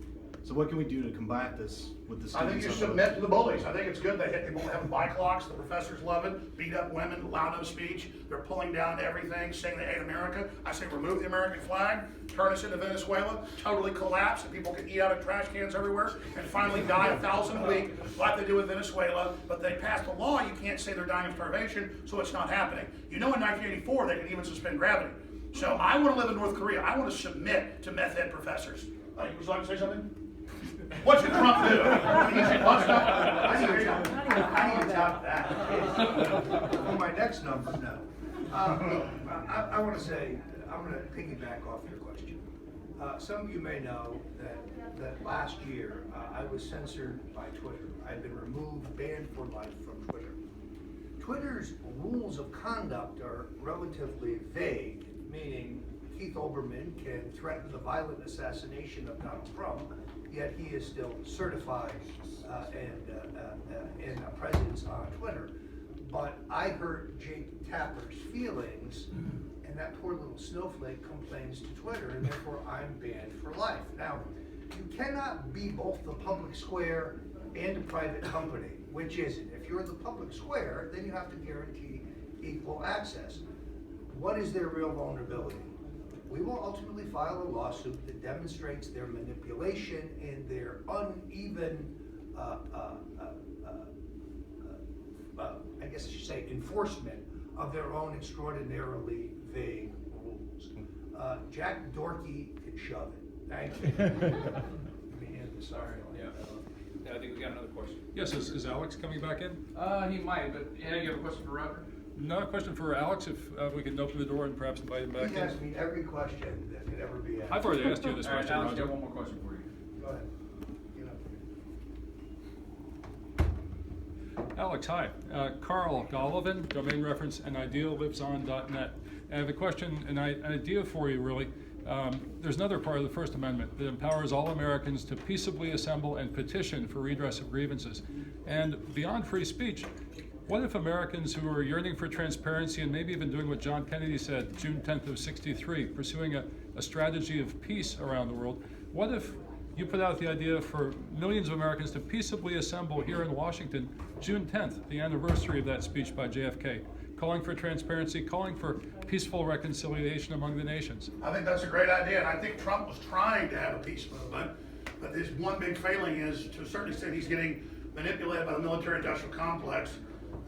So what can we do to combat this with the students? I think you submit to the bullies. I think it's good. They have bike locks. The professors love it. Beat up women, allow no speech. They're pulling down everything, saying they hate America. I say remove the American flag, turn us into Venezuela, totally collapse, and people can eat out of trash cans everywhere, and finally die 1,000 a week like they do in Venezuela. But they passed a law, you can't say they're dying of starvation, so it's not happening. You know in 1984 they can even suspend gravity. So I want to live in North Korea. I want to submit to meth head professors. Would you like to say something? What should Trump do? I need to top that. For my next number, no. I want to say, I'm going to piggyback off your question. Some of you may know that last year I was censored by Twitter. I've been removed, banned for life from Twitter. Twitter's rules of conduct are relatively vague, meaning Keith Olbermann can threaten the violent assassination of Donald Trump, yet he is still certified and a presence on Twitter. But I hurt Jake Tapper's feelings, and that poor little snowflake complains to Twitter, and therefore I'm banned for life. Now, you cannot be both the public square and a private company. Which is it? If you're the public square, then you have to guarantee equal access. What is their real vulnerability? We will ultimately file a lawsuit that demonstrates their manipulation and their uneven, I guess I should say, enforcement of their own extraordinarily vague rules. Jack Dorsey can shove it. Thank you. Sorry. Yeah, I think we got another question. Yes, is Alex coming back in? He might, but yeah, you have a question for Roger? Not a question for Alex, if we can open the door and perhaps invite him back He in. asked me every question that could ever be asked. I've already asked you this All right, question, Alex, Roger. I got one more question for you. Go ahead. Alex, hi. Carl Golovin, domain reference and idealliveson.net. I have a question, an idea for you, really. There's another part of the First Amendment that empowers all Americans to peaceably assemble and petition for redress of grievances. And beyond free speech, what if Americans who are yearning for transparency and maybe even doing what John Kennedy said June 10th of '63, pursuing a strategy of peace around the world, what if you put out the idea for millions of Americans to peaceably assemble here in Washington June 10th, the anniversary of that speech by JFK, calling for transparency, calling for peaceful reconciliation among the nations? I think that's a great idea, and I think Trump was trying to have a peace movement, but his one big failing is, to a certain extent, he's getting manipulated by the military-industrial complex,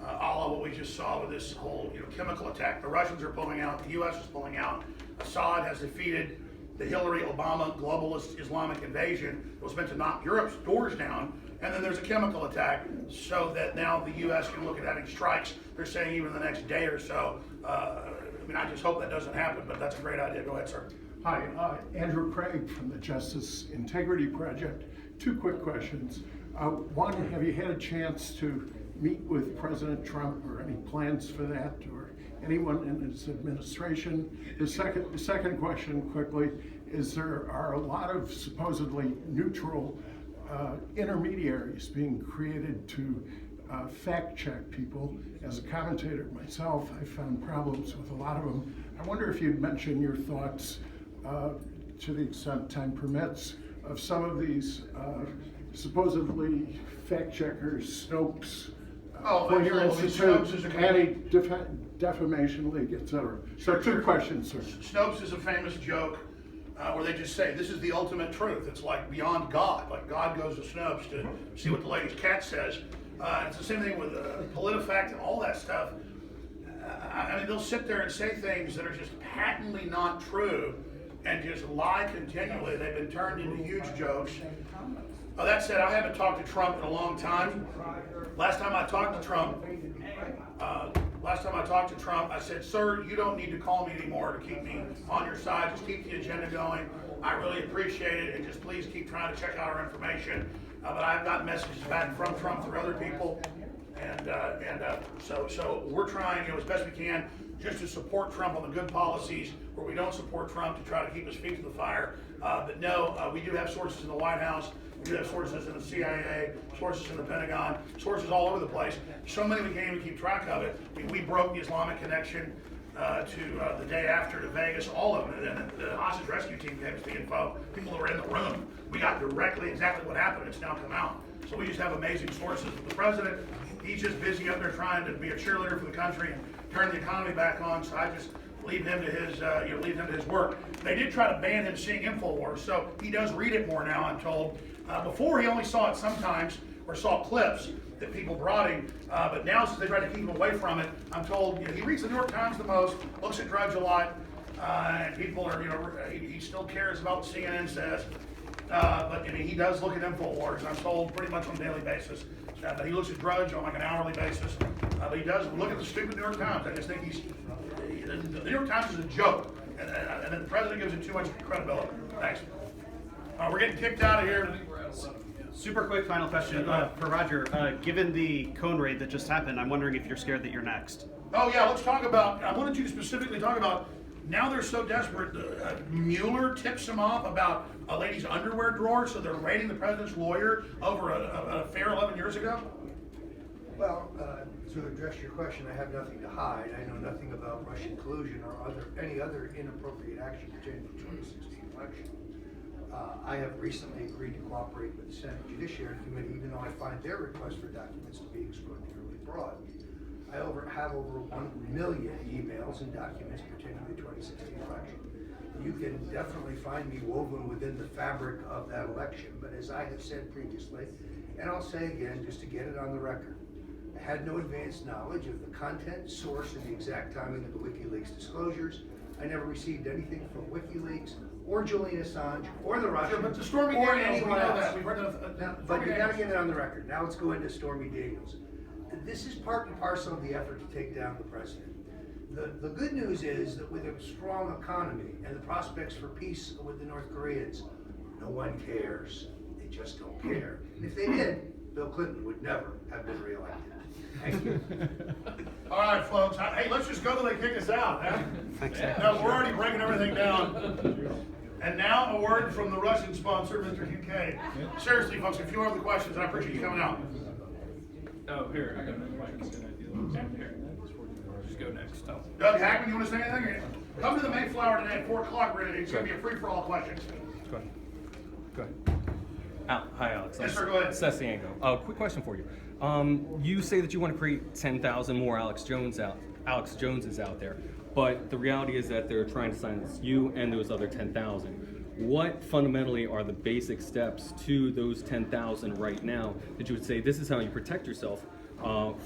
a la what we just saw with this whole chemical attack. The Russians are pulling out, the U.S. is pulling out. Assad has defeated the Hillary-Obama globalist Islamic invasion that was meant to knock Europe's doors down, and then there's a chemical attack so that now the U.S. can look at having strikes. They're saying even the next day or so. I just hope that doesn't happen, but that's a great idea. Go ahead, sir. Hi, Andrew Craig from the Justice Integrity Project. Two quick questions. One, have you had a chance to meet with President Trump or any plans for that, or anyone in his administration? The second question, quickly, is there are a lot of supposedly neutral intermediaries being created to fact check people. As a commentator myself, I found problems with a lot of them. I wonder if you'd mention your thoughts, to the extent time permits, of some of these supposedly fact checkers, Snopes, for your institute, Anti-Defamation League, etc. So two questions, sir. Snopes is a famous joke where they just say, this is the ultimate truth. It's like beyond God. Like God goes to Snopes to see what the lady's cat says. It's the same thing with PolitiFact and all that stuff. I mean, they'll sit there and say things that are just patently not true and just lie continually. They've been turned into huge jokes. That said, I haven't talked to Trump in a long time. Last time I talked to Trump, I said, sir, you don't need to call me anymore to keep me on your side. Just keep the agenda going. I really appreciate it, and just please keep trying to check out our information. But I've gotten messages back from Trump through other people, and so we're trying, as best we can, just to support Trump on the good policies, where we don't support Trump to try to keep his feet to the fire. But no, we do have sources in the White House. We do have sources in the CIA, sources in the Pentagon, sources all over the place. So many we can't even keep track of it. We broke the Islamic connection to the day after to Vegas, all of it. And the hostage rescue team gave us the info. People that were in the room, we got directly exactly what happened. It's now come out. So we just have amazing sources. But the president, he's just busy up there trying to be a cheerleader for the country and turn the economy back on. So I just leave him to his work. They did try to ban him seeing InfoWars, so he does read it more now, I'm told. Before he only saw it sometimes, or saw clips that people brought him, but now since they tried to keep him away from it, I'm told he reads the New York Times the most, looks at Drudge a lot, and people are, he still cares about what CNN says, but he does look at InfoWars, I'm told, pretty much on a daily basis. But he looks at Drudge on like an hourly basis, but he does look at the stupid New York Times. I just think the New York Times is a joke, and then the president gives it too much credibility. Thanks. We're getting kicked out of here. Super quick final question for Roger. Given the cone raid that just happened, I'm wondering if you're scared that you're next. Oh yeah, let's talk about, I wanted you to specifically talk about, now they're so desperate, Mueller tips them off about a lady's underwear drawer, so they're raiding the president's lawyer over an affair 11 years ago? Well, to address your question, I have nothing to hide. I know nothing about Russian collusion or any other inappropriate action pertaining to the 2016 election. I have recently agreed to cooperate with the Senate Judiciary Committee, even though I find their request for documents to be extraordinarily broad. I have over 1 million emails and documents pertaining to the 2016 election. You can definitely find me woven within the fabric of that election, but as I have said previously, and I'll say again just to get it on the record, I had no advanced knowledge of the content, source, and the exact timing of the WikiLeaks disclosures. I never received anything from WikiLeaks or Julian Assange or the Russians but the Stormy or Daniels, anyone we know else. that. We've heard But you gotta get it on the record. Now let's go into Stormy Daniels. This is part and parcel of the effort to take down the president. The good news is that with a strong economy and the prospects for peace with the North Koreans, no one cares. They just don't care. And if they did, Bill Clinton would never have been reelected. Thank you. All right, folks. Hey, let's just go till they kick us out. Huh? No, we're already breaking everything down. And now a word from the Russian sponsor, Mr. QK. Seriously, folks, if you have the questions, I appreciate you coming out. Oh, here, I got another question. Here, just go next. Oh. Doug Hackman, you want to say anything? Come to the Mayflower today at 4 o'clock. It's going to be a free-for-all questions. Go ahead. Hi, Alex. Yes, sir, go ahead. Sesiango. Quick question for you. You say that you want to create 10,000 more Alex Joneses out there, but the reality is that they're trying to silence you and those other 10,000. What fundamentally are the basic steps to those 10,000 right now that you would say this is how you protect yourself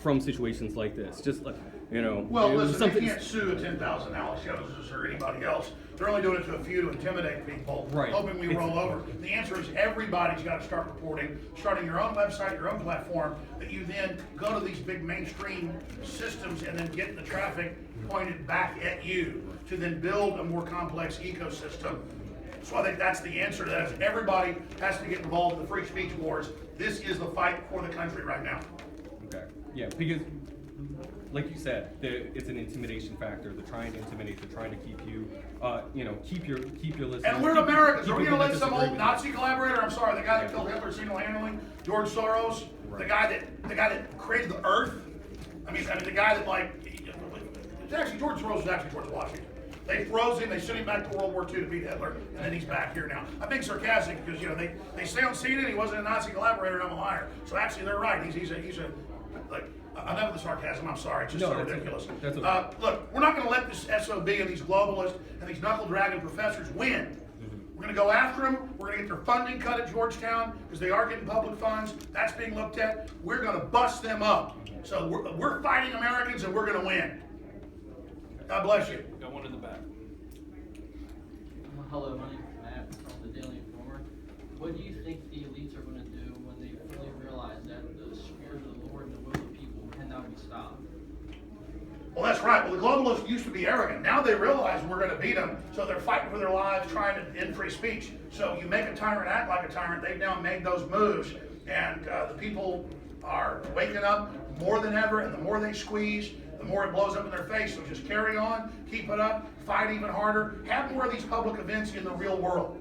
from situations like this? Just like, Well, listen, they can't sue a 10,000 Alex Joneses or anybody else. They're only doing it to a few to intimidate people, hoping we roll over. The answer is everybody's got to start reporting, starting your own website, your own platform, that you then go to these big mainstream systems and then get the traffic pointed back at you to then build a more complex ecosystem. So I think that's the answer to that. Is everybody has to get involved in the free speech wars. This is the fight for the country right now. Okay. Yeah, because like you said, it's an intimidation factor. They're trying to intimidate. They're trying to keep you, keep your listeners. And we're Americans. Are we going to let some old Nazi collaborator? I'm sorry, the guy that killed Hitler single-handedly, George Soros, the guy that created the Earth. I mean, the guy that it's actually George Soros was actually George Washington. They froze him. They sent him back to World War II to beat Hitler, and then he's back here now. I'm being sarcastic because they say on CNN he wasn't a Nazi collaborator, and I'm a liar. So actually, they're right. He's a enough of the sarcasm. I'm sorry. It's just so ridiculous. That's okay. Look, we're not going to let this SOB and these globalists and these knuckle-dragging professors win. We're gonna go after them. We're gonna get their funding cut at Georgetown because they are getting public funds. That's being looked at. We're gonna bust them up. So we're fighting Americans and we're gonna win. God bless you. Got one in the back. Hello, my name is Matt from the Daily Informer. What do you think the elites are going to do when they fully realize that the spirit of the Lord and the will of the people cannot be stopped? Well, that's right. Well, the globalists used to be arrogant. Now they realize we're going to beat them, so they're fighting for their lives, trying to end free speech. So you make a tyrant act like a tyrant. They've now made those moves, and the people are waking up more than ever, and the more they squeeze, the more it blows up in their face. So just carry on, keep it up, fight even harder, have more of these public events in the real world.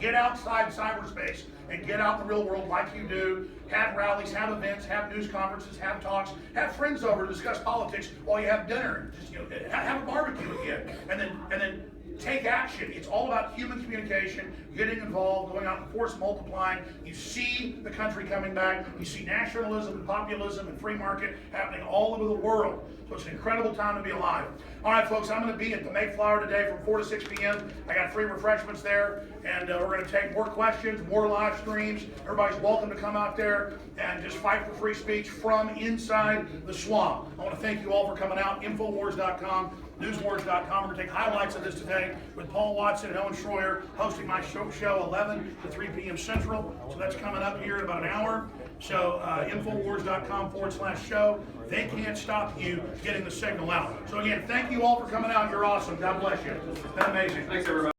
Get outside cyberspace and get out in the real world like you do. Have rallies, have events, have news conferences, have talks, have friends over to discuss politics while you have dinner. Just, have a barbecue again, and then take action. It's all about human communication, getting involved, going out and force multiplying. You see the country coming back. You see nationalism and populism and free market happening all over the world. So it's an incredible time to be alive. All right, folks, I'm going to be at the Mayflower today from 4 to 6 p.m. I got free refreshments there, and we're going to take more questions, more live streams. Everybody's welcome to come out there and just fight for free speech from inside the swamp. I want to thank you all for coming out. InfoWars.com. Newswars.com. We're going to take highlights of this today with Paul Watson and Owen Schroyer hosting my show 11 to 3 p.m. Central. So that's coming up here in about an hour. So Infowars.com/show. They can't stop you getting the signal out. So again, thank you all for coming out. You're awesome. God bless you. It's been amazing. Thanks, everybody.